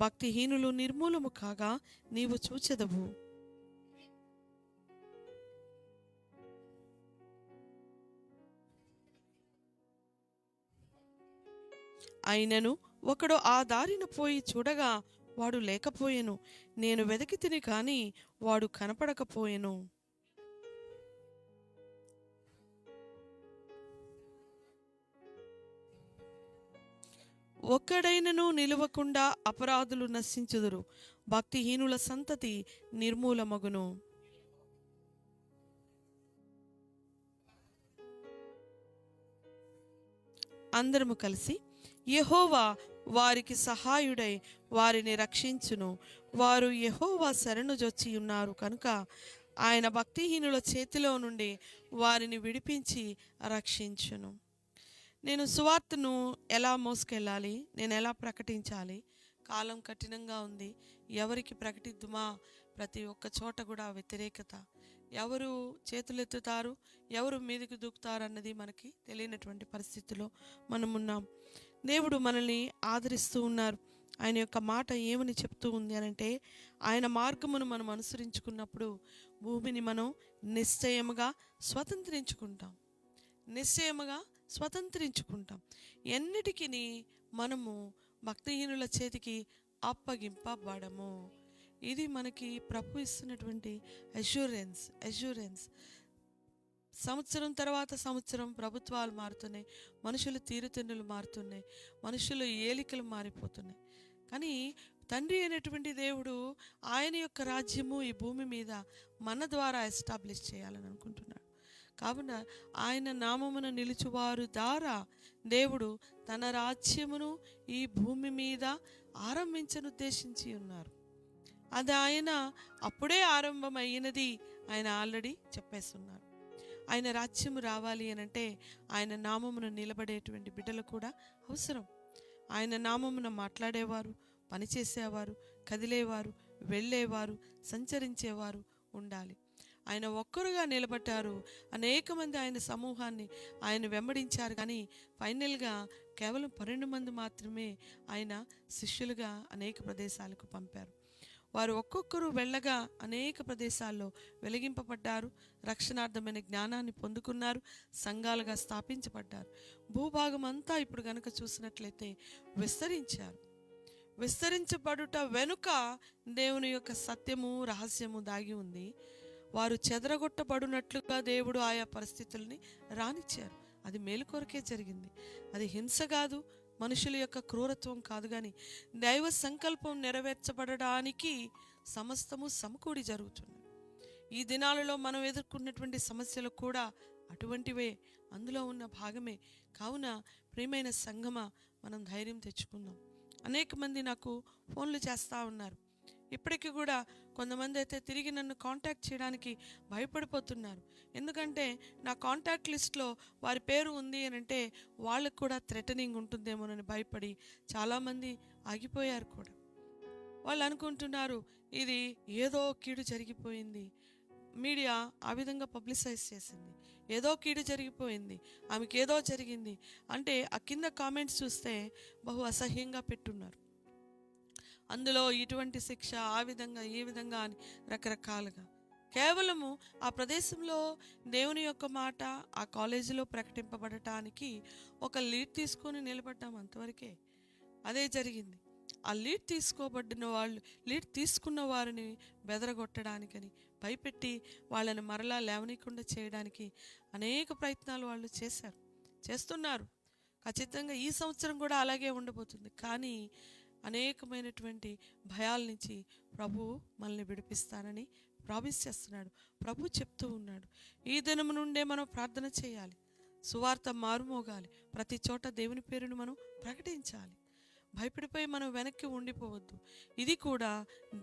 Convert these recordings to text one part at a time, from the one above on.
భక్తిహీనులు నిర్మూలము కాగా నీవు చూచెదవు. అయినను ఒకడు ఆ దారిన పోయి చూడగా వాడు లేకపోయెను. నేను వెదకితిని కాని వాడు కనపడకపోయెను. ఒక్కడైనను నిలువకుండా అపరాధులు నశించుదురు. భక్తిహీనుల సంతతి నిర్మూలమగును. అందరము కలిసి యెహోవా వారికి సహాయుడై వారిని రక్షించును. వారు యెహోవా శరణుజొచ్చి ఉన్నారు కనుక ఆయన భక్తిహీనుల చేతిలో నుండి వారిని విడిపించి రక్షించును. నేను సువార్తను ఎలా మోసుకెళ్ళాలి, నేను ఎలా ప్రకటించాలి? కాలం కఠినంగా ఉంది. ఎవరికి ప్రకటిద్దుమా? ప్రతి ఒక్క చోట కూడా వ్యతిరేకత. ఎవరు చేతులెత్తుతారు, ఎవరు మీదకి దూకుతారు అన్నది మనకి తెలియనటువంటి పరిస్థితిలో మనమున్నాం. దేవుడు మనల్ని ఆదరిస్తూ ఉన్నారు. ఆయన యొక్క మాట ఏమని చెప్తూ ఉంది అనంటే, ఆయన మార్గమును మనం అనుసరించుకున్నప్పుడు భూమిని మనం నిశ్చయముగా స్వతంత్రించుకుంటాం. నిశ్చయముగా స్వతంత్రించుకుంటాం. ఎన్నిటికీ మనము భక్తిహీనుల చేతికి అప్పగింపబడము. ఇది మనకి ప్రభు ఇస్తున్నటువంటి అష్యూరెన్స్. సంవత్సరం తర్వాత సంవత్సరం ప్రభుత్వాలు మారుతున్నాయి, మనుషుల తీరుతెన్నులు మారుతున్నాయి, మనుషుల ఏలికలు మారిపోతున్నాయి. కానీ తండ్రి అయినటువంటి దేవుడు ఆయన యొక్క రాజ్యము ఈ భూమి మీద మన ద్వారా ఎస్టాబ్లిష్ చేయాలని అనుకుంటున్నాడు. కావున ఆయన నామమున నిలుచువారు ద్వారా దేవుడు తన రాజ్యమును ఈ భూమి మీద ఆరంభించనుద్దేశించి ఉన్నారు. అది ఆయన అప్పుడే ఆరంభమైనది ఆయన ఆల్రెడీ చెప్పేస్తున్నారు. ఆయన రాజ్యము రావాలి అనంటే ఆయన నామమున నిలబడేటువంటి బిడ్డలు కూడా అవసరం. ఆయన నామమున మాట్లాడేవారు, పనిచేసేవారు, కదిలేవారు, వెళ్ళేవారు, సంచరించేవారు ఉండాలి. ఆయన ఒక్కరుగా నిలబడ్డారు. అనేక మంది ఆయన సమూహాన్ని ఆయన వెంబడించారు. కానీ ఫైనల్గా కేవలం 12 మంది మాత్రమే ఆయన శిష్యులుగా అనేక ప్రదేశాలకు పంపారు. వారు ఒక్కొక్కరు వెళ్ళగా అనేక ప్రదేశాల్లో వెలిగింపబడ్డారు, రక్షణార్థమైన జ్ఞానాన్ని పొందుకున్నారు, సంఘాలుగా స్థాపించబడ్డారు. భూభాగం అంతా ఇప్పుడు గనక చూసినట్లయితే విస్తరించబడుట వెనుక దేవుని యొక్క సత్యము, రహస్యము దాగి ఉంది. వారు చెదరగొట్టబడినట్లుగా దేవుడు ఆయా పరిస్థితుల్ని రానిచ్చారు. అది మేలు కొరకే జరిగింది. అది హింస కాదు, మనుషుల యొక్క క్రూరత్వం కాదు, కానీ దైవ సంకల్పం నెరవేర్చబడడానికి సమస్తము సమకూడి జరుగుతుంది. ఈ దినాలలో మనం ఎదుర్కొన్నటువంటి సమస్యలు కూడా అటువంటివే, అందులో ఉన్న భాగమే. కావున ప్రియమైన సంగమా, మనం ధైర్యం తెచ్చుకుందాం. అనేక మంది నాకు ఫోన్లు చేస్తూ ఉన్నారు. ఇప్పటికీ కూడా కొంతమంది అయితే తిరిగి నన్ను కాంటాక్ట్ చేయడానికి భయపడిపోతున్నారు. ఎందుకంటే నా కాంటాక్ట్ లిస్ట్లో వారి పేరు ఉంది అని అంటే వాళ్ళకు కూడా థ్రెటనింగ్ ఉంటుందేమోనని భయపడి చాలామంది ఆగిపోయారు కూడా. వాళ్ళు అనుకుంటున్నారు ఇది ఏదో కీడు జరిగిపోయింది, మీడియా ఆ విధంగా పబ్లిసైజ్ చేసింది, ఏదో కీడు జరిగిపోయింది, ఆమెకి ఏదో జరిగింది అంటే ఆ కింద కామెంట్స్ చూస్తే బహు అసహ్యంగా పెట్టున్నారు. అందులో ఇటువంటి శిక్ష, ఆ విధంగా ఈ విధంగా అని రకరకాలుగా. కేవలము ఆ ప్రదేశంలో దేవుని యొక్క మాట ఆ కాలేజీలో ప్రకటింపబడటానికి ఒక లీడ్ తీసుకొని నిలబడ్డాం, అంతవరకే. అదే జరిగింది. ఆ లీడ్ తీసుకున్న వారిని బెదరగొట్టడానికని భయపెట్టి వాళ్ళని మరలా లేవనీయకుండా చేయడానికి అనేక ప్రయత్నాలు వాళ్ళు చేస్తున్నారు. ఖచ్చితంగా ఈ సంవత్సరం కూడా అలాగే ఉండబోతుంది. కానీ అనేకమైనటువంటి భయాల నుంచి ప్రభు మనల్ని విడిపిస్తానని ప్రామిస్ చేస్తున్నాడు. ప్రభు చెప్తూ ఉన్నాడు. ఈ దినము నుండే మనం ప్రార్థన చేయాలి, సువార్త మారుమోగాలి, ప్రతి చోట దేవుని పేరును మనం ప్రకటించాలి. భయపడిపోయి మనం వెనక్కి ఉండిపోవద్దు. ఇది కూడా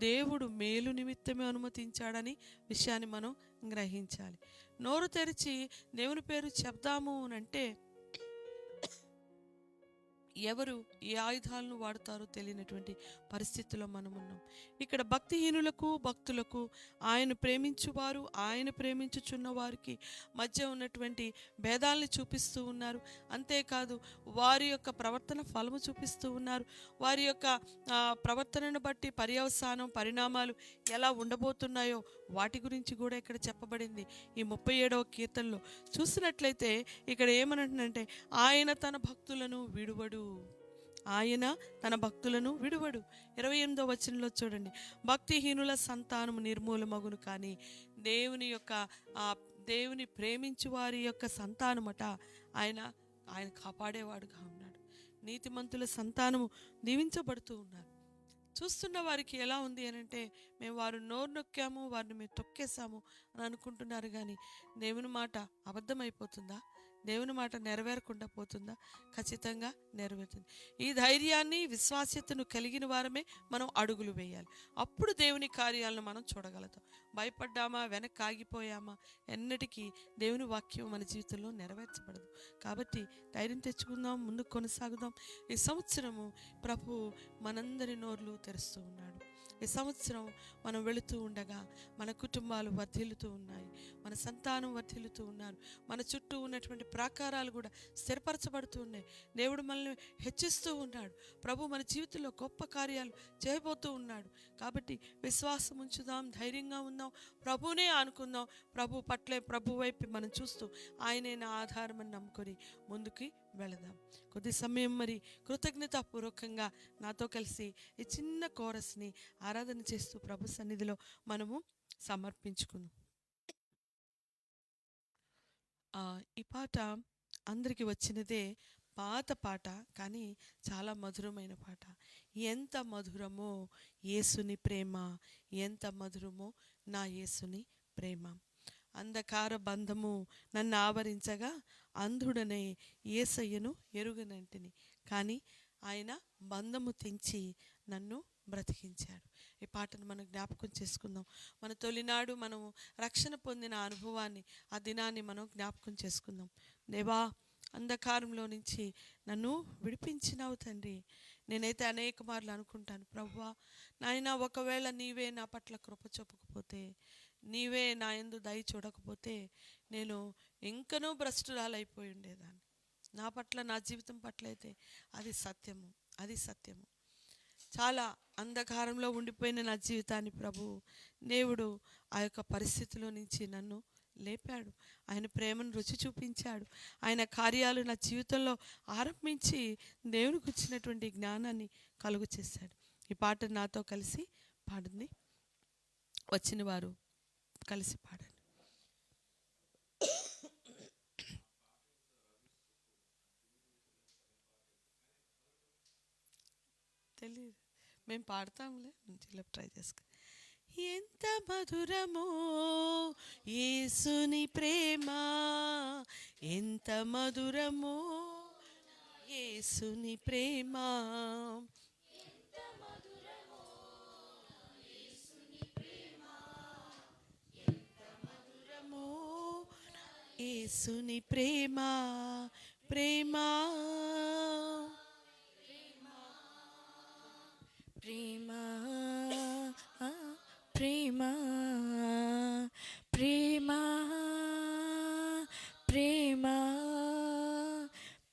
దేవుడు మేలు నిమిత్తమే అనుమతించాడని విషయాన్ని మనం గ్రహించాలి. నోరు తెరిచి దేవుని పేరు చెప్దాము అని అంటే ఎవరు ఏ ఆయుధాలను వాడతారో తెలియనటువంటి పరిస్థితిలో మనం ఉన్నాం. ఇక్కడ భక్తిహీనులకు భక్తులకు, ఆయన ప్రేమించువారు ఆయన ప్రేమించుచున్న వారికి మధ్య ఉన్నటువంటి భేదాల్ని చూపిస్తూ ఉన్నారు. అంతేకాదు వారి యొక్క ప్రవర్తన ఫలము చూపిస్తూ ఉన్నారు. వారి యొక్క ప్రవర్తనను బట్టి పర్యవసానం పరిణామాలు ఎలా ఉండబోతున్నాయో వాటి గురించి కూడా ఇక్కడ చెప్పబడింది. ఈ 37వ కీర్తనలో చూసినట్లయితే ఇక్కడ ఏమనంటే, ఆయన తన భక్తులను విడువడు, ఆయన తన భక్తులను విడువడు. 28వ వచనంలో చూడండి, భక్తిహీనుల సంతానము నిర్మూలమగును, కానీ దేవుని ప్రేమించు వారి యొక్క సంతానమట ఆయన కాపాడేవాడుగా ఉన్నాడు. నీతిమంతుల సంతానము దీవించబడుతూ ఉన్నారు. చూస్తున్న వారికి ఎలా ఉంది అని అంటే, మేము వారు నోరు నొక్కాము, వారిని మేము తొక్కేసాము అని అనుకుంటున్నారు. కానీ దేవుని మాట అబద్ధమైపోతుందా? దేవుని మాట నెరవేరకుండా పోతుందా? ఖచ్చితంగా నెరవేరుతుంది. ఈ ధైర్యాన్ని విశ్వాస్యతను కలిగిన వారమే మనం అడుగులు వేయాలి. అప్పుడు దేవుని కార్యాలను మనం చూడగలుగుతాం. భయపడ్డామా, వెనక్కి ఆగిపోయామా, ఎన్నటికీ దేవుని వాక్యం మన జీవితంలో నెరవేర్చబడదు. కాబట్టి ధైర్యం తెచ్చుకుందాం, ముందుకు కొనసాగుదాం. ఈ సంవత్సరము ప్రభు మనందరి నోర్లు తెరుస్తూ ఉన్నాడు. ఈ సంవత్సరం మనం వెళుతూ ఉండగా మన కుటుంబాలు వర్ధిల్లుతూ ఉన్నాయి, మన సంతానం వర్ధిల్లుతూ ఉన్నారు, మన చుట్టూ ఉన్నటువంటి ప్రాకారాలు కూడా స్థిరపరచబడుతూ ఉన్నాయి. దేవుడు మనల్ని హెచ్చిస్తూ ఉన్నాడు. ప్రభు మన జీవితంలో గొప్ప కార్యాలు చేయబోతూ ఉన్నాడు. కాబట్టి విశ్వాసం ఉంచుదాం, ధైర్యంగా ఉందాం, ప్రభువునే ఆనుకుందాం. ప్రభు వైపు మనం చూస్తూ ఆయనే నా ఆధారం అని నమ్ముకొని ముందుకి వెళదాం. కొద్ది సమయం మరి కృతజ్ఞతాపూర్వకంగా నాతో కలిసి ఈ చిన్న కోరస్ని ఆరాధన చేస్తూ ప్రభు సన్నిధిలో మనము సమర్పించుకుందాం. ఈ పాట అందరికీ వచ్చినదే, పాత పాట, కానీ చాలా మధురమైన పాట. ఎంత మధురమో యేసుని ప్రేమ, ఎంత మధురమో నా యేసుని ప్రేమ. అంధకార బంధము నన్ను ఆవరించగా అంధుడనే యేసయ్యను ఎరుగనంటిని, కానీ ఆయన బంధము తెంచి నన్ను బ్రతికించాడు. ఈ పాటను మనం జ్ఞాపకం చేసుకుందాం. మన తొలినాడు మనము రక్షణ పొందిన అనుభవాన్ని, ఆ దినాన్ని మనం జ్ఞాపకం చేసుకుందాం. దేవా, అంధకారంలో నుంచి నన్ను విడిపించినావు తండ్రి. నేనైతే అనేక మార్లు అనుకుంటాను, ప్రభువా నాయనా, ఒకవేళ నీవే నా పట్ల కృప చూపకపోతే, నీవే నా యందు దయ చూడకపోతే నేను ఇంకనూ భ్రష్టురాలైపోయి ఉండేదాన్ని. నా పట్ల, నా జీవితం పట్ల అయితే అది సత్యము. చాలా అంధకారంలో ఉండిపోయిన నా జీవితాన్ని దేవుడు ఆ యొక్క పరిస్థితిలో నుంచి నన్ను లేపాడు. ఆయన ప్రేమను రుచి చూపించాడు. ఆయన కార్యాలు నా జీవితంలో ఆరంభించి దేవునికి వచ్చినటువంటి జ్ఞానాన్ని కలుగు చేశాడు. ఈ పాట నాతో కలిసి పాడింది. వచ్చిన వారు కలిసి పాడండి. తెలియదు, మేము పాడతాంలే, మంచిగా ట్రై చేసుకో. ఎంత మధురమో యేసుని ప్రేమ, ఎంత మధురమో యేసుని ప్రేమ, యేసుని ప్రేమ, ప్రేమ ప్రేమ ప్రేమ ప్రేమ ప్రేమ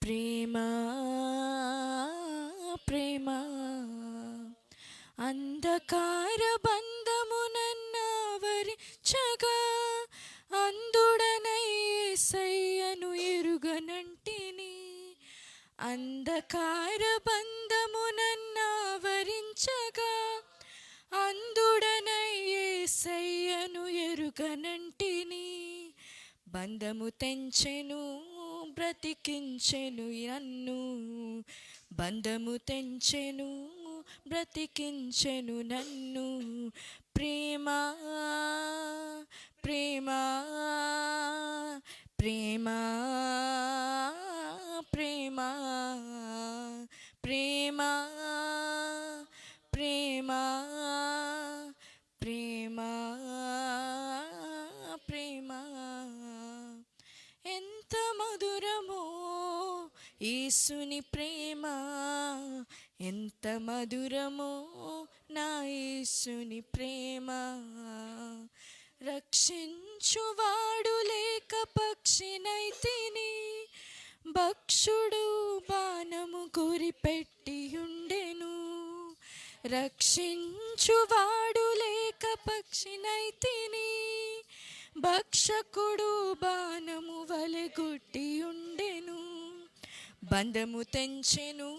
ప్రేమ ప్రేమ అంధకార బంధమునన్నావరించగా అంధుడనై యేసయ్యను ఎరుగనంటిని. అంధకార బంధమునన్నావరించగా అంధుడనై యేసయ్యను ఎరుగనంటిని. బంధము తెంచెను బ్రతికించెను నన్ను, బంధము తెంచెను బ్రతికించెను నన్ను. ప్రేమ ప్రేమ ప్రేమ ప్రేమ ప్రేమ ప్రేమ ప్రేమ ప్రేమ ఎంత మధురమో యేసుని ప్రేమ, ఎంత మధురమో నా యేసుని ప్రేమ, రక్షించువాడు లేక పక్షినైతిని, భక్షుడు బాణము గురిపెట్టి ఉండెను. రక్షించువాడు లేక పక్షినైతిని, భక్షకుడు బాణము వలెగుట్టి ఉండెను. బంధము తెంచెను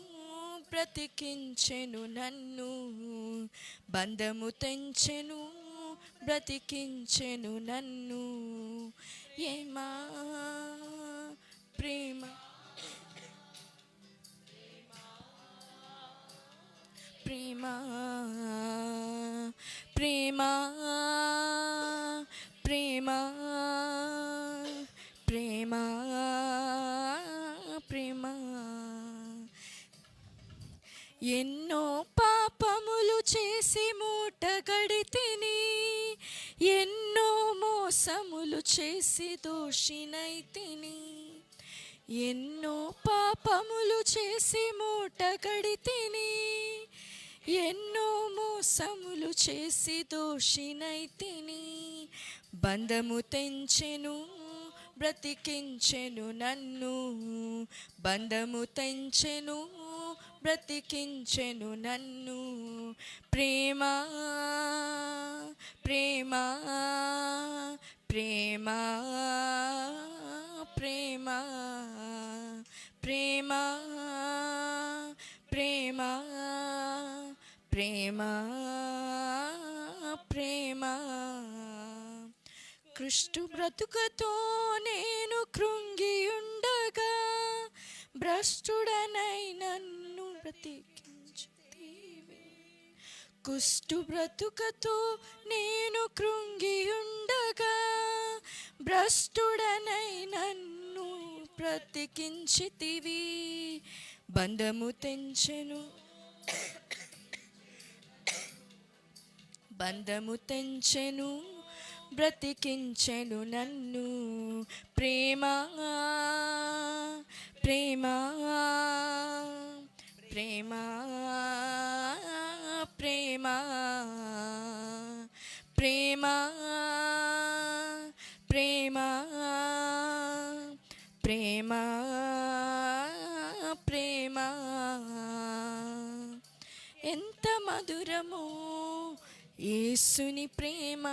బ్రతికించెను నన్ను, బంధము తెంచెను బ్రతికించెను నన్ను. ఏమా ప్రేమ, ప్రేమ, ప్రేమ, ప్రేమ, ప్రేమ, ప్రేమ. ఎన్నో పాపములు చేసి మూట గడితిని, ఎన్నో మోసములు చేసి దోషినైతిని, ఎన్నో పాపములు చేసి మూట గడితిని, ఎన్నో మోసములు చేసి దోషినైతిని. బంధము తెంచెను బ్రతికించెను నన్ను, బంధము తెంచెను బ్రతికించెను నన్ను. ప్రేమ, ప్రేమ, ప్రేమ, ప్రేమ, ప్రేమ, ప్రేమ, ప్రేమ, ప్రేమ. కృష్టు బ్రతుకతో నేను కృంగి ఉండగా, భ్రష్టుడనై నన్ను బ్రతికించితివి. కుష్టు బ్రతుకతో నేను కృంగి ఉండగా, భ్రష్టుడనై నన్ను బ్రతికించితివి. బంధము తెంచెను, బంధము తెంచెను బ్రతికించెను నన్ను. ప్రేమ, ప్రేమ, ప్రేమ, ప్రేమ, ప్రేమ, ప్రేమ, ప్రేమ, ప్రేమ. ఎంత మధురమో యేసుని ప్రేమ,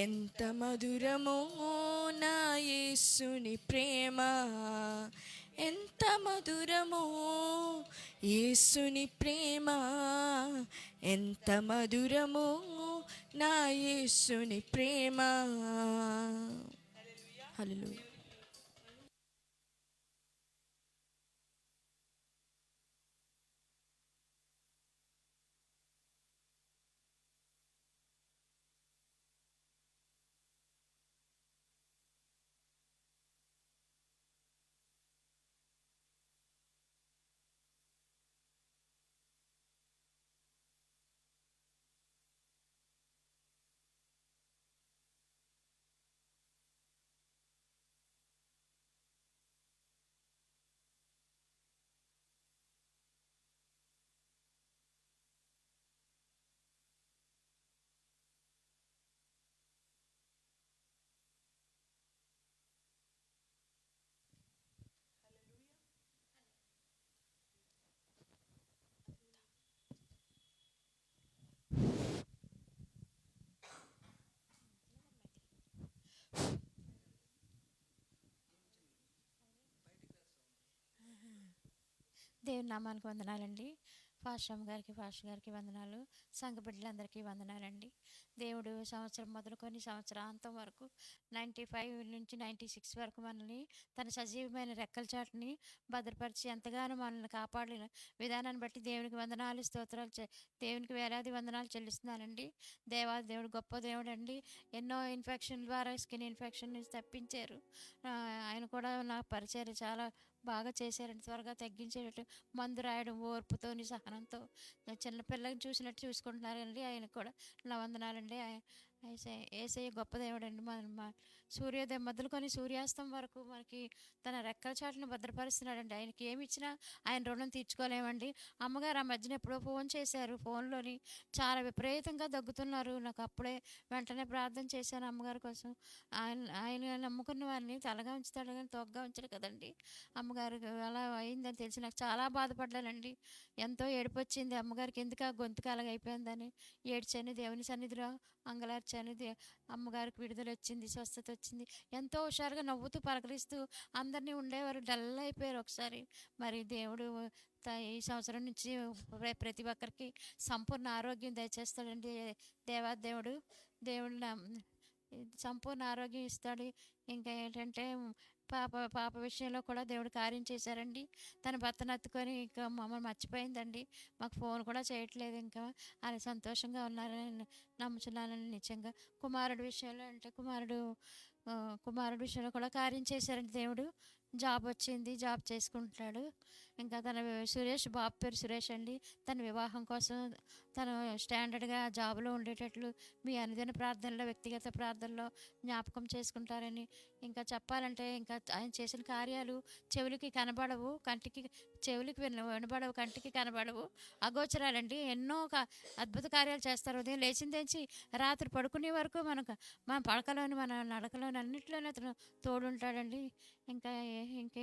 ఎంత మధురమో నా యేసుని ప్రేమ, ఎంత మధురమో యేసుని ప్రేమ, ఎంత మధురమో నా యేసుని ప్రేమ. హల్లెలూయా. దేవుని నామానికి వందనాలండి. పాస్టర్ గారికి వందనాలు. సంఘ బిడ్డలందరికీ వందనాలండి. దేవుడు సంవత్సరం మొదలుకొని సంవత్సరాంతం వరకు 95 నుంచి 96 వరకు మనల్ని తన సజీవమైన రెక్కల చాటుని భద్రపరిచి ఎంతగానో మనల్ని కాపాడిన విధానాన్ని బట్టి దేవునికి వందనాలు, స్తోత్రాలు దేవునికి వేలాది వందనాలు చెల్లిస్తున్నానండి. దేవుడు గొప్ప దేవుడు అండి. ఎన్నో ఇన్ఫెక్షన్ ద్వారా స్కిన్ ఇన్ఫెక్షన్ నుంచి తప్పించారు. ఆయన కూడా నా పరిచర్య చాలా బాగా చేశారండి. త్వరగా తగ్గించేటట్టు మందు రాయడం, ఓర్పుతోని సహనంతో చిన్నపిల్లకి చూసినట్టు చూసుకుంటున్నారండి. ఆయనకు కూడా నా వందనాలండి. యేసయ్య గొప్ప దేవుడండి. సూర్యోదయం మొదలుకొని సూర్యాస్తం వరకు మనకి తన రెక్కల చాటును భద్రపరుస్తున్నాడండి. ఆయనకి ఏమి ఇచ్చినా ఆయన రుణం తీర్చుకోలేమండి. అమ్మగారు ఆ మధ్యన ఎప్పుడో ఫోన్ చేశారు. ఫోన్లోని చాలా విపరీతంగా దగ్గుతున్నారు. నాకు అప్పుడే వెంటనే ప్రార్థన చేశాను అమ్మగారి కోసం. ఆయన ఆయన నమ్ముకున్న వారిని తలగా ఉంచుతాడు కానీ తోగ్గా ఉంచడు కదండి. అమ్మగారు అలా అయిందని తెలిసి నాకు చాలా బాధపడ్డానండి. ఎంతో ఏడుపు వచ్చింది అమ్మగారికి. ఎందుకు ఆ గొంతుకు అలాగైపోయిందని ఏడ్చాను దేవుని సన్నిధిలో, అంగలార్చాను. అమ్మగారికి విడుదల వచ్చింది, స్వస్థత వచ్చింది. ఎంతో హుషారుగా నవ్వుతూ పలకరిస్తూ అందరినీ ఉండేవారు. డల్ అయిపోయారు ఒకసారి. మరి దేవుడు ఈ సంవత్సరం నుంచి ప్రతి ఒక్కరికి సంపూర్ణ ఆరోగ్యం దయచేస్తాడండి. దేవుడు దేవుడు సంపూర్ణ ఆరోగ్యం ఇస్తాడు. ఇంకా ఏంటంటే పాప విషయంలో కూడా దేవుడు కార్యం చేశారండి. తన భర్తను ఎత్తుకొని ఇంకా మమ్మల్ని మర్చిపోయిందండి. మాకు ఫోన్ కూడా చేయట్లేదు. ఇంకా అని సంతోషంగా ఉన్నారని నమ్ముచున్నానని నిజంగా. కుమారుడు విషయంలో అంటే కుమారుడు విషయంలో కూడా కార్యం చేశారండి దేవుడు. జాబ్ వచ్చింది, జాబ్ చేసుకుంటున్నాడు. ఇంకా తన బాబు పేరు సురేష్ అండి. తన వివాహం కోసం తను స్టాండర్డ్గా జాబ్లో ఉండేటట్లు మీ అనుదిన ప్రార్థనలో, వ్యక్తిగత ప్రార్థనలో జ్ఞాపకం చేసుకుంటారని. ఇంకా చెప్పాలంటే ఇంకా ఆయన చేసిన కార్యాలు చెవులకి కనబడవు, చెవులకి వినబడవు, కంటికి కనబడవు, అగోచరాలండి. ఎన్నో అద్భుత కార్యాలు చేస్తారు. ఉదయం లేచిందేంచి రాత్రి పడుకునే వరకు మన పడకలోని, మన నడకలోని అన్నింటిలోనే అతను తోడుంటాడండి. ఇంకా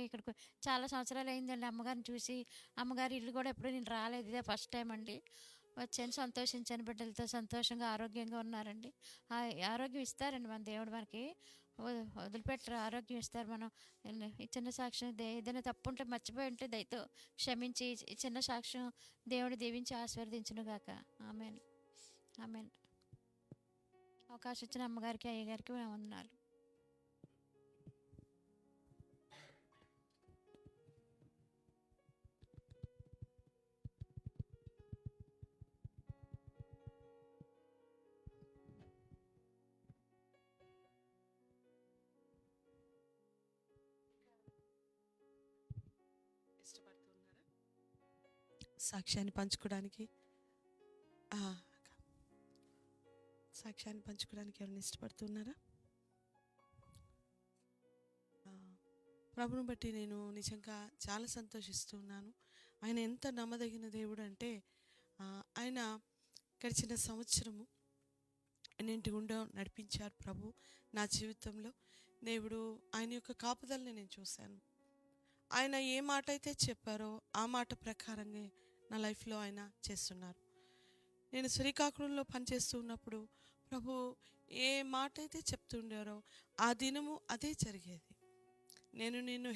ఇక్కడికి చాలా సంవత్సరాలు అయిందండి అమ్మగారిని చూసి. అమ్మగారి ఇల్లు కూడా ఎప్పుడు నేను రాలేదు, ఇదే ఫస్ట్ టైం అండి. వచ్చాను, సంతోషించాను. బిడ్డలతో సంతోషంగా ఆరోగ్యంగా ఉన్నారండి. ఆరోగ్యం ఇస్తారండి మన దేవుడు, మనకి వదిలిపెట్టరు, ఆరోగ్యం ఇస్తారు. మనం ఈ చిన్న సాక్ష్యం ఏదైనా తప్పు ఉంటే మర్చిపోయి ఉంటే దయతో క్షమించి ఈ చిన్న సాక్ష్యం దేవుడు దీవించి ఆశీర్వదించునుగాక. Amen, amen. అవకాశం ఇచ్చిన అమ్మగారికి, అయ్యగారికి వందనాలు. సాక్ష్యాన్ని పంచుకోవడానికి ఎవరైనా ఇష్టపడుతున్నారా? ప్రభుని బట్టి నేను నిజంగా చాలా సంతోషిస్తున్నాను. ఆయన ఎంత నమ్మదగిన దేవుడు అంటే ఆయన గడిచిన సంవత్సరము ఎన్నింటి గుండా నడిపించారు ప్రభు నా జీవితంలో. దేవుడు ఆయన యొక్క కాపుదలని నేను చూశాను. ఆయన ఏ మాట అయితే చెప్పారో ఆ మాట ప్రకారంగా నా లైఫ్లో ఆయన చేస్తున్నారు. నేను శ్రీకాకుళంలో పనిచేస్తూ ఉన్నప్పుడు ప్రభు ఏ మాట అయితే చెప్తుండారో ఆ దినము అదే జరిగేది. నేను నిన్ను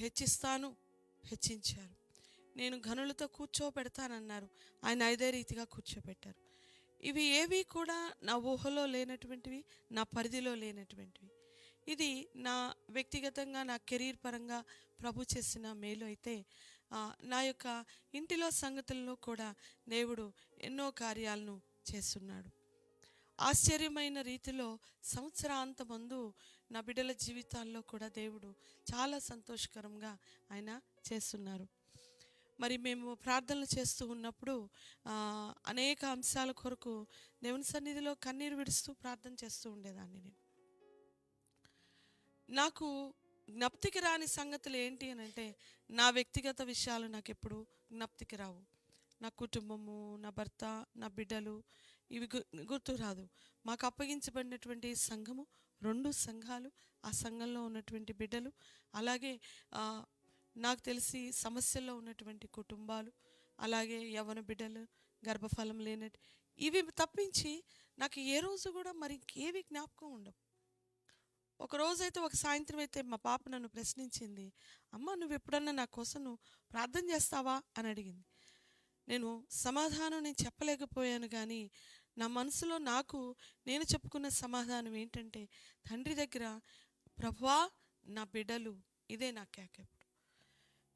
హెచ్చించారు. నేను ఘనులతో కూర్చోబెడతానన్నారు, ఆయన అదే రీతిగా కూర్చోబెట్టారు. ఇవి ఏవి కూడా నా ఊహలో లేనటువంటివి, నా పరిధిలో లేనటువంటివి. ఇది నా వ్యక్తిగతంగా, నా కెరీర్ పరంగా ప్రభు చేసిన మేలు అయితే, నా యొక్క ఇంటిలో సంగతుల్లో కూడా దేవుడు ఎన్నో కార్యాలను చేస్తున్నాడు. ఆశ్చర్యమైన రీతిలో సంవత్సరాంతమందు నా బిడ్డల జీవితాల్లో కూడా దేవుడు చాలా సంతోషకరంగా ఆయన చేస్తున్నారు. మరి మేము ప్రార్థనలు చేస్తూ ఉన్నప్పుడు అనేక అంశాల కొరకు దేవుని సన్నిధిలో కన్నీరు విడుస్తూ ప్రార్థన చేస్తూ ఉండేదాన్ని. నాకు జ్ఞప్తికి రాని సంగతులు ఏంటి అని అంటే, నా వ్యక్తిగత విషయాలు నాకు ఎప్పుడు జ్ఞప్తికి రావు. నా కుటుంబము, నా భర్త, నా బిడ్డలు, ఇవి గుర్తు రాదు. మాకు అప్పగించబడినటువంటి సంఘము 2 సంఘాలు, ఆ సంఘంలో ఉన్నటువంటి బిడ్డలు, అలాగే నాకు తెలిసి సమస్యల్లో ఉన్నటువంటి కుటుంబాలు, అలాగే యవ్వన బిడ్డలు, గర్భఫలం లేనట్టు, ఇవి తప్పించి నాకు ఏ రోజు కూడా మరి ఇంకేవి జ్ఞాపకం ఉండవు. ఒకరోజైతే ఒక సాయంత్రం అయితే మా పాప నన్ను ప్రశ్నించింది, అమ్మ నువ్వు ఎప్పుడన్నా నా కోసం నువ్వు ప్రార్థన చేస్తావా అని అడిగింది. నేను సమాధానం చెప్పలేకపోయాను, కానీ నా మనసులో నేను చెప్పుకున్న సమాధానం ఏంటంటే, తండ్రి దగ్గర ప్రభువా నా బిడ్డలు, ఇదే నా కేకెప్పుడు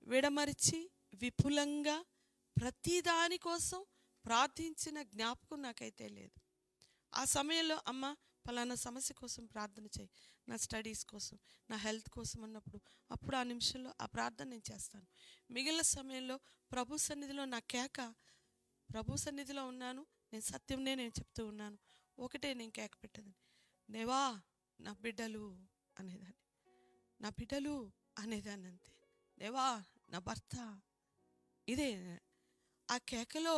విడమరిచి విపులంగా ప్రతిదాని కోసం ప్రార్థించిన జ్ఞాపకం నాకైతే లేదు. ఆ సమయంలో అమ్మ పలానా సమస్య కోసం ప్రార్థన చేయి, నా స్టడీస్ కోసం, నా హెల్త్ కోసం అన్నప్పుడు అప్పుడు ఆ నిమిషంలో ఆ ప్రార్థన నేను చేస్తాను. మిగిలిన సమయంలో ప్రభు సన్నిధిలో నా కేక, ప్రభు సన్నిధిలో ఉన్నాను, నేను సత్యంనే నేను చెప్తూ ఉన్నాను, ఒకటే నేను కేక పెట్టదని, దేవా నా బిడ్డలు అనేదాన్ని, నా బిడ్డలు అనేదాన్ని అంతే. దేవా నా భర్త. ఇదే ఆ కేకలో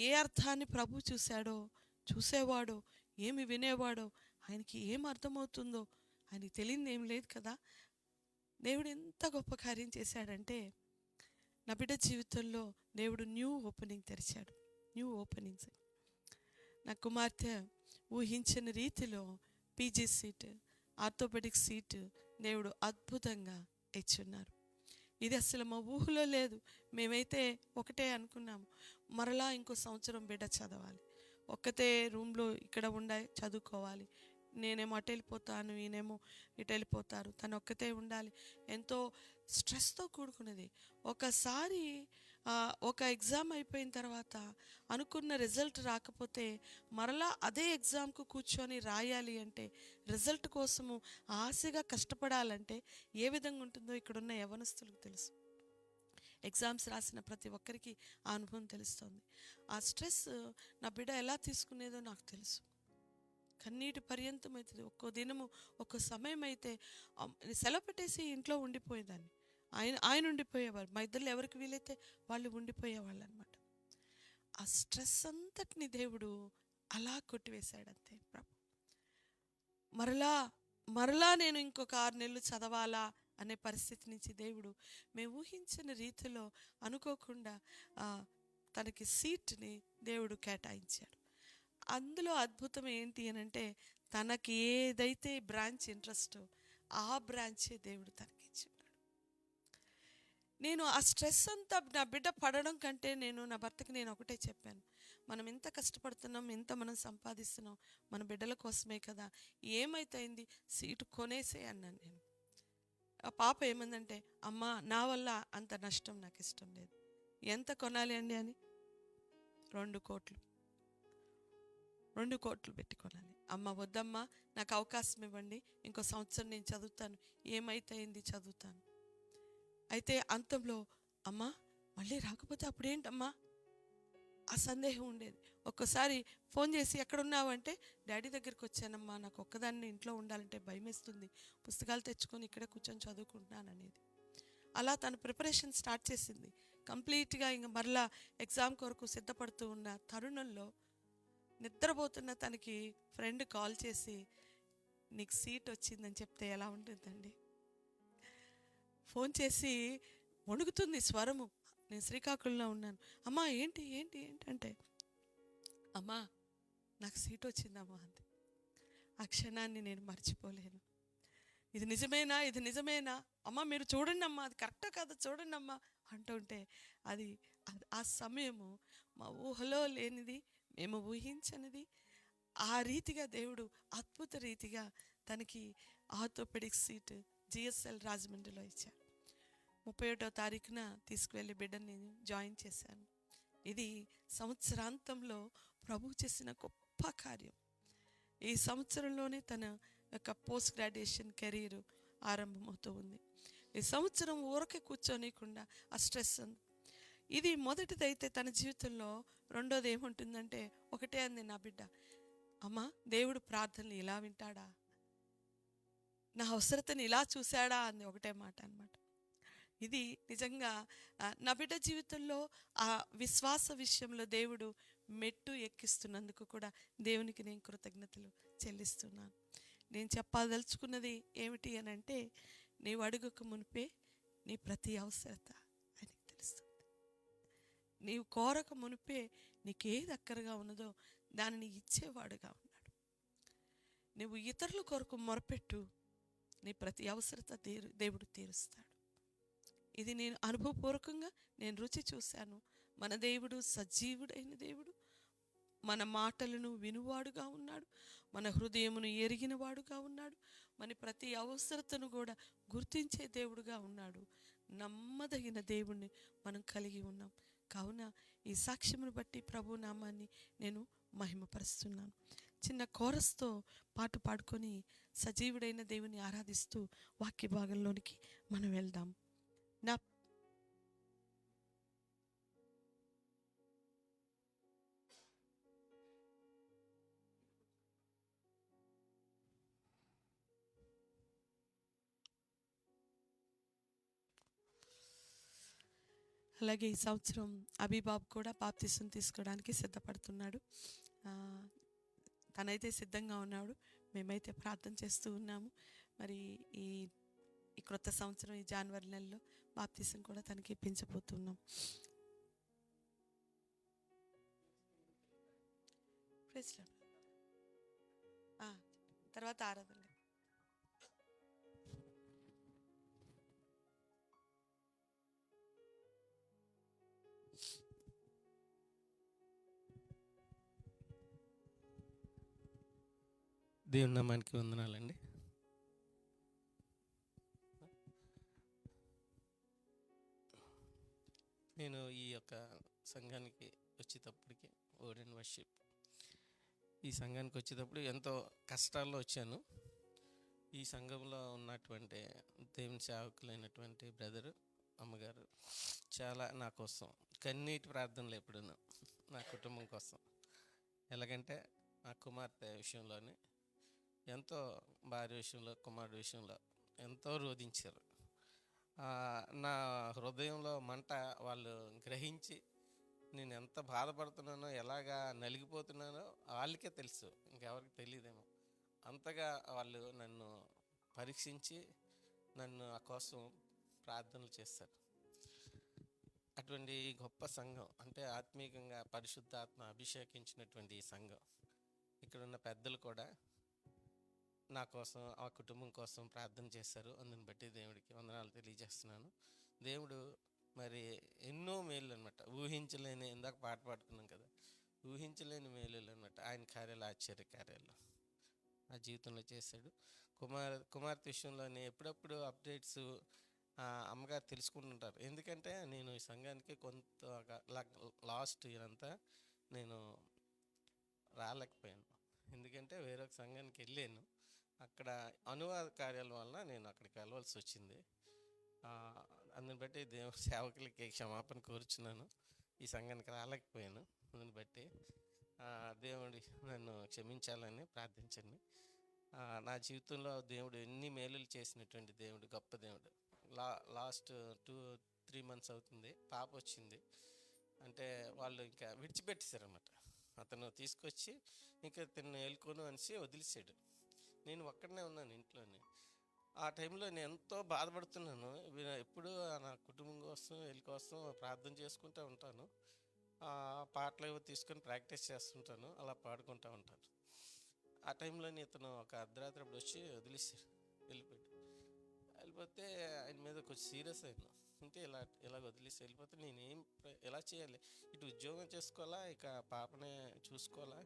ఏ అర్థాన్ని ప్రభు చూసేవాడో, ఏమి వినేవాడో, ఆయనకి ఏం అర్థమవుతుందో ఆయనకి తెలియదు ఏం లేదు కదా. దేవుడు ఎంత గొప్ప కార్యం చేశాడంటే నా బిడ్డ జీవితంలో దేవుడు న్యూ ఓపెనింగ్ తెరిచాడు. New openings. నా కుమార్తె ఊహించిన రీతిలో పీజీ సీట్, ఆర్థోపెడిక్ సీట్ దేవుడు అద్భుతంగా ఇచ్చున్నారు. ఇది అసలు మా ఊహలో లేదు. మేమైతే ఒకటే అనుకున్నాము, మరలా ఇంకో సంవత్సరం బిడ్డ చదవాలి, ఒక్కతే రూమ్లో ఇక్కడ చదువుకోవాలి, నేనేమో అటు వెళ్ళిపోతాను, ఈయనేమో ఇటు వెళ్ళిపోతారు, తను ఒక్కతే ఉండాలి. ఎంతో స్ట్రెస్తో కూడుకున్నది. ఒకసారి ఒక ఎగ్జామ్ అయిపోయిన తర్వాత అనుకున్న రిజల్ట్ రాకపోతే మరలా అదే ఎగ్జామ్కు కూర్చొని రాయాలి అంటే, రిజల్ట్ కోసము ఆశగా కష్టపడాలంటే ఏ విధంగా ఉంటుందో ఇక్కడున్న యవనస్తులకు తెలుసు. ఎగ్జామ్స్ రాసిన ప్రతి ఒక్కరికి ఆ అనుభవం తెలుస్తుంది. ఆ స్ట్రెస్ నా బిడ్డ ఎలా తీసుకునేదో నాకు తెలుసు. కన్నీటి పర్యంతం అవుతుంది. ఒక్కో దినము ఒక్కో సమయం అయితే సెలవు పెట్టేసి ఇంట్లో ఉండిపోయేదాన్ని, ఆయన ఉండిపోయేవారు. మా ఇద్దరు ఎవరికి వీలైతే వాళ్ళు ఉండిపోయేవాళ్ళు అనమాట. ఆ స్ట్రెస్ అంతటిని దేవుడు అలా కొట్టివేశాడంతే ప్రభు. మరలా నేను ఇంకొక 6 నెలలు చదవాలా అనే పరిస్థితి నుంచి దేవుడు మేము ఊహించిన రీతిలో అనుకోకుండా తనకి సీట్ని దేవుడు కేటాయించాడు. అందులో అద్భుతం ఏంటి అని అంటే, తనకి ఏదైతే బ్రాంచ్ ఇంట్రెస్టో ఆ బ్రాంచే దేవుడు తనకి ఇచ్చాడు. నేను ఆ స్ట్రెస్ అంతా నా బిడ్డ పడడం కంటే నా భర్తకి నేను ఒకటే చెప్పాను, మనం ఎంత కష్టపడుతున్నాం, ఎంత మనం సంపాదిస్తున్నాం మన బిడ్డల కోసమే కదా, ఏమైతే సీటు కొనేసే అన్నాను నేను. ఆ పాప ఏమందంటే, అమ్మ నా వల్ల అంత నష్టం నాకు ఇష్టం లేదు. ఎంత కొనాలి అండి అని, 2 కోట్లు పెట్టి కొనాలి. అమ్మ వద్దమ్మా, నాకు అవకాశం ఇవ్వండి, ఇంకో సంవత్సరం నేను చదువుతాను, ఏమైతే చదువుతాను. అయితే అంతంలో అమ్మ మళ్ళీ రాకపోతే అప్పుడేంటమ్మా ఆ సందేహం ఉండేది. ఒక్కసారి ఫోన్ చేసి ఎక్కడున్నావు అంటే, డాడీ దగ్గరికి వచ్చానమ్మా, నాకు ఒక్కదాన్ని ఇంట్లో ఉండాలంటే భయం వేస్తుంది, పుస్తకాలు తెచ్చుకొని ఇక్కడే కూర్చొని చదువుకుంటున్నాను అనేది. అలా తన ప్రిపరేషన్ స్టార్ట్ చేసింది. కంప్లీట్గా ఇంక మరలా ఎగ్జామ్ కొరకు సిద్ధపడుతూ ఉన్న తరుణంలో నిద్రపోతున్న తనకి ఫ్రెండ్ కాల్ చేసి నీకు సీట్ వచ్చిందని చెప్తే ఎలా ఉంటుందండి? ఫోన్ చేసి వణుకుతుంది స్వరము. నేను శ్రీకాకుళంలో ఉన్నాను. అమ్మా ఏంటి ఏంటి ఏంటంటే, అమ్మా నాకు సీట్ వచ్చిందమ్మా అంది. ఆ క్షణాన్ని నేను మర్చిపోలేను. ఇది నిజమేనా అమ్మా, మీరు చూడండి అమ్మా, అది కరెక్టా కాదా చూడండి అమ్మా అంటుంటే, అది ఆ సమయము మా ఊహలో లేనిది, మేము ఊహించనిది. ఆ రీతిగా దేవుడు అద్భుత రీతిగా తనకి ఆర్థోపెడిక్ సీట్ జిఎస్ఎల్ రాజమండ్రిలో ఇచ్చారు. 31వ తారీఖున తీసుకువెళ్ళి బిడ్డని జాయిన్ చేశాను. ఇది సంవత్సరాంతంలో ప్రభు చేసిన గొప్ప కార్యం. ఈ సంవత్సరంలోనే తన యొక్క పోస్ట్ గ్రాడ్యుయేషన్ కెరీర్ ఆరంభమవుతూ ఉంది. ఈ సంవత్సరం ఊరకే కూర్చోనీయకుండా ఆ స్ట్రెస్ ఇది మొదటిదైతే తన జీవితంలో. రెండోది ఏముంటుందంటే, ఒకటే అంది నా బిడ్డ, అమ్మ దేవుడు ప్రార్థనలు ఇలా వింటాడా, నా అవసరతని ఇలా చూశాడా అంది. ఒకటే మాట అన్నమాట. ఇది నిజంగా నా బిడ్డ జీవితంలో ఆ విశ్వాస విషయంలో దేవుడు మెట్టు ఎక్కిస్తున్నందుకు కూడా దేవునికి నేను కృతజ్ఞతలు చెల్లిస్తున్నాను. నేను చెప్పదలుచుకున్నది ఏమిటి అని అంటే, నీవు అడుగక మునిపే నీ ప్రతి అవసరత ఆయనకు తెలుస్తుంది. నీవు కోరక మునిపే నీకేది అక్కరగా ఉన్నదో దానిని ఇచ్చేవాడుగా ఉన్నాడు. నువ్వు ఇతరుల కొరకు మొరపెట్టు, నీ ప్రతి అవసరత దేవుడు తీరుస్తాడు. ఇది నేను అనుభవపూర్వకంగా నేను రుచి చూశాను. మన దేవుడు సజీవుడైన దేవుడు, మన మాటలను వినువాడుగా ఉన్నాడు, మన హృదయమును ఎరిగినవాడుగా ఉన్నాడు, మన ప్రతి అవసరతను కూడా గుర్తించే దేవుడుగా ఉన్నాడు. నమ్మదగిన దేవుణ్ణి మనం కలిగి ఉన్నాం. కావున ఈ సాక్ష్యమును బట్టి ప్రభు నామాన్ని నేను మహిమపరుస్తున్నాను. చిన్న కోరస్తో పాట పాడుకొని సజీవుడైన దేవుని ఆరాధిస్తూ వాక్య భాగంలోనికి మనం వెళ్దాం. నా అలాగే ఈ సంవత్సరం అభిబాబు కూడా బాప్తిసం తీసుకోవడానికి సిద్ధపడుతున్నాడు. ఆ, తనైతే సిద్ధంగా ఉన్నాడు. మేమైతే ప్రార్థన చేస్తూ ఉన్నాము. మరి ఈ ఈ క్రొత్త సంవత్సరం ఈ జనవరి నెలలో బాప్తిసం కూడా తనకి ఇప్పించబోతున్నాం. Praise lord. తర్వాత ఆరాధన. దేవుని నామానికి వందనాలండి. నేను ఈ యొక్క సంఘానికి వచ్చేటప్పటికి వర్డ్ అండ్ వర్షిప్ ఈ సంఘానికి వచ్చేటప్పుడు ఎంతో కష్టాల్లో వచ్చాను. ఈ సంఘంలో ఉన్నటువంటి దేవుని సేవకులైనటువంటి బ్రదరు, అమ్మగారు చాలా నా కోసం కన్నీటి ప్రార్థనలు ఎప్పుడున్నా నా కుటుంబం కోసం. ఎలాగంటే నా కుమార్తె విషయంలోనే ఎంతో, భార్య విషయంలో, కుమారుడు విషయంలో ఎంతో రోధించారు. నా హృదయంలో మంట వాళ్ళు గ్రహించి నేను ఎంత బాధపడుతున్నానో, ఎలాగా నలిగిపోతున్నానో వాళ్ళకే తెలుసు, ఇంకెవరికి తెలియదేమో. అంతగా వాళ్ళు నన్ను పరీక్షించి నన్ను ఆ కోసం ప్రార్థనలు చేస్తారు. అటువంటి గొప్ప సంఘం, అంటే ఆత్మీయంగా పరిశుద్ధాత్మ అభిషేకించినటువంటి ఈ సంఘం, ఇక్కడున్న పెద్దలు కూడా నా కోసం, ఆ కుటుంబం కోసం ప్రార్థన చేశారు. అందుని బట్టి దేవుడికి వందనాలు తెలియజేస్తున్నాను. దేవుడు మరి ఎన్నో మేలు అనమాట, ఊహించలేని, ఇందాక పాట పాడుకున్నాం కదా, ఊహించలేని మేలు అనమాట ఆయన కార్యాలు, ఆశ్చర్య కార్యాలు నా జీవితంలో చేశాడు. కుమార్తె విషయంలోనే ఎప్పుడప్పుడు అప్డేట్స్ అమ్మగారు తెలుసుకుంటుంటారు. ఎందుకంటే నేను ఈ సంఘానికి కొంత లాస్ట్ ఇయర్ అంతా నేను రాలేకపోయాను. ఎందుకంటే వేరొక సంఘానికి వెళ్ళాను. అక్కడ అనువాద కార్యాల వల్ల నేను అక్కడికి వెళ్ళవలసి వచ్చింది. అందుని బట్టి దేవుని సేవకులకి క్షమాపణ కోరుచున్నాను. ఈ సంఘానికి రాలేకపోయాను. అందుని బట్టి దేవుడి నన్ను క్షమించాలని ప్రార్థించండి. నా జీవితంలో దేవుడు ఎన్ని మేలులు చేసినటువంటి దేవుడు, గొప్ప దేవుడు. లాస్ట్ 2-3 months అవుతుంది, పాప వచ్చింది. అంటే వాళ్ళు ఇంకా విడిచిపెట్టేశారన్నమాట. అతను తీసుకొచ్చి ఇంకా తిన్న వెళ్ళుకోను అనేసి వదిలేసాడు. నేను ఒక్కడనే ఉన్నాను ఇంట్లోనే. ఆ టైంలో నేను ఎంతో బాధపడుతున్నాను. ఎప్పుడు నా కుటుంబం కోసం, వీళ్ళ కోసం ప్రార్థన చేసుకుంటూ ఉంటాను. పాటలు ఏవో తీసుకొని ప్రాక్టీస్ చేస్తుంటాను, అలా పాడుకుంటూ ఉంటాను. ఆ టైంలోనే ఇతను ఒక అర్ధరాత్రి అప్పుడు వచ్చి వదిలేసాడు, వెళ్ళిపోతే ఆయన మీద కొంచెం సీరియస్ అయ్యాను. అంటే ఇలా వదిలేసి వెళ్ళిపోతే నేనేం ఎలా చేయాలి? ఇటు ఉద్యోగం చేసుకోవాలా, ఇక పాపనే చూసుకోవాలా,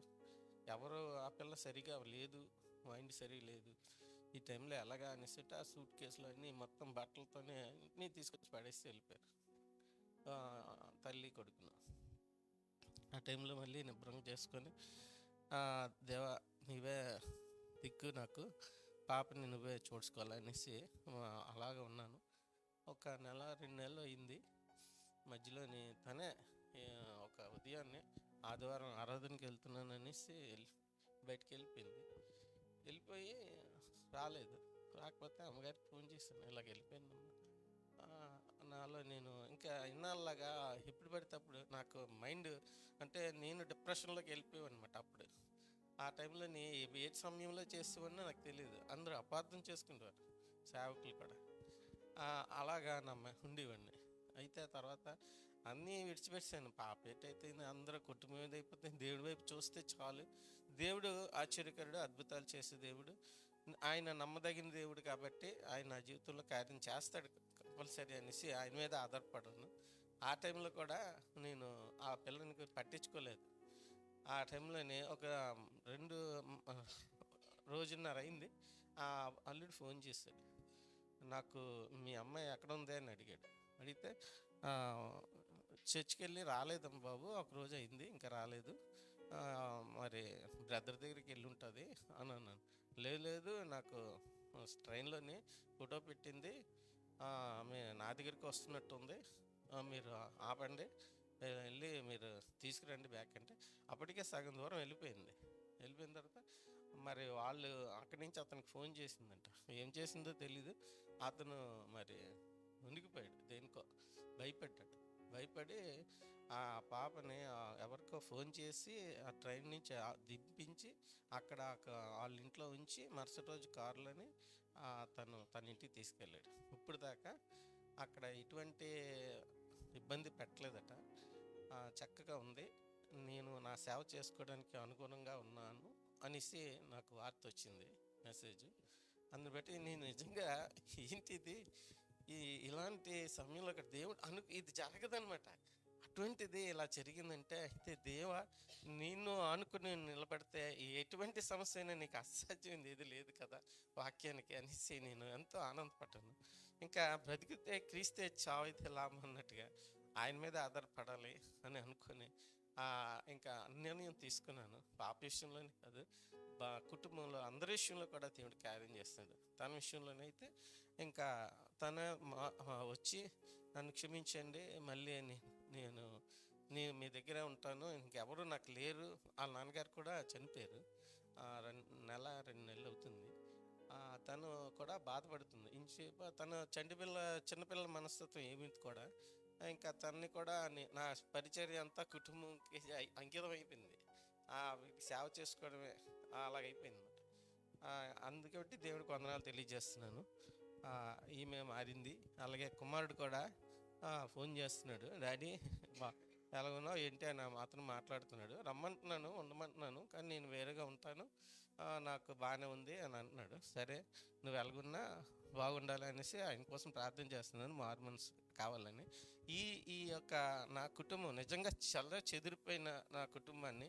ఎవరు ఆ పిల్ల సరిగా లేదు, మైండ్ సరిగా లేదు. ఈ టైంలో ఎలాగా అనేసి ఆ సూట్ కేసులో అన్నీ మొత్తం బట్టలతోనే అన్నీ తీసుకొచ్చి పడేసి వెళ్ళిపోయారు తల్లి కొడుకును. ఆ టైంలో మళ్ళీ నిబ్రం చేసుకొని, దేవా నీవే దిక్కు, నాకు పాపని నువ్వే చూసుకోవాలనేసి అలాగ ఉన్నాను. ఒక 1-2 నెలలు అయింది. మధ్యలోని తనే ఒక ఉదయాన్నే ఆదివారం ఆరాధనకి వెళ్తున్నాను అనేసి బయటికి వెళ్ళిపోయి రాలేదు. రాకపోతే అమ్మగారికి ఫోన్ చేశాను, ఇలాగ వెళ్ళిపోయిందమ్మా. నాలో నేను ఇంకా ఇన్నాళ్ళగా ఎప్పుడు పడితే అప్పుడు నాకు మైండ్, అంటే నేను డిప్రెషన్లోకి వెళ్ళిపోయాను అనమాట. అప్పుడు ఆ టైంలో ఏ సమయంలో చేసేవాడినో నాకు తెలియదు. అందరూ అపార్థం చేసుకుంటారు, సేవకులు కూడా. అలాగా ఉండేవాడిని. అయితే తర్వాత అన్నీ విడిచిపెట్టాను. పాప ఏటైతే అందరూ కుటుంబం మీద అయిపోతే దేవుడి వైపు చూస్తే చాలు. దేవుడు ఆశ్చర్యకరుడు, అద్భుతాలు చేసే దేవుడు. ఆయన నమ్మదగిన దేవుడు కాబట్టి ఆయన నా జీవితంలో కార్యం చేస్తాడు కంపల్సరీ అనేసి ఆయన మీద ఆధారపడాను. ఆ టైంలో కూడా నేను ఆ పిల్లని పట్టించుకోలేదు. ఆ టైంలోనే ఒక 2 రోజున్నర అయింది. ఆ అల్లుడు ఫోన్ చేశాడు నాకు, మీ అమ్మాయి ఎక్కడ ఉంది అని అడిగాడు. అడిగితే చర్చికి వెళ్ళి రాలేదమ్మ బాబు, ఒకరోజు అయింది ఇంకా రాలేదు, మరి బ్రదర్ దగ్గరికి వెళ్ళి ఉంటుంది అని అన్నాను. లేదు, నాకు ట్రైన్లోని ఫోటో పెట్టింది, నా దగ్గరికి వస్తున్నట్టుంది, మీరు ఆపండి, వెళ్ళి మీరు తీసుకురండి బ్యాక్ అంటే. అప్పటికే సగం దూరం వెళ్ళిపోయిన తర్వాత మరి వాళ్ళు అక్కడి నుంచి అతనికి ఫోన్ చేసిందంట. ఏం చేసిందో తెలీదు. అతను మరి ఉనికిపోయాడు, దేనికో భయపడి ఆ పాపని ఎవరికో ఫోన్ చేసి ఆ ట్రైన్ నుంచి దింపించి అక్కడ వాళ్ళ ఇంట్లో ఉంచి మరుసటి రోజు కారులోని తన ఇంటికి తీసుకెళ్ళాడు. ఇప్పుడు దాకా అక్కడ ఎటువంటి ఇబ్బంది పెట్టలేదట. చక్కగా ఉంది, నేను నా సేవ చేసుకోవడానికి అనుగుణంగా ఉన్నాను అనేసి నాకు వార్త వచ్చింది, మెసేజ్. అందుని బట్టి నేను నిజంగా ఏంటిది ఇలాంటి సమయంలో అక్కడ దేవుడు ఇది జరగదనమాట. అటువంటిది ఇలా జరిగిందంటే అయితే దేవా, నిన్ను ఆనుకుని నిలబడితే ఎటువంటి సమస్య అయినా నీకు అసాధ్యమైంది ఏది లేదు కదా వాక్యానికి అనేసి నేను ఎంతో ఆనందపడ్డాను. ఇంకా బ్రతికితే క్రీస్తే చావైతే లాభం అన్నట్టుగా ఆయన మీద ఆధారపడాలి అని అనుకుని ఇంకా నిర్ణయం తీసుకున్నాను. పాప విషయంలోనే కాదు, కుటుంబంలో అందరి విషయంలో కూడా దేవుడు కార్యం చేస్తాడు. తన విషయంలోనైతే ఇంకా తన వచ్చి నన్ను క్షమించండి, మళ్ళీ నేను మీ దగ్గరే ఉంటాను, ఇంకెవరు నాకు లేరు. వాళ్ళ నాన్నగారు కూడా చనిపోయారు, 2 నెలలు అవుతుంది. తను కూడా బాధపడుతుంది. ఇంచేపు తను చిన్నపిల్లల మనస్తత్వం ఏమి కూడా ఇంకా తనని కూడా నా పరిచర్య అంతా కుటుంబంకి అంకితం అయిపోయింది. సేవ చేసుకోవడమే అలాగైపోయింది అన్నమాట. అందుకబట్టి దేవుడికి వందనాలు తెలియజేస్తున్నాను. ఈమె మారింది. అలాగే కుమారుడు కూడా ఫోన్ చేస్తున్నాడు, డాడీ ఎలాగున్నావు ఏంటి అని మాత్రం మాట్లాడుతున్నాడు. రమ్మంటున్నాను, ఉండమంటున్నాను, కానీ నేను వేరేగా ఉంటాను, నాకు బాగానే ఉంది అని అంటున్నాడు. సరే, నువ్వు ఎలాగున్నా బాగుండాలి అనేసి ఆయన కోసం ప్రార్థన చేస్తున్నాను, మారు మనసు కావాలని. ఈ యొక్క నా కుటుంబం నిజంగా చెదిరిపోయిన నా కుటుంబాన్ని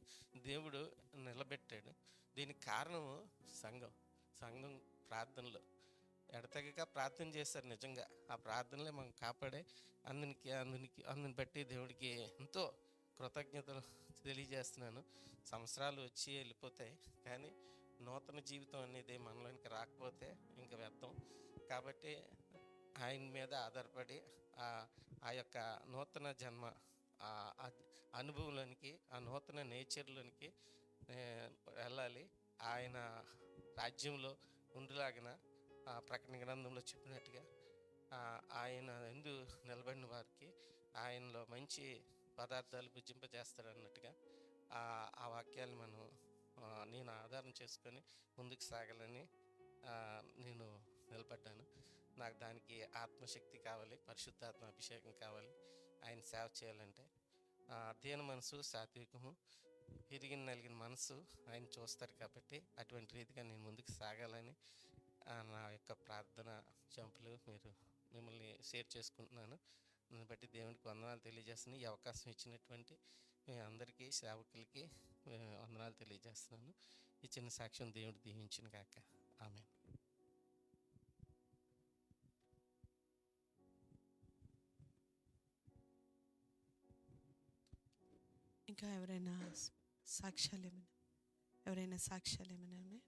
దేవుడు నిలబెట్టాడు. దీనికి కారణము సంఘం ప్రార్థనలు ఎడతెగక ప్రార్థన చేశారు. నిజంగా ఆ ప్రార్థనలే మనం కాపాడే. అందుని బట్టి దేవుడికి ఎంతో కృతజ్ఞతలు తెలియజేస్తున్నాను. సంవత్సరాలు వచ్చి వెళ్ళిపోతాయి, కానీ నూతన జీవితం అనేది మనలోనికి రాకపోతే ఇంకా వ్యర్థం. కాబట్టి ఆయన మీద ఆధారపడి ఆ యొక్క నూతన జన్మ అనుభవంలోనికి, ఆ నూతన నేచర్లోనికి వెళ్ళాలి. ఆయన రాజ్యంలో ఉండులాగిన ప్రకటన గ్రంథంలో చెప్పినట్టుగా ఆయన ఎందు నిలబడిన వారికి ఆయనలో మంచి పదార్థాలు భుజింపజేస్తాడు అన్నట్టుగా ఆ వాక్యాలు నేను ఆధారం చేసుకొని ముందుకు సాగాలని నేను నిలబడ్డాను. నాకు దానికి ఆత్మశక్తి కావాలి, పరిశుద్ధాత్మ అభిషేకం కావాలి. ఆయన సేవ చేయాలంటే దీన మనసు, సాత్వికము, విరిగిన నలిగిన మనసు ఆయన చూస్తారు. కాబట్టి అటువంటి రీతిగా నేను ముందుకు సాగాలని నా యొక్క ప్రార్థన జంపులు మిమ్మల్ని షేర్ చేసుకుంటున్నాను. దాన్ని బట్టి దేవునికి వందనాలు తెలియజేస్తున్నాను. ఈ అవకాశం ఇచ్చినటువంటి అందరికీ సేవకులకి వందనాలు తెలియజేస్తున్నాను. ఈ చిన్న సాక్ష్యం దేవుడు దీవించిన కాక. ఆమేన్. ఇంకా ఎవరైనా సాక్ష్యాలు ఏమైనా ఉన్నాయి?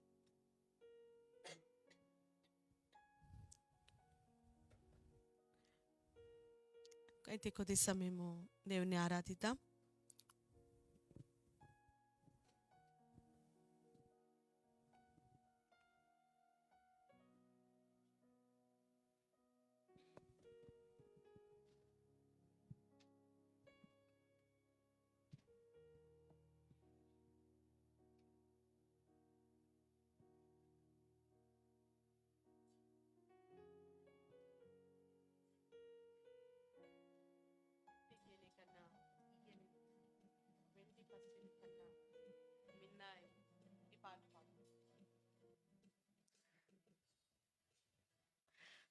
అయితే కొద్ది సమయము దేవుని ఆరాధిద్దాం.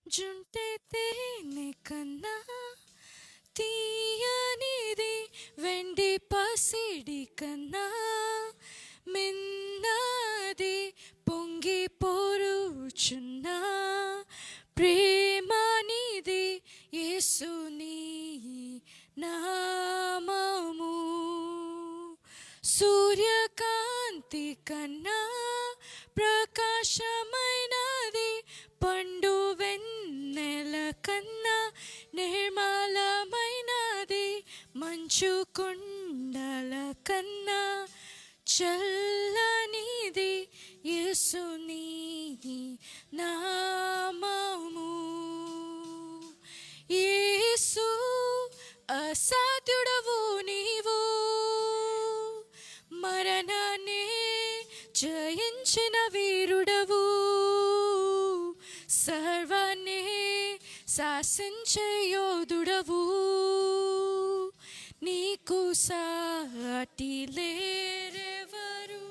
జుంటె తేనె కన్నా తీయనిది, వెండి పసిడి కన్నా మిన్నది, పొంగి పొరుచున్న ప్రేమనిది యేసుని నామము. సూర్యకాంతి కన్నా ప్రకాశమైనది, పండు వెన్నెల కన్నా నిర్మలమైనది, మంచు కొండల కన్నా చల్లనిది యేసుని నామము. యేసు జయించిన వీరుడవు, సర్వాన్ని శాసించే యోధుడవు, నీకు సాటి లేరెవరు.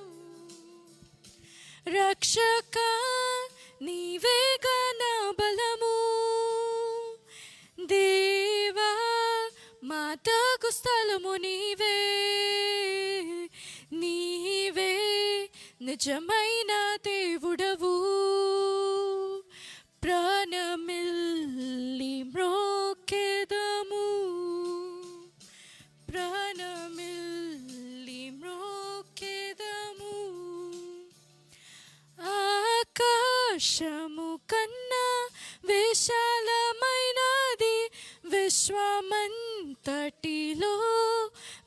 రక్షక నీవేగా నా బలము, దేవా మాతకు స్థలము నీవే, నీవే నిజమైన దేవుడవు. ప్రాణమిల్లి మ్రోకెదము, ప్రాణమిల్లి మ్రోకెదము. ఆకాశము కన్నా విశాలమైనది, విశ్వమంతటిలో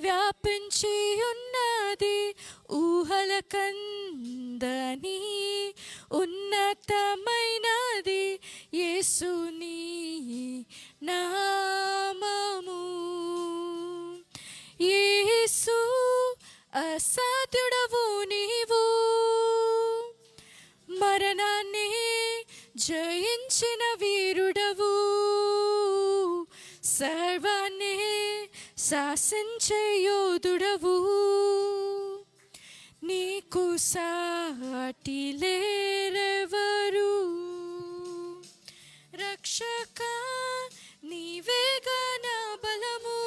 వ్యాపించి ఉన్నది, ఊహల కందని ఉన్నతమైనది యేసుని నామము. యేసు అసాధ్యుడవు నీవు, మరణాన్ని జయించిన వీరుడవు, సర్వాన్ని శాసించే యోధుడవు, నీకు సాటి లేరెవరు. రక్షక నీవేగా నా బలము,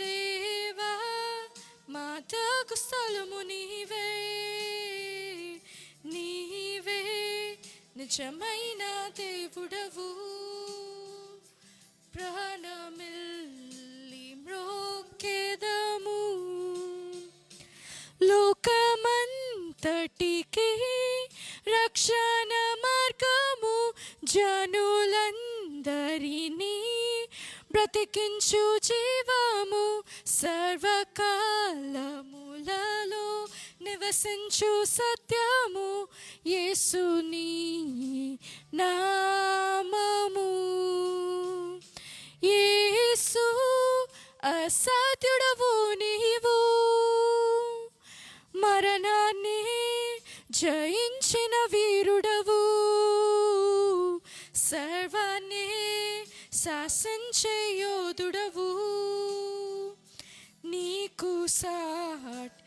దేవా మాతకు స్థలము నీవే, నీవే నిజమైన దేవుడవు. ప్రాణమిల్లి మ్రోకెదము, లోకమంతటికి రక్షణ మార్గము, జనులందరినీ బ్రతికించు జీవము, సర్వకాలములలో నివసించు సత్యము, యేసుని నామము. యేసు అసాధ్యుడవు నీవు, మరణాన్ని జయించిన వీరుడవు, సర్వాన్ని శాసించే యోధుడవు, నీకు సాటి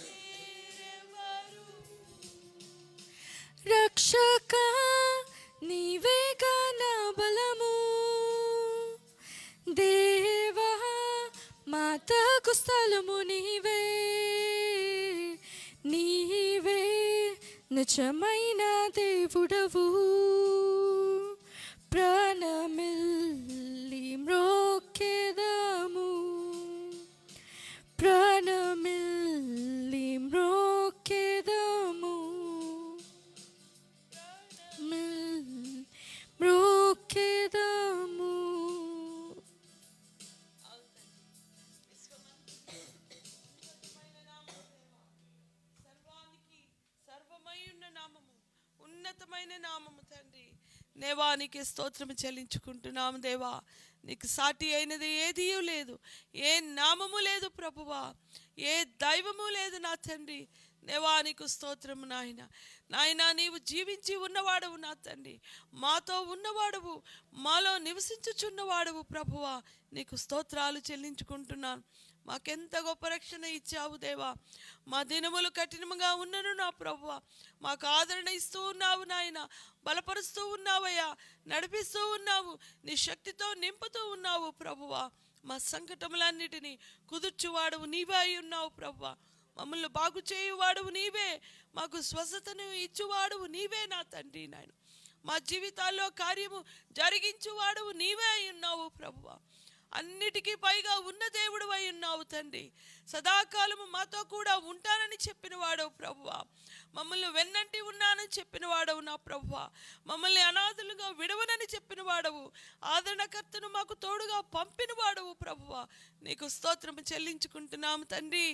లేరెవరు. రక్షక నీవేగా నా బలము, దేవా మాతకు స్థలము నీవే, నీవే నిజమైన దేవుడవు. ప్రాణమిల్లి మ్రోకెదము, ప్రాణమిల్లి మ్రోకెదము, మ్రోకెదము. సర్వానికి సర్వమై ఉన్న నామము, ఉన్నతమైన నామము తండ్రి. దేవా నీకు స్తోత్రము చెల్లించుకుంటున్నాము దేవా. నీకు సాటి అయినది ఏదీ లేదు, ఏ నామము లేదు ప్రభువా, ఏ దైవము లేదు నా తండ్రి. దేవా నీకు స్తోత్రము నాయన. నాయన నీవు జీవించి ఉన్నవాడవు నా తండ్రి, మాతో ఉన్నవాడవు, మాలో నివసించుచున్నవాడవు ప్రభువా. నీకు స్తోత్రాలు చెల్లించుకుంటున్నాను. మాకెంత గొప్ప రక్షణ ఇచ్చావు దేవా. మా దినములు కఠినముగా ఉన్నను నా ప్రభువా, మాకు ఆదరణ ఇస్తూ ఉన్నావు నాయన, బలపరుస్తూ ఉన్నావయ్యా, నడిపిస్తూ ఉన్నావు, నీ శక్తితో నింపుతూ ఉన్నావు ప్రభువా. మా సంకటములన్నిటినీ కుదుర్చువాడవు నీవే అయి ఉన్నావు ప్రభువా. మమ్మల్ని బాగు చేయువాడవు నీవే, మాకు స్వస్థతను ఇచ్చువాడవు నీవే నా తండ్రి నాయన. మా జీవితాల్లో కార్యము జరిగించువాడవు నీవే అయి ఉన్నావు ప్రభువా. అన్నిటికీ పైగా ఉన్న దేవుడు అయి ఉన్నావు తండ్రి. సదాకాలము మాతో కూడా ఉంటానని చెప్పిన వాడవు ప్రభువా. మమ్మల్ని వెన్నంటి ఉన్నానని చెప్పిన వాడవు నా ప్రభువా. మమ్మల్ని అనాథలుగా విడవనని చెప్పిన వాడవు, ఆదరణకర్తను మాకు తోడుగా పంపిన వాడవు ప్రభువా. నీకు స్తోత్రము చెల్లించుకుంటున్నాము తండ్రి.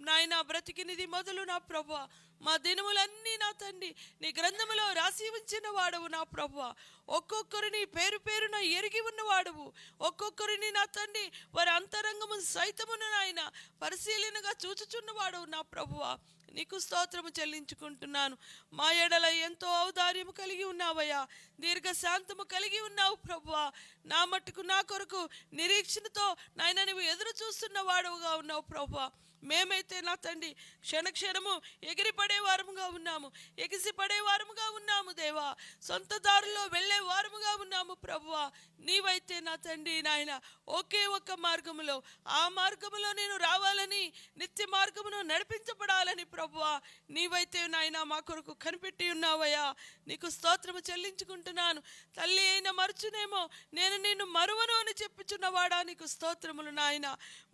నాయన బ్రతికినది మొదలు నా ప్రభువా, మా దినములన్నీ నా తండ్రి నీ గ్రంథములో రాసి ఉంచిన వాడవు నా ప్రభువా. ఒక్కొక్కరిని పేరు పేరున ఎరిగి ఉన్నవాడవు. ఒక్కొక్కరిని నా తండ్రి వారి అంతరంగము సైతమును నాయన పరిశీలనగా చూచుచున్నవాడవు నా ప్రభువా. నీకు స్తోత్రము చెల్లించుకుంటున్నాను. మా ఎడల ఎంతో ఔదార్యము కలిగి ఉన్నావయ్యా, దీర్ఘశాంతము కలిగి ఉన్నావు ప్రభువా. నా మట్టుకు నా కొరకు నిరీక్షణతో నాయన నువ్వు ఎదురు చూస్తున్న వాడుగా ఉన్నావు ప్రభువా. మేమైతే నా తండ్రి క్షణక్షణము ఎగిరిపడే వారముగా ఉన్నాము, ఎగిసిపడే వారముగా ఉన్నాము దేవా. సొంత దారిలో వెళ్ళే వారముగా ఉన్నాము ప్రభువా. నీవైతే నా తండ్రి నాయన ఒకే ఒక్క మార్గములో, ఆ మార్గములో నేను రావాలని, నిత్య మార్గమును నడిపించబడాలని ప్రభువా నీవైతే నాయన మా కొరకు కనిపెట్టి ఉన్నావయ్యా. నీకు స్తోత్రము చెల్లించుకుంటున్నాను. తల్లి అయిన మరచునేమో నేను నిన్ను మరువను అని చెప్పుచున్నవాడా నీకు స్తోత్రములు నాయన.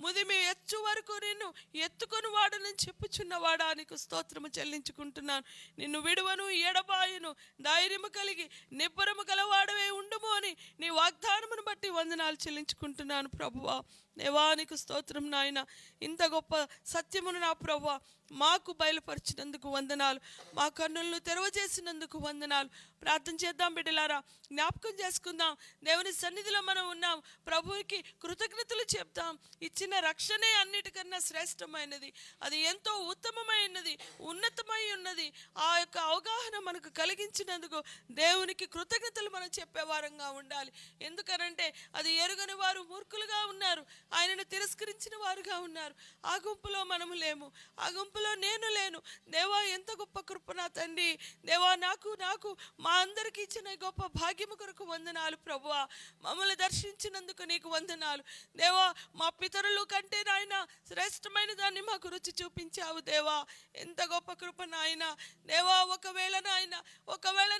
ముదిమి ఎచ్చు వరకు నిన్ను ఎత్తుకొని వాడని చెప్పుచున్నవాడా నీకు స్తోత్రము చెల్లించుకుంటున్నాను. నిన్ను విడువను ఎడబాయును ధైర్యము కలిగి నిబ్బరము గలవాడవే ఉండుము అని నీ వాగ్దానమును బట్టి వందనాలు చెల్లించుకుంటున్నాను ప్రభువా. దేవానికి స్తోత్రం నాయన. ఇంత గొప్ప సత్యమును నా ప్రభువా మాకు బయలుపరిచినందుకు వందనాలు, మా కన్నులను తెరవజేసినందుకు వందనాలు. ప్రార్థన చేద్దాం బిడ్డలారా, జ్ఞాపకం చేసుకుందాం. దేవుని సన్నిధిలో మనం ఉన్నాం, ప్రభువుకి కృతజ్ఞతలు చెప్తాం. ఇచ్చిన రక్షణే అన్నిటికన్నా శ్రేష్టమైనది, అది ఎంతో ఉత్తమమైనది, ఉన్నతమై ఉన్నది. ఆ యొక్క అవగాహన మనకు కలిగించినందుకు దేవునికి కృతజ్ఞతలు మనం చెప్పేవారంగా ఉండాలి. ఎందుకనంటే అది ఎరుగని వారు మూర్ఖులుగా ఉన్నారు, ఆయనను తిరస్కరించిన వారుగా ఉన్నారు. ఆ గుంపులో మనము లేము, ఆ గుంపులో నేను లేను. దేవా ఎంత గొప్ప కృప నా తండ్రి. దేవా నాకు మా అందరికి ఇచ్చిన గొప్ప భాగ్యము కొరకు వందనాలు ప్రభువా. మమ్మల్ని దర్శించినందుకు నీకు వందనాలు దేవా. మా పితరులు కంటే నాయన శ్రేష్టమైన దాన్ని మాకు రుచి చూపించావు దేవా. ఎంత గొప్ప కృప నాయన. దేవా ఒకవేళ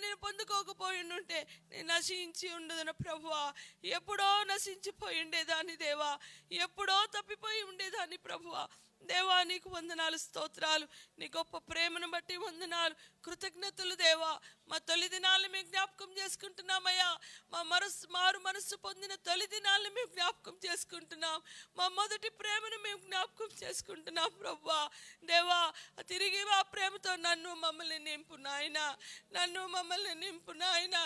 నేను పొందుకోకపోయి ఉంటే నేను నశించి ఉండదును ప్రభువా. ఎప్పుడో నశించిపోయి ఉండేదాన్ని దేవా, ఎప్పుడో తప్పిపోయి ఉండేదాన్ని ప్రభువా. దేవా నీకు వందనాలు, స్తోత్రాలు. నీ గొప్ప ప్రేమను బట్టి వందనాలు, కృతజ్ఞతలు దేవా. మా తొలి దినాలను మేము జ్ఞాపకం చేసుకుంటున్నామయ్యా. మా మారు మనస్సు పొందిన తొలి దినాలను మేము జ్ఞాపకం చేసుకుంటున్నాం. మా మొదటి ప్రేమను మేము జ్ఞాపకం చేసుకుంటున్నాం ప్రభువా. దేవా తిరిగి ఆ ప్రేమతో మమ్మల్ని నింపు నాయన, మమ్మల్ని నింపు నాయన.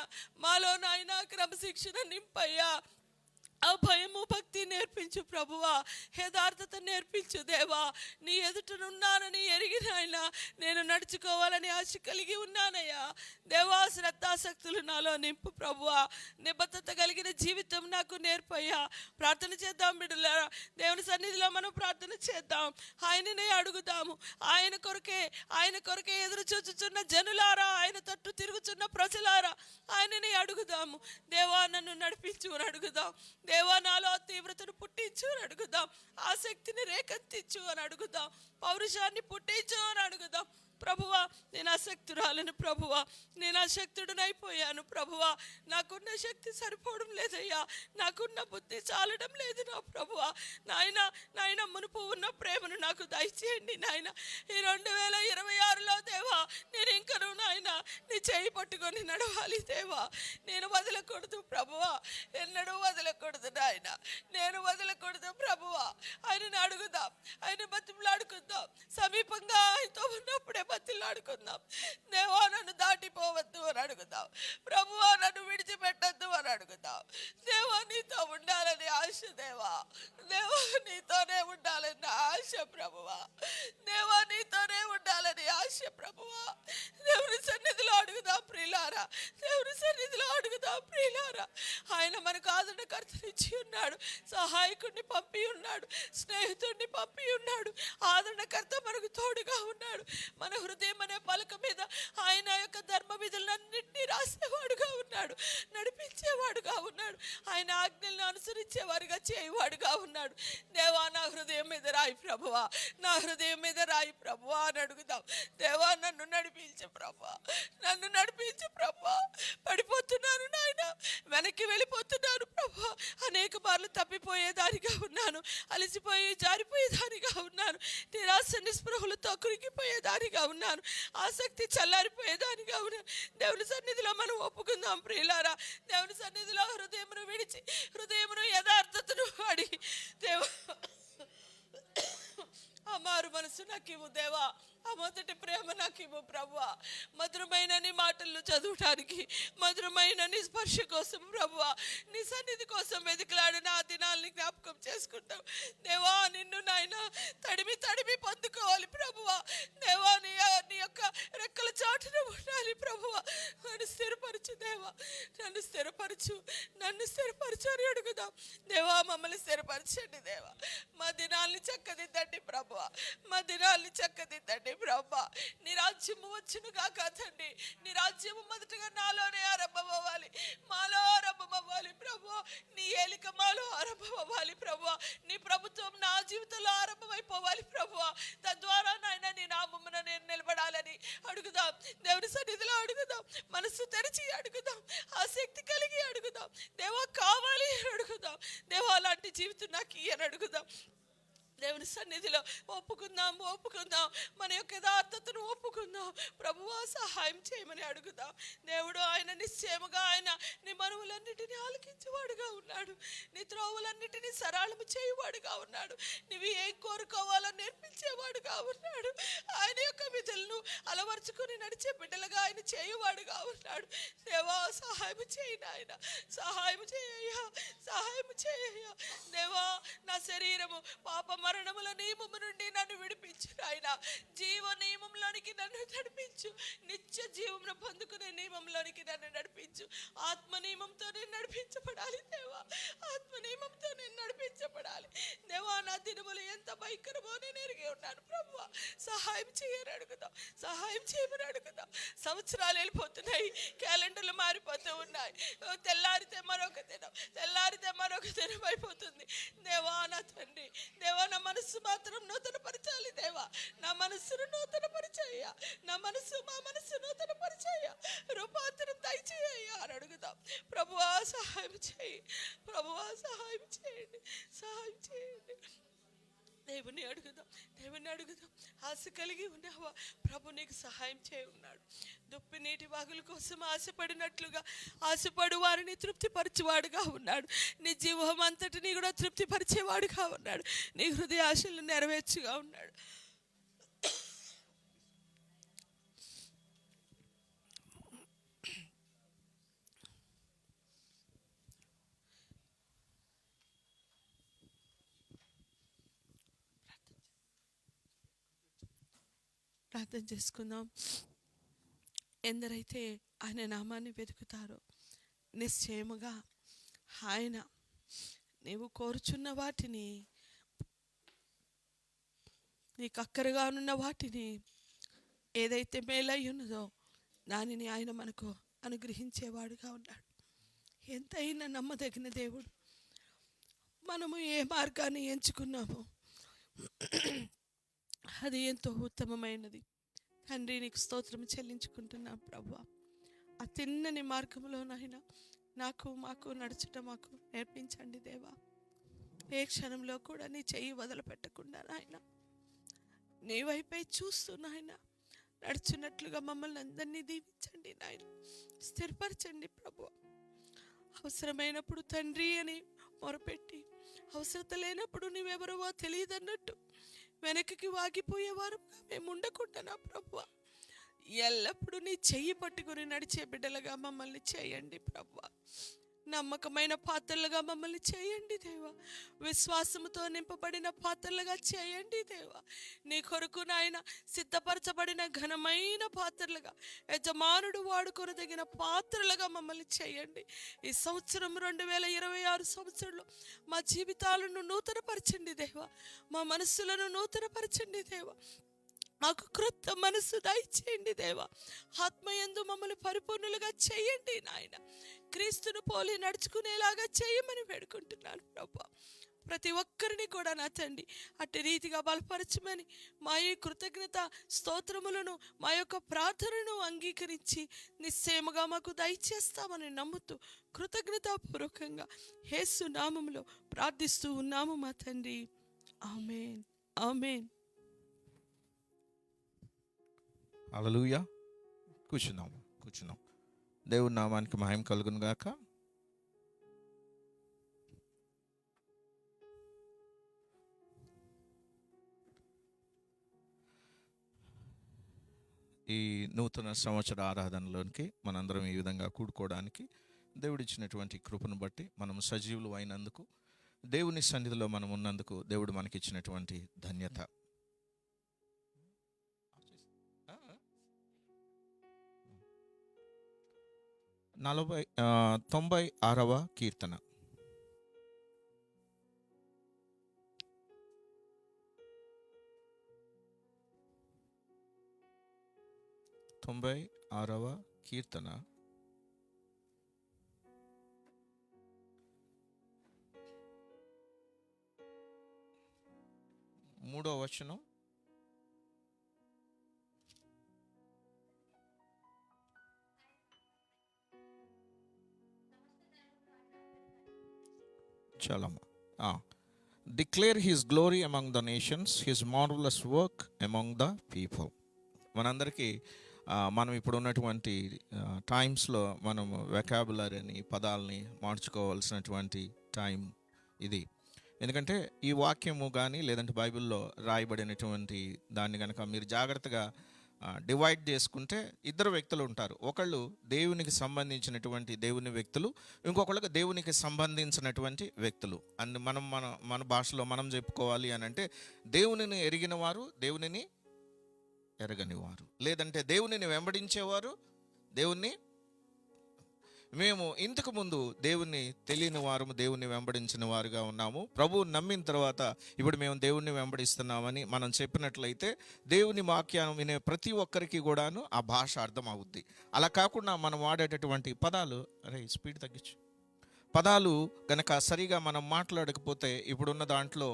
మాలో నాయన క్రమశిక్షణ నింపయ్యా. ఆ భయము భక్తి నేర్పించు ప్రభువా, యథార్థత నేర్పించు దేవా. నీ ఎదుటనున్నానని ఎరిగిన ఆయన నేను నడుచుకోవాలని ఆశ కలిగి ఉన్నానయ్యా దేవా. శ్రద్ధాశక్తులు నాలో నింపు ప్రభువా. నిబద్ధత కలిగిన జీవితం నాకు నేర్పయ్యా. ప్రార్థన చేద్దాం బిడ్డలారా, దేవుని సన్నిధిలో మనం ప్రార్థన చేద్దాం. ఆయననే అడుగుదాము. ఆయన కొరకే ఎదురు చూచుచున్న జనులారా, ఆయన తట్టు తిరుగుచున్న ప్రజలారా, ఆయననే అడుగుదాము. దేవా నన్ను నడిపించు అని అడుగుదాం. దేవా నాలో తీవ్రతను పుట్టించు అని అడుగుదాం. ఆసక్తిని రేకెత్తించు అని అడుగుదాం. పౌరుషాన్ని పుట్టించు అని అడుగుదాం. ప్రభువా నేను అశక్తురాలను ప్రభువా, నేను అశక్తుడనైపోయాను ప్రభువా. నాకున్న శక్తి సరిపోవడం లేదయ్యా, నాకున్న బుద్ధి చాలడం లేదు నా ప్రభువా. నాయన మునుపు ఉన్న ప్రేమను నాకు దయచేయండి నాయన. ఈ 2026లో దేవా నేను ఇంకను నాయన నీ చేయి పట్టుకొని నడవాలి దేవా. నేను వదలకూడదు ప్రభువా, ఎన్నడూ వదలకూడదు నాయన, నేను వదలకూడదు ప్రభువా. ఆయనను అడుగుదాం, ఆయన బతిమలాడుకుందాం. సమీపంగా ఆయనతో ఉన్నప్పుడే బతిలాడుకుందాం. దేవా నన్ను దాటిపోవద్దు అని అడుగుదాం. ప్రభువా నన్ను విడిచిపెట్టద్దు అని అడుగుదాం. దేవా నీతో ఉండాలని ఆశ దేవా. దేవా నీతోనే ఉండాలని ఆశ ప్రభువా. దేవా నీతోనే ఉండాలని ఆశ ప్రభువా. దేవుని సన్నిధిలో అడుగుదాం ప్రియులారా, దేవుని సన్నిధిలో అడుగుదాం ప్రియులారా. ఆయన మనకు ఆదరణకర్తనిచ్చి ఉన్నాడు, సహాయకుడిని పంపి ఉన్నాడు, స్నేహితుడిని పంపి ఉన్నాడు, ఆదరణకర్త మనకు తోడుగా ఉన్నాడు. మన హృదయం అనే పలక మీద ఆయన యొక్క ధర్మ విధులన్నింటినీ రాసేవాడుగా ఉన్నాడు, నడిపించేవాడుగా ఉన్నాడు. ఆయన ఆజ్ఞలను అనుసరించేవారుగా చేయవాడుగా ఉన్నాడు. దేవా నా హృదయం మీద రాయి ప్రభువా, నా హృదయం మీద రాయి ప్రభువా అని అడుగుదాం. దేవా నన్ను నడిపించు ప్రభువా, నన్ను నడిపించు ప్రభువా. పడిపోతున్నాను నాయన, వెనక్కి వెళ్ళిపోతున్నాను ప్రభువా. అనేక మార్లు తప్పిపోయేదానిగా ఉన్నాను, అలసిపోయి జారిపోయేదానిగా ఉన్నాను, నిరాశ నిస్పృహలతో కురికిపోయేదానిగా ఉన్నాను, ఆసక్తి చల్లారిపోయేదానిగా ఉన్నాను. దేవుని సన్నిధిలో మనం ఒప్పుకుందాం ప్రియులారా. దేవుని సన్నిధిలో హృదయమును విడిచి, హృదయమును యథార్థతను అడిగి ఆ మారు మనసు నాకు ఇవ్వు దేవా, ఆ మొదటి ప్రేమ నాకు ఇవ్వు ప్రభువా. మధురమైన నీ మాటలు చదవటానికి, మధురమైన నీ స్పర్శ కోసం ప్రభువా, నీ సన్నిధి కోసం వెతికిలాడిన ఆ దినాల్ని జ్ఞాపకం చేసుకుంటాం దేవా. నిన్ను నాయన తడిమి తడిమి పొందుకోవాలి ప్రభువా. దేవా నీ యొక్క రెక్కల చాటున ఉండాలి ప్రభువా. నన్ను స్థిరపరచు దేవా, నన్ను స్థిరపరచు, నన్ను స్థిరపరచు అని అడుగుదాం దేవా. మమ్మల్ని స్థిరపరచండి దేవా. మా దినాల్ని చక్కదిద్దండి ప్రభువా, మా దినాల్ని చక్కదిద్దండి ప్రభువా. నీ రాజ్యము వచ్చును గాక తండ్రి. నీ రాజ్యము మొదటగా నాలోనే ఆరంభం అవ్వాలి, మాలో ఆరంభం అవ్వాలి ప్రభువా. నీ ఏలిక మాలో ఆరంభం అవ్వాలి ప్రభువా. నీ ప్రభుత్వం నా జీవితంలో ఆరంభమైపోవాలి ప్రభువా. తద్వారా నాయన నీ నామమున నేను నిలబడాలని అడుగుదాం దేవుని సన్నిధిలో అడుగుదాం. మనసు తెరిచి అడుగుదాం, ఆసక్తి కలిగి అడుగుదాం దేవా. కావాలి అని అడుగుదాం దేవా. అలాంటి జీవితం నాకు ఇయ్యని అడుగుదాం. దేవుని సన్నిధిలో ఒప్పుకుందాం, ఒప్పుకుందాం, మన యొక్క యథార్థతను ఒప్పుకుందాం ప్రభువా. సహాయం చేయమని అడుగుదాం దేవుడు. ఆయన నిశ్చయముగా ఆయన నీ మనవులన్నిటినీ ఆలకించేవాడుగా ఉన్నాడు, నీ త్రోవలన్నిటినీ సరళము చేయువాడుగా ఉన్నాడు, నీవి ఏం కోరుకోవాలని నేర్పించేవాడుగా ఉన్నాడు. ఆయన యొక్క విధులను అలవర్చుకుని నడిచే బిడ్డలుగా ఆయన చేయువాడుగా ఉన్నాడు దేవా. సహాయం చేయి నాయన, సహాయం చేయ్యా, సహాయం చేయ్యా దేవా. నా శరీరము పాప మరణముల నియమము నుండి నన్ను విడిపించు నాయన. జీవ నియమంలోనికి నన్ను నడిపించు, నిత్య జీవమును పొందుకునే నియమంలోనికి నన్ను నడిపించు. ఆత్మ నియమంతో నేను నడిపించబడాలి దేవా, ఆత్మ నియమంతో నేను నడిపించబడాలి దేవా. నా దినములు ఎంత భయంకరమో నేను ఎరిగి ఉన్నాను ప్రభువా. సహాయం చేయని అడుగుదాం, సహాయం చేయమని అడుగుదాం. సంవత్సరాలు వెళ్ళిపోతున్నాయి, క్యాలెండర్లు మారిపోతూ ఉన్నాయి. తెల్లారితే మరొక దినం, తెల్లారితే మరొక దినం అయిపోతుంది దేవా. నా తండ్రి దేవా, నా మనస్సు మాత్రం నూతన పరచాలి దేవా. నా మనస్సును నూతన పరిచయ్యా, నా మనస్సు మా మనస్సు నూతన పరిచయ్యా, రూపాంతరం దయచేయ్యా అని అడుగుదాం ప్రభువా. సహాయం చేయి ప్రభువా, సహాయం చేయండి, సహాయం చేయండి. దేవుని అడుగుదాం, దేవుని అడుగుదాం. ఆశ కలిగి ఉన్నావా? ప్రభు నీకు సహాయం చేయి ఉన్నాడు. దుప్పి నీటి వాగుల కోసం ఆశపడినట్లుగా ఆశపడు వారిని తృప్తిపరిచేవాడుగా ఉన్నాడు. నీ జీవం అంతటిని కూడా తృప్తిపరిచేవాడుగా ఉన్నాడు. నీ హృదయ ఆశలను నెరవేర్చుగా ఉన్నాడు. ప్రార్థన చేసుకుందాం. ఎందరైతే ఆయన నామాన్ని వెతుకుతారో నిశ్చయముగా ఆయన నీవు కోరుచున్న వాటిని, నీకు అక్కరగా ఉన్న వాటిని, ఏదైతే మేలై ఉన్నదో దానిని ఆయన మనకు అనుగ్రహించేవాడుగా ఉన్నాడు. ఎంతైనా నమ్మదగిన దేవుడు. మనము ఏ మార్గాన్ని ఎంచుకున్నామో అది ఎంతో ఉత్తమమైనది. తండ్రి నీకు స్తోత్రం చెల్లించుకుంటున్నాను ప్రభువా. ఆ తిన్నని మార్గంలోనైనా మాకు నడుచుట మాకు నేర్పించండి దేవా. ఏ క్షణంలో కూడా నీ చెయ్యి వదిలిపెట్టకుండా నాయన నీ వైపై చూస్తూ నాయన నడుచున్నట్లుగా మమ్మల్ని అందరినీ దీవించండి నాయన. స్థిరపరచండి ప్రభువా. అవసరమైనప్పుడు తండ్రి అని మొరపెట్టి, అవసరత లేనప్పుడు నువ్వెవరవో తెలియదన్నట్టు వెనక్కి వాగిపోయేవారుగా మేము ఉండకుండా నా ప్రభువా, ఎల్లప్పుడూ నీ చెయ్యి పట్టుకుని నడిచే బిడ్డలుగా మమ్మల్ని చేయండి ప్రభువా. నమ్మకమైన పాత్రలుగా మమ్మల్ని చేయండి దేవా. విశ్వాసముతో నింపబడిన పాత్రలుగా చేయండి దేవా. నీ కొరకు నాయన సిద్ధపరచబడిన ఘనమైన పాత్రలుగా, యజమానుడు వాడుకొనదగిన పాత్రలుగా మమ్మల్ని చేయండి. ఈ సంవత్సరం 2026 సంవత్సరంలో మా జీవితాలను నూతనపరచండి దేవా. మా మనస్సులను నూతనపరచండి దేవా. మాకు క్రొత్త మనస్సు దయచేయండి దేవా. ఆత్మయందు మమ్మల్ని పరిపూర్ణులుగా చేయండి నాయన. క్రీస్తును పోలి నడుచుకునేలాగా చేయమని వేడుకుంటున్నాను ప్రభా. ప్రతి ఒక్కరిని కూడా నా తండ్రి అట్టి రీతిగా బలపరచమని, మా ఈ కృతజ్ఞత స్తోత్రములను, మా యొక్క ప్రార్థనను అంగీకరించి నిశ్చయముగా మాకు దయచేస్తామని నమ్ముతూ కృతజ్ఞతాపూర్వకంగా యేసు నామములో ప్రార్థిస్తూ ఉన్నాము మా తండ్రి. ఆమేన్, ఆమేన్. హల్లెలూయా. కూర్చున్నాం. దేవుని నామానికి మహిమ కలుగును గాక. ఈ నూతన సంవత్సర ఆరాధనలోనికి మనందరం ఈ విధంగా కూడుకోవడానికి దేవుడిచ్చినటువంటి కృపను బట్టి మనం సజీవులు అయినందుకు, దేవుని సన్నిధిలో మనం ఉన్నందుకు దేవుడు మనకిచ్చినటువంటి ధన్యత. 96వ కీర్తన. తొంభై 96వ కీర్తన 3వ వచనం. చాలమ్మా. Declare his glory among the nations, his marvellous work among the people. మనందరికీ మనం ఇప్పుడు ఉన్నటువంటి టైమ్స్లో మనం వెకాబులరీని, పదాలని మార్చుకోవాల్సినటువంటి టైం ఇది. ఎందుకంటే ఈ వాక్యము కానీ లేదంటే బైబిల్లో రాయబడినటువంటి దాన్ని కనుక మీరు జాగ్రత్తగా డివైడ్ చేసుకుంటే ఇద్దరు వ్యక్తులు ఉంటారు. ఒకళ్ళు దేవునికి సంబంధించినటువంటి దేవుని వ్యక్తులు, ఇంకొకళ్ళకి దేవునికి సంబంధించినటువంటి వ్యక్తులు. అండ్ మన భాషలో మనం చెప్పుకోవాలి అని అంటే దేవునిని ఎరిగిన వారు, దేవునిని ఎరగని వారు, లేదంటే దేవునిని వెంబడించేవారు, దేవుణ్ణి. మేము ఇంతకు ముందు దేవుణ్ణి తెలియని వారు, దేవుణ్ణి వెంబడించిన వారుగా ఉన్నాము. ప్రభువు నమ్మిన తర్వాత ఇప్పుడు మేము దేవుణ్ణి వెంబడిస్తున్నామని మనం చెప్పినట్లయితే దేవుని వాక్యాన్ని వినే ప్రతి ఒక్కరికి కూడాను ఆ భాష అర్థం అవుద్ది. అలా కాకుండా మనం వాడేటటువంటి పదాలు, స్పీడ్ తగ్గించు, పదాలు గనక సరిగా మనం మాట్లాడకపోతే ఇప్పుడున్న దాంట్లో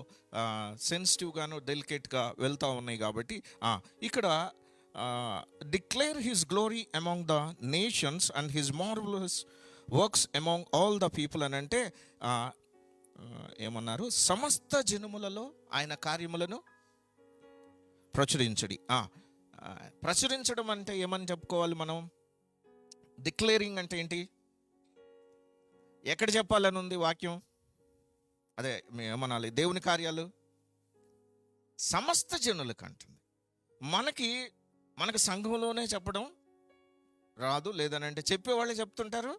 సెన్సిటివ్గాను డెలికేట్గా వెళ్తూ ఉన్నాయి. కాబట్టి ఇక్కడ declare his glory among the nations and his marvellous works among all the people అని అంటే ఏమన్నారు? సమస్త జనములలో ఆయన కార్యములను ప్రచురించడి. ప్రచురించడం అంటే ఏమని చెప్పుకోవాలి మనం? డిక్లేరింగ్ అంటే ఏంటి? ఎక్కడ చెప్పాలని ఉంది వాక్యం? అదే ఏమనాలి? దేవుని కార్యాలు సమస్త జనులకు అంటుంది. మనకి సంఘంలోనే చెప్పడం రాదు, లేదనంటే చెప్పేవాళ్ళే చెప్తుంటారు,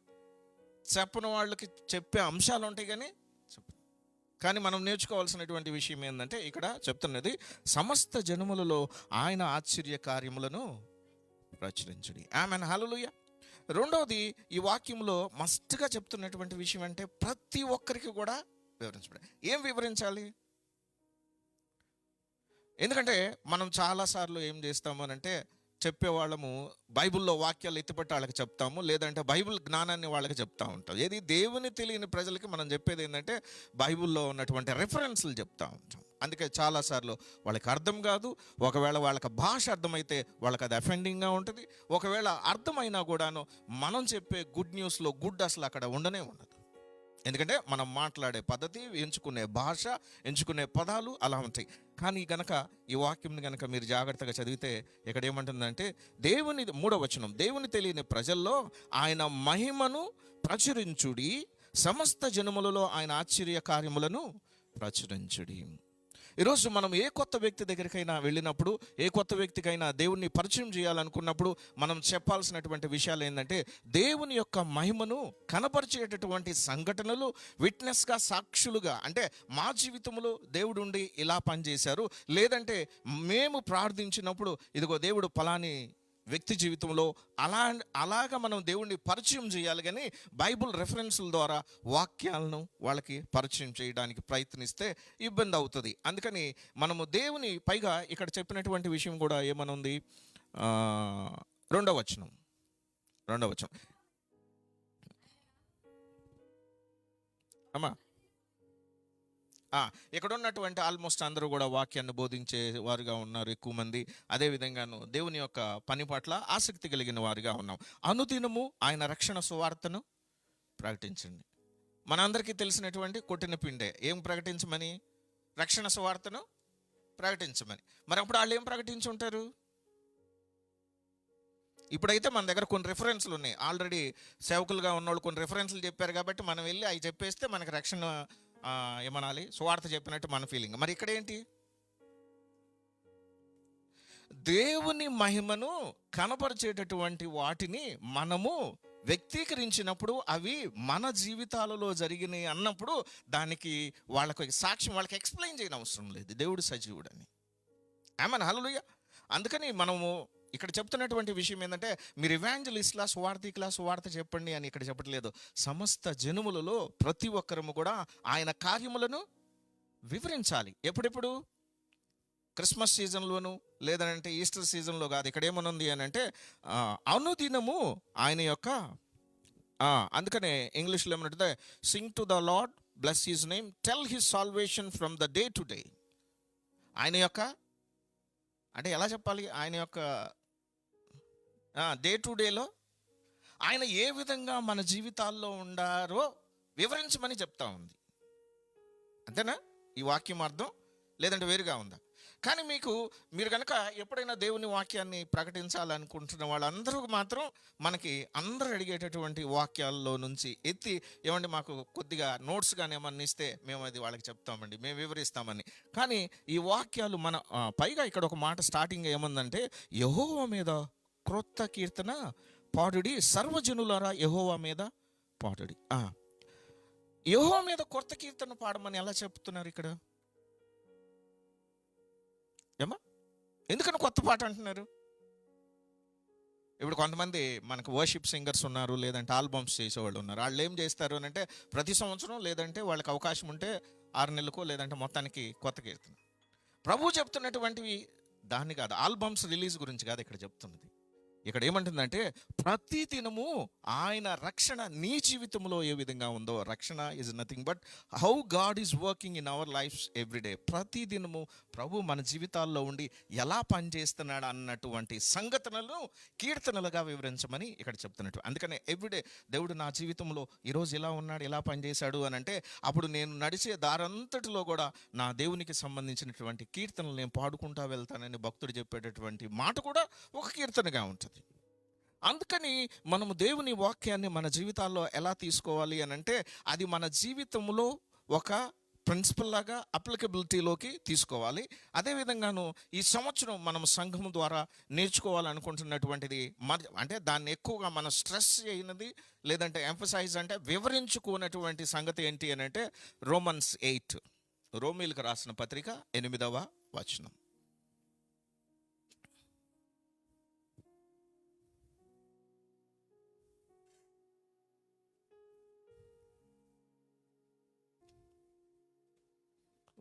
చెప్పని వాళ్ళకి చెప్పే అంశాలు ఉంటాయి కానీ మనం నేర్చుకోవాల్సినటువంటి విషయం ఏంటంటే ఇక్కడ చెప్తున్నది సమస్త జనములలో ఆయన ఆశ్చర్య కార్యములను ప్రచురించుడి. ఆమెన్, హల్లెలూయా. రెండవది ఈ వాక్యంలో మస్ట్గా చెప్తున్నటువంటి విషయం అంటే ప్రతి ఒక్కరికి కూడా వివరించబడి. ఏం వివరించాలి? ఎందుకంటే మనం చాలాసార్లు ఏం చేస్తాము అని అంటే చెప్పేవాళ్ళము బైబిల్లో వాక్యాలు ఎత్తిపట్టి వాళ్ళకి చెప్తాము, లేదంటే బైబిల్ జ్ఞానాన్ని వాళ్ళకి చెప్తా ఉంటాం. ఏది దేవుని తెలియని ప్రజలకి మనం చెప్పేది ఏంటంటే బైబిల్లో ఉన్నటువంటి రెఫరెన్స్లు చెప్తా ఉంటాం. అందుకే చాలాసార్లు వాళ్ళకి అర్థం కాదు. ఒకవేళ వాళ్ళకి భాష అర్థమైతే వాళ్ళకి అది అఫెండింగ్గా ఉంటుంది. ఒకవేళ అర్థమైనా కూడాను మనం చెప్పే గుడ్ న్యూస్లో గుడ్ అసలు అక్కడ ఉండనే ఉండదు. ఎందుకంటే మనం మాట్లాడే పద్ధతి, ఎంచుకునే భాష, ఎంచుకునే పదాలు అలా ఉంటాయి. కానీ గనక ఈ వాక్యంని గనక మీరు జాగ్రత్తగా చదివితే ఇక్కడ ఏమంటుందంటే దేవుని 3వ వచనం, దేవుని తెలియని ప్రజల్లో ఆయన మహిమను ప్రచురించుడి, సమస్త జనములలో ఆయన ఆశ్చర్య కార్యములను ప్రచురించుడి. ఈరోజు మనం ఏ కొత్త వ్యక్తి దగ్గరికైనా వెళ్ళినప్పుడు, ఏ కొత్త వ్యక్తికైనా దేవుణ్ణి పరిచయం చేయాలనుకున్నప్పుడు మనం చెప్పాల్సినటువంటి విషయాలు ఏంటంటే దేవుని యొక్క మహిమను కనపరిచేటటువంటి సంఘటనలు, విట్నెస్గా, సాక్షులుగా. అంటే మా జీవితంలో దేవుడు ఉండి ఇలా పనిచేశారు, లేదంటే మేము ప్రార్థించినప్పుడు ఇదిగో దేవుడు పలాని వ్యక్తి జీవితంలో అలాగా మనం దేవుణ్ణి పరిచయం చేయాలి. కానీ బైబుల్ రెఫరెన్సుల ద్వారా వాక్యాలను వాళ్ళకి పరిచయం చేయడానికి ప్రయత్నిస్తే ఇబ్బంది అవుతుంది. అందుకని మనము దేవుని పైగా ఇక్కడ చెప్పినటువంటి విషయం కూడా ఏమనుంది? 2వ వచనం అమ్మా. ఇక్కడ ఉన్నటువంటి ఆల్మోస్ట్ అందరూ కూడా వాక్యాన్ని బోధించే వారుగా ఉన్నారు ఎక్కువ మంది. అదేవిధంగాను దేవుని యొక్క పని పట్ల ఆసక్తి కలిగిన వారుగా ఉన్నాం. అనుదినము ఆయన రక్షణ సువార్తను ప్రకటించండి. మనందరికీ తెలిసినటువంటి కొట్టిన పిండే ఏం ప్రకటించమని? రక్షణ సువార్తను ప్రకటించమని. మరి అప్పుడు వాళ్ళు ఏం ప్రకటించి ఉంటారు? ఇప్పుడైతే మన దగ్గర కొన్ని రిఫరెన్స్లు ఉన్నాయి. ఆల్రెడీ సేవకులుగా ఉన్నవాళ్ళు కొన్ని రిఫరెన్స్లు చెప్పారు కాబట్టి మనం వెళ్ళి అవి చెప్పేస్తే మనకి రక్షణ ఏమనాలి? సువార్త చెప్పినట్టు మన ఫీలింగ్. మరి ఇక్కడ ఏంటి? దేవుని మహిమను కనపరిచేటటువంటి వాటిని మనము వ్యక్తీకరించినప్పుడు అవి మన జీవితాలలో జరిగినాయి అన్నప్పుడు దానికి వాళ్ళకి సాక్ష్యం, వాళ్ళకి ఎక్స్ప్లెయిన్ చేయని అవసరం లేదు, దేవుడు సజీవుడని. ఆమేన్, హల్లెలూయా. అందుకని మనము ఇక్కడ చెప్తున్నటువంటి విషయం ఏంటంటే, మీరు ఇవాంజలిస్ట్లా సువార్త చెప్పండి అని ఇక్కడ చెప్పట్లేదు. సమస్త జనములలో ప్రతి ఒక్కరము కూడా ఆయన కార్యములను వివరించాలి. ఎప్పుడెప్పుడు? క్రిస్మస్ సీజన్లోను, లేదంటే ఈస్టర్ సీజన్లో కాదు. ఇక్కడ ఏమనుంది అని అంటే అనుదినము ఆయన యొక్క అందుకనే ఇంగ్లీష్లో ఏమంటే, Singh to the lord, bless his name, tell his salvation from the day to day. ఆయన యొక్క అంటే ఎలా చెప్పాలి, ఆయన యొక్క డే టు డేలో ఆయన ఏ విధంగా మన జీవితాల్లో ఉండారో వివరించమని చెప్తా ఉంది. అంతేనా ఈ వాక్యం అర్థం? లేదంటే వేరుగా ఉందా? కానీ మీరు కనుక ఎప్పుడైనా దేవుని వాక్యాన్ని ప్రకటించాలనుకుంటున్న వాళ్ళందరూ మాత్రం మనకి అందరూ అడిగేటటువంటి వాక్యాల్లో నుంచి ఎత్తి, ఏమండి మాకు కొద్దిగా నోట్స్ కానీ ఏమన్నా ఇస్తే మేము అది వాళ్ళకి చెప్తామండి, మేము వివరిస్తామని. కానీ ఈ వాక్యాలు మన పైగా ఇక్కడ ఒక మాట స్టార్టింగ్ ఏముందంటే, యెహోవా మీద క్రొత్త కీర్తన పాడుడి, సర్వజనులారా యెహోవా మీద పాడుడి. యెహోవా మీద కొత్త కీర్తన పాడమని ఎలా చెప్తున్నారు ఇక్కడ? ఏమా ఎందుకని కొత్త పాట అంటున్నారు? ఇప్పుడు కొంతమంది మనకు వర్షిప్ సింగర్స్ ఉన్నారు, లేదంటే ఆల్బమ్స్ చేసేవాళ్ళు ఉన్నారు. వాళ్ళు ఏం చేస్తారు అని అంటే, ప్రతి సంవత్సరం లేదంటే వాళ్ళకి అవకాశం ఉంటే 6 నెలలకో లేదంటే మొత్తానికి కొత్త కీర్తన. ప్రభు చెప్తున్నటువంటివి దాన్ని కాదు, ఆల్బమ్స్ రిలీజ్ గురించి కాదు ఇక్కడ చెప్తున్నది. ఇక్కడ ఏమంటుందంటే, ప్రతి దినము ఆయన రక్షణ నీ జీవితంలో ఏ విధంగా ఉందో, రక్షణ is nothing but how God is working in our lives every day. ప్రతి దినము ప్రభు మన జీవితాల్లో ఉండి ఎలా పనిచేస్తున్నాడు అన్నటువంటి సంగతులను కీర్తనలుగా వివరించమని ఇక్కడ చెప్తున్నట్టు. అందుకనే ఎవ్రీడే దేవుడు నా జీవితంలో ఈరోజు ఎలా ఉన్నాడు, ఎలా పనిచేశాడు అని అంటే, అప్పుడు నేను నడిచే దారంతటిలో కూడా నా దేవునికి సంబంధించినటువంటి కీర్తనలు నేను పాడుకుంటా వెళ్తానని భక్తుడు చెప్పేటటువంటి మాట కూడా ఒక కీర్తనగా ఉంటుంది. అందుకని మనము దేవుని వాక్యాన్ని మన జీవితాల్లో ఎలా తీసుకోవాలి అని అంటే, అది మన జీవితంలో ఒక ప్రిన్సిపల్ లాగా అప్లికబిలిటీలోకి తీసుకోవాలి. అదేవిధంగాను ఈ సంవత్సరం మనం సంఘం ద్వారా నేర్చుకోవాలనుకుంటున్నటువంటిది అంటే దాన్ని ఎక్కువగా మనం స్ట్రెస్ అయినది, లేదంటే ఎంఫసైజ్ అంటే వివరించుకున్నటువంటి సంగతి ఏంటి అని అంటే, రోమన్స్ 8, రోమీలకు రాసిన పత్రిక 8వ వచనం.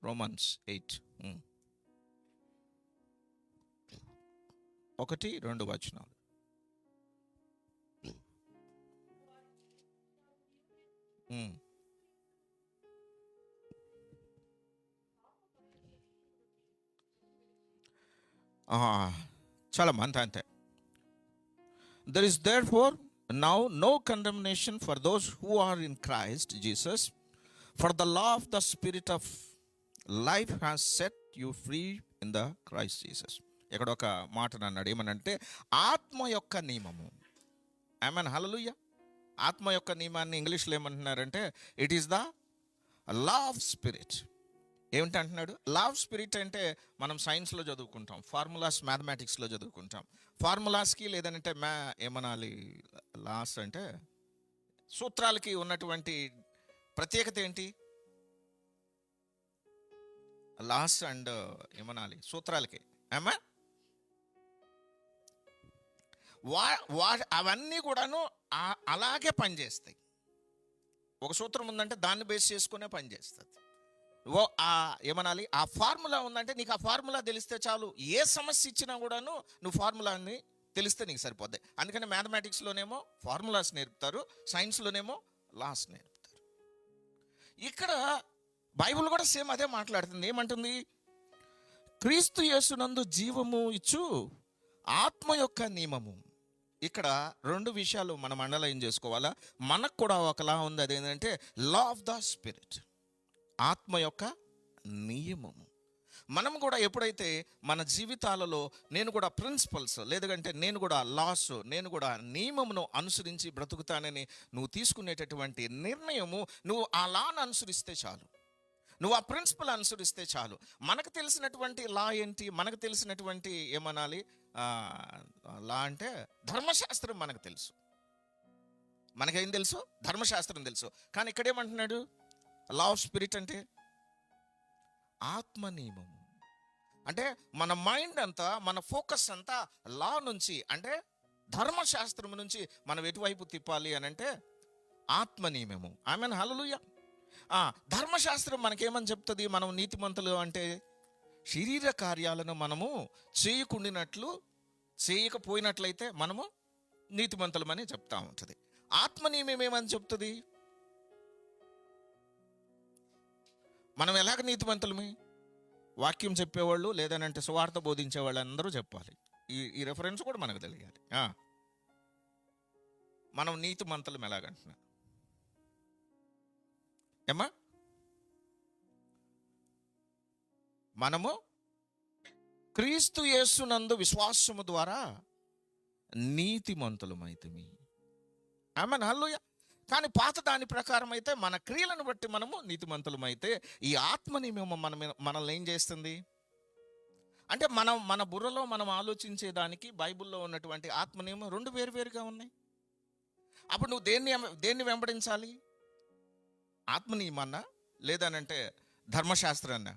రోమన్స్ 8 1-2 వచనాలు. చాలా మంది అంతే. There is therefore now no condemnation for those who are in Christ Jesus, for the law of the Spirit of life has set you free in the Christ Jesus. ఇక్కడ ఒక మాట అన్నాడు, ఏమనంటే ఆత్మ యొక్క నియమము. ఆమేన్, హల్లెలూయా. ఆత్మ యొక్క నియమాన్ని ఇంగ్లీష్లో ఏమంటున్నారంటే, it is the law of spirit. ఏమిటి అంటున్నాడు? లా ఆఫ్ స్పిరిట్ అంటే మనం సైన్స్లో చదువుకుంటాం, ఫార్ములాస్ మ్యాథమెటిక్స్లో చదువుకుంటాం. ఫార్ములాస్కి లేదంటే ఏమనాలి, లాస్ అంటే సూత్రాలకి ఉన్నటువంటి ప్రత్యేకత ఏంటి? లాస్ అండ్ ఏమనాలి, సూత్రాలకి. ఏమా అవన్నీ కూడాను అలాగే పనిచేస్తాయి. ఒక సూత్రం ఉందంటే దాన్ని బేస్ చేసుకునే పనిచేస్తుంది. ఏమనాలి, ఆ ఫార్ములా ఉందంటే నీకు ఆ ఫార్ములా తెలిస్తే చాలు, ఏ సమస్య ఇచ్చినా కూడాను నువ్వు ఫార్ములాని తెలిస్తే నీకు సరిపోద్ది. అందుకని మ్యాథమెటిక్స్లోనేమో ఫార్ములాస్ నేర్పుతారు, సైన్స్లోనేమో లాస్ నేర్పుతారు. ఇక్కడ బైబిల్ కూడా సేమ్ అదే మాట్లాడుతుంది. ఏమంటుంది? క్రీస్తు యేసునందు జీవము ఇచ్చు ఆత్మ యొక్క నియమము. ఇక్కడ 2 విషయాలు మనం అండర్లైన్ చేసుకోవాలా. మనకు కూడా ఒకలా ఉంది, అదేంటంటే లా ఆఫ్ ద స్పిరిట్, ఆత్మ యొక్క నియమము. మనం కూడా ఎప్పుడైతే మన జీవితాలలో నేను కూడా ప్రిన్సిపల్స్, లేదంటే నేను కూడా లాస్, నేను కూడా నియమమును అనుసరించి బ్రతుకుతానని నువ్వు తీసుకునేటటువంటి నిర్ణయము, నువ్వు ఆ లాను అనుసరిస్తే చాలు. నువ్వు ఆ ప్రిన్సిపల్ అనుసరిస్తే చాలు. మనకు తెలిసినటువంటి లా ఏంటి? మనకు తెలిసినటువంటి ఏమనాలి, లా అంటే ధర్మశాస్త్రం మనకు తెలుసు. మనకేం తెలుసు? ధర్మశాస్త్రం తెలుసు. కానీ ఇక్కడేమంటున్నాడు? లా ఆఫ్ స్పిరిట్ అంటే ఆత్మ నియమము. అంటే మన మైండ్ అంతా, మన ఫోకస్ అంతా లా నుంచి, అంటే ధర్మశాస్త్రం నుంచి మనం ఎటువైపు తిప్పాలి అని అంటే ఆత్మ నియమము. ఆమెన్, హల్లెలూయా. ధర్మశాస్త్రం మనకేమని చెప్తుంది? మనం నీతిమంతులు అంటే శరీర కార్యాలను మనము చేయకపోయినట్లయితే మనము నీతిమంతులమని చెప్తా ఉంటుంది. ఆత్మ నియమం ఏమని చెప్తుంది? మనం ఎలాగ నీతిమంతులమే? వాక్యం చెప్పేవాళ్ళు లేదనంటే సువార్త బోధించేవాళ్ళు అందరూ చెప్పాలి. ఈ రెఫరెన్స్ కూడా మనకు తెలియాలి. మనం నీతిమంతులం ఎలాగంటున్నా ఏమ్మా? మనము క్రీస్తు యేసునందు విశ్వాసము ద్వారా నీతిమంతులమైతిమి. ఆమేన్, హల్లెలూయా. కానీ పాత దాని ప్రకారం అయితే మన క్రియలను బట్టి మనము నీతిమంతులమైతే, ఈ ఆత్మ నియమం మనల్ని ఏం చేస్తుంది అంటే మన బుర్రలో మనం ఆలోచించేదానికి బైబిల్లో ఉన్నటువంటి ఆత్మ నియమం రెండు వేరువేరుగా ఉన్నాయి. అప్పుడు నువ్వు దేన్ని వెంబడించాలి? ఆత్మ నియమాన్నా లేదనంటే ధర్మశాస్త్రాన్న?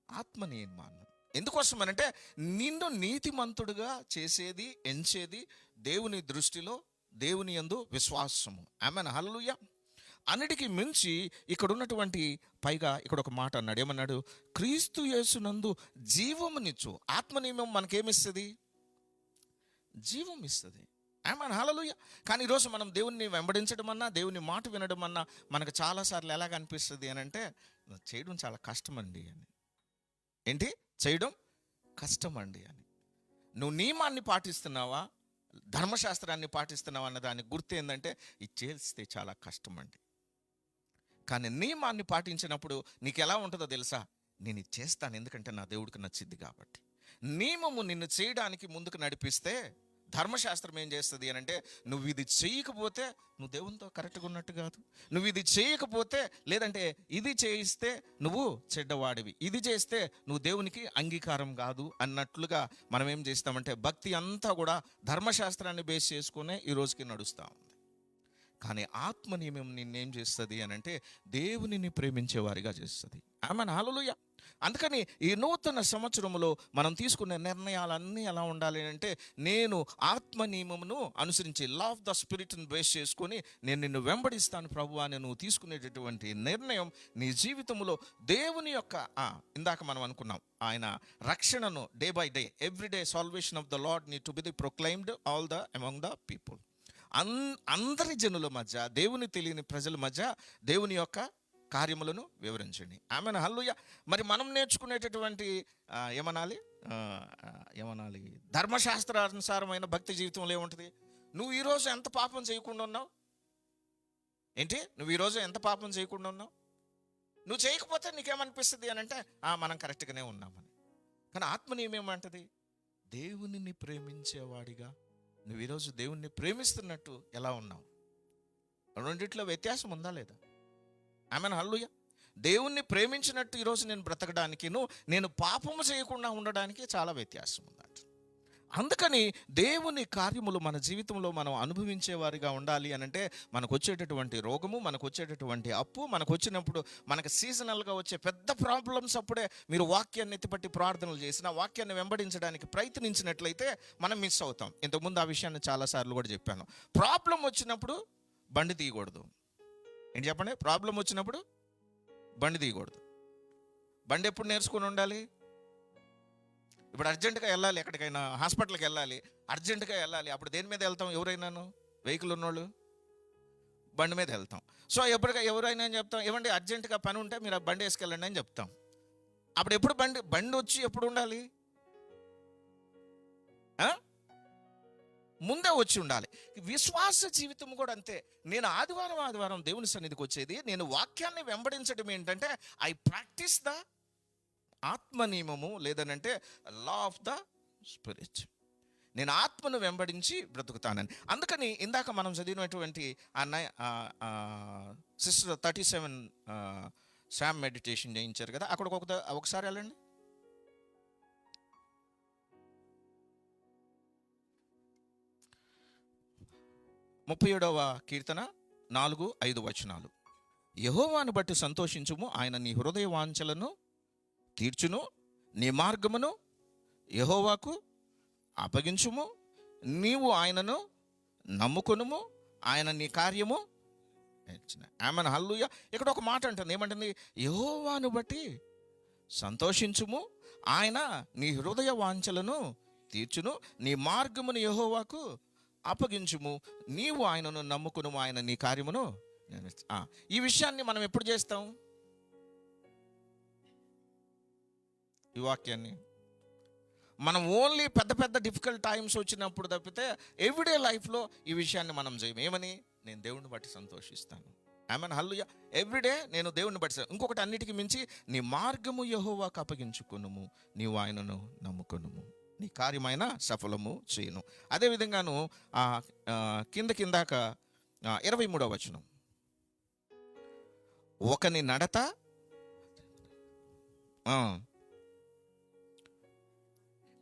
ఆత్మ నియమాన్ని. ఎందుకోసం అనంటే నిన్ను నీతిమంతుడుగా చేసేది, ఎంచేది దేవుని దృష్టిలో దేవుని యందు విశ్వాసము. ఆమేన్, హల్లెలూయా. అన్నిటికీ మించి ఇక్కడ ఉన్నటువంటి పైగా ఇక్కడ ఒక మాట అన్నాడు. ఏమన్నాడు? క్రీస్తు యేసునందు జీవమునిచ్చు. ఆత్మ నియమం మనకేమిస్తుంది? జీవం ఇస్తుంది. ఆమేన్, హల్లెలూయా. కానీ ఈరోజు మనం దేవుణ్ణి వెంబడించడం అన్నా, దేవుని మాట వినడం అన్నా మనకు చాలాసార్లు ఎలాగ అనిపిస్తుంది అని అంటే చేయడం చాలా కష్టం అండి అని. ఏంటి చేయడం కష్టం అండి అని. నువ్వు నియమాన్ని పాటిస్తున్నావా, ధర్మశాస్త్రాన్ని పాటిస్తున్నావా అన్న దానికి గుర్తు ఏంటంటే ఇది చేస్తే చాలా కష్టం అండి. కానీ నియమాన్ని పాటించినప్పుడు నీకు ఎలా ఉంటుందో తెలుసా? నేను ఇది చేస్తాను ఎందుకంటే నా దేవుడికి నచ్చిద్ది కాబట్టి. నియమము నిన్ను చేయడానికి ముందుకు నడిపిస్తే ధర్మశాస్త్రం ఏం చేస్తుంది అని అంటే నువ్వు ఇది చేయకపోతే నువ్వు దేవునితో కరెక్ట్గా ఉన్నట్టు కాదు, నువ్వు ఇది చేయకపోతే లేదంటే ఇది చేయిస్తే నువ్వు చెడ్డవాడివి, ఇది చేస్తే నువ్వు దేవునికి అంగీకారం కాదు అన్నట్లుగా మనం ఏం చేస్తామంటే భక్తి అంతా కూడా ధర్మశాస్త్రాన్ని బేస్ చేసుకునే ఈ రోజుకి నడుస్తూ ఉంది. కానీ ఆత్మ నియమం నిన్నేం చేస్తుంది అని అంటే దేవునిని ప్రేమించేవారిగా చేస్తుంది. ఆమేన్, హల్లెలూయా. అందుకని ఈ నూతన సంవత్సరంలో మనం తీసుకునే నిర్ణయాలన్నీ ఎలా ఉండాలి అంటే నేను ఆత్మ నియమమును అనుసరించి, లా ఆఫ్ ద స్పిరిట్ని బేస్ చేసుకొని నేను నిన్ను వెంబడిస్తాను ప్రభువా అని నువ్వు తీసుకునేటటువంటి నిర్ణయం నీ జీవితంలో దేవుని యొక్క ఇందాక మనం అనుకున్నాం ఆయన రక్షణను day by day everyday salvation of the lord need to be the proclaimed all the among the people. అందరి జనుల మధ్య, దేవుని తెలియని ప్రజల మధ్య దేవుని యొక్క కార్యములను వివరించండి. ఆమెను, హల్లెలూయా. మరి మనం నేర్చుకునేటటువంటి ఏమనాలి ధర్మశాస్త్రానుసారమైన భక్తి జీవితంలో ఏముంటుంది? నువ్వు ఈరోజు ఎంత పాపం చేయకుండా ఉన్నావు? ఏంటి నువ్వు ఈరోజు ఎంత పాపం చేయకుండా ఉన్నావు? నువ్వు చేయకపోతే నీకేమనిపిస్తుంది అని అంటే మనం కరెక్ట్గానే ఉన్నామని. కానీ ఆత్మ నియమేమంటది? దేవునిని ప్రేమించేవాడిగా నువ్వు ఈరోజు దేవుణ్ణి ప్రేమిస్తున్నట్టు ఎలా ఉన్నావు? రెండిట్లో వ్యత్యాసం ఉందా లేదా? ఆమేన్, హల్లెలూయా. దేవుణ్ణి ప్రేమించినట్టు ఈరోజు నేను బ్రతకడానికి, నేను పాపము చేయకుండా ఉండడానికి చాలా వ్యత్యాసం ఉందట. అందుకని దేవుని కార్యములు మన జీవితంలో మనం అనుభవించేవారిగా ఉండాలి అని అంటే మనకు వచ్చేటటువంటి రోగము, మనకు వచ్చేటటువంటి అప్పు, మనకు వచ్చినప్పుడు మనకు సీజనల్గా వచ్చే పెద్ద ప్రాబ్లమ్స్ అప్పుడే మీరు వాక్యాన్ని ఎత్తిపట్టి ప్రార్థనలు చేసిన, వాక్యాన్ని వెంబడించడానికి ప్రయత్నించినట్లయితే మనం మిస్ అవుతాం. ఇంతకుముందు ఆ విషయాన్ని చాలాసార్లు కూడా చెప్పాను. ప్రాబ్లం వచ్చినప్పుడు బండి తీయకూడదు. ఏంటి చెప్పండి? ప్రాబ్లం వచ్చినప్పుడు బండి తీయకూడదు. బండి ఎప్పుడు నేర్చుకుని ఉండాలి? ఇప్పుడు అర్జెంటుగా వెళ్ళాలి, ఎక్కడికైనా హాస్పిటల్కి వెళ్ళాలి, అర్జెంటుగా వెళ్ళాలి. అప్పుడు దేని మీద వెళ్తాం? ఎవరైనాను వెహికల్ ఉన్నోళ్ళు బండి మీద వెళ్తాం. సో ఎవరైనా అని చెప్తాం, ఏమండి అర్జెంటుగా పని ఉంటే మీరు ఆ బండి వేసుకెళ్ళండి అని చెప్తాం. అప్పుడు ఎప్పుడు బండి వచ్చి ఎప్పుడు ఉండాలి? ముందే వచ్చి ఉండాలి. విశ్వాస జీవితం కూడా అంతే. నేను ఆదివారం దేవుని సన్నిధికి వచ్చేది, నేను వాక్యాన్ని వెంబడించడం ఏంటంటే ఐ ప్రాక్టీస్ ద ఆత్మ నియమము లేదనంటే లా ఆఫ్ ద స్పిరిట్. నేను ఆత్మను వెంబడించి బ్రతుకుతానని. అందుకని ఇందాక మనం చదివినటువంటి సిస్టర్ 37 శామ్ మెడిటేషన్ చేయించారు కదా, అక్కడ ఒకసారి వెళ్ళండి. ముప్పై 37వ కీర్తన 4-5 వచనాలు. యెహోవాను బట్టి సంతోషించుము, ఆయన నీ హృదయ వాంఛలను తీర్చును, నీ మార్గమును యెహోవాకు అప్పగించుము, నీవు ఆయనను నమ్ముకొనుము, ఆయన నీ కార్యము. ఆమెన్, హల్లెలూయా. ఇక్కడ ఒక మాట అంటుంది, ఏమంటుంది? యెహోవాను బట్టి సంతోషించుము, ఆయన నీ హృదయ వాంఛలను తీర్చును, నీ మార్గమును యెహోవాకు అప్పగించుము, నీవు ఆయనను నమ్ముకును, ఆయన నీ కార్యమును. ఈ విషయాన్ని మనం ఎప్పుడు చేస్తాం? ఈ వాక్యాన్ని మనం ఓన్లీ పెద్ద పెద్ద డిఫికల్ట్ టైమ్స్ వచ్చినప్పుడు తప్పితే ఎవ్రీడే లైఫ్లో ఈ విషయాన్ని మనం చేయము. ఏమని? నేను దేవుడిని బట్టి సంతోషిస్తాను. ఆమెన్, హల్లెలూయా. ఎవ్రీడే నేను దేవుడిని బట్టి. ఇంకొకటి, అన్నిటికీ మించి నీ మార్గము యెహోవాకు అప్పగించుకొనుము, నీవు ఆయనను నమ్ముకొనుము, నీ కార్యమైన సఫలము చేయను. అదేవిధంగాను కిందాక 23వ వచనం, ఒకని నడత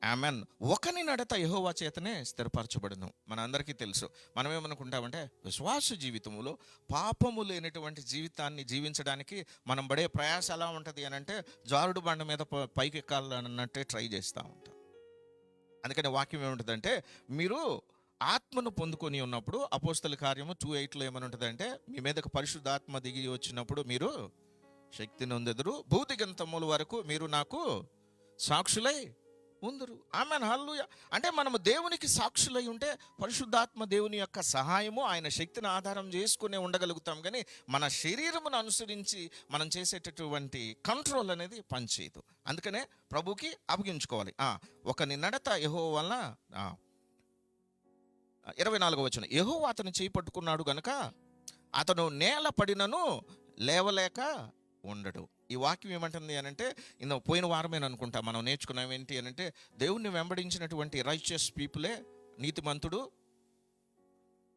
ఆమెన్, ఒకని నడత యెహోవా చేతనే స్థిరపరచబడును. మన అందరికీ తెలుసు. మనం ఏమనుకుంటామంటే విశ్వాస జీవితంలో పాపము లేనటువంటి జీవితాన్ని జీవించడానికి మనం పడే ప్రయాస ఎలా ఉంటుంది అని అంటే, జారుడు బండ మీద పైకి ఎక్కాలన్నట్టే ట్రై చేస్తూ ఉంటాం. అందుకని వాక్యం ఏముంటుందంటే, మీరు ఆత్మను పొందుకొని ఉన్నప్పుడు అపోస్తల కార్యము 2:8లో ఏమని ఉంటుందంటే, మీ మీదకు పరిశుద్ధాత్మ దిగి వచ్చినప్పుడు మీరు శక్తిని పొందెదరు, భూదిగంతముల వరకు మీరు నాకు సాక్షులై ఉందరు. ఆమెన్, హల్లెలూయా. అంటే మనము దేవునికి సాక్షులై ఉంటే పరిశుద్ధాత్మ దేవుని యొక్క సహాయము, ఆయన శక్తిని ఆధారం చేసుకునే ఉండగలుగుతాం. కానీ మన శరీరమును అనుసరించి మనం చేసేటటువంటి కంట్రోల్ అనేది పనిచేయదు. అందుకనే ప్రభుకి అప్పగించుకోవాలి. ఒకని నడత యెహోవా వలన. 24వ వచనం, యెహోవా అతను చేయి పట్టుకున్నాడు గనుక అతను నేల పడినను లేవలేక ఉండడు. ఈ వాక్యం ఏమంటుంది అని అంటే, పోయిన వారమే అనుకుంటా మనం నేర్చుకున్నాం ఏంటి అని అంటే, దేవుణ్ణి వెంబడించినటువంటి రైచియస్ పీపులే, నీతిమంతుడు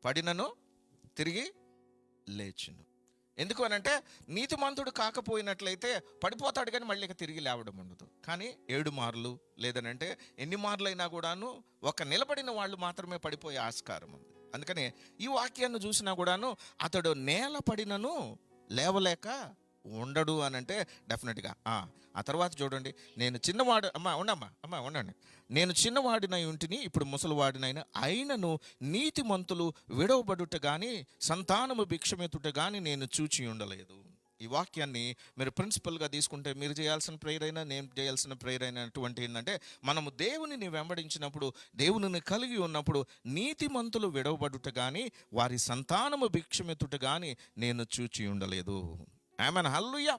పడినను తిరిగి లేచును. ఎందుకు అని అంటే, నీతిమంతుడు కాకపోయినట్లయితే పడిపోతాడు కానీ మళ్ళీ తిరిగి లేవడం ఉండదు. కానీ 7 మార్లు లేదనంటే ఎన్ని మార్లు అయినా కూడాను ఒక నిలబడిన వాళ్ళు మాత్రమే పడిపోయే ఆస్కారం ఉంది. అందుకని ఈ వాక్యాన్ని చూసినా కూడాను అతడు నేల పడినను లేవలేక ఉండడు అని అంటే డెఫినెట్గా. ఆ తర్వాత చూడండి, నేను చిన్నవాడు ఉండండి, నేను చిన్నవాడినై ఉంటిని, ఇప్పుడు ముసలివాడినైనా అయినను నీతిమంతులు విడవబడుట కానీ సంతానము భిక్షమెత్తుట కానీ నేను చూచి ఉండలేదు. ఈ వాక్యాన్ని మీరు ప్రిన్సిపల్గా తీసుకుంటే, మీరు చేయాల్సిన ప్రేయర్ అయినా నేను చేయాల్సిన ప్రేయర్ అయినటువంటి ఏంటంటే, మనము దేవునిని వెంబడించినప్పుడు, దేవునిని కలిగి ఉన్నప్పుడు నీతిమంతులు విడవబడుట కానీ వారి సంతానము భిక్షమెత్తుట కానీ నేను చూచి ఉండలేదు. ఆమెన్, హల్లెలూయా.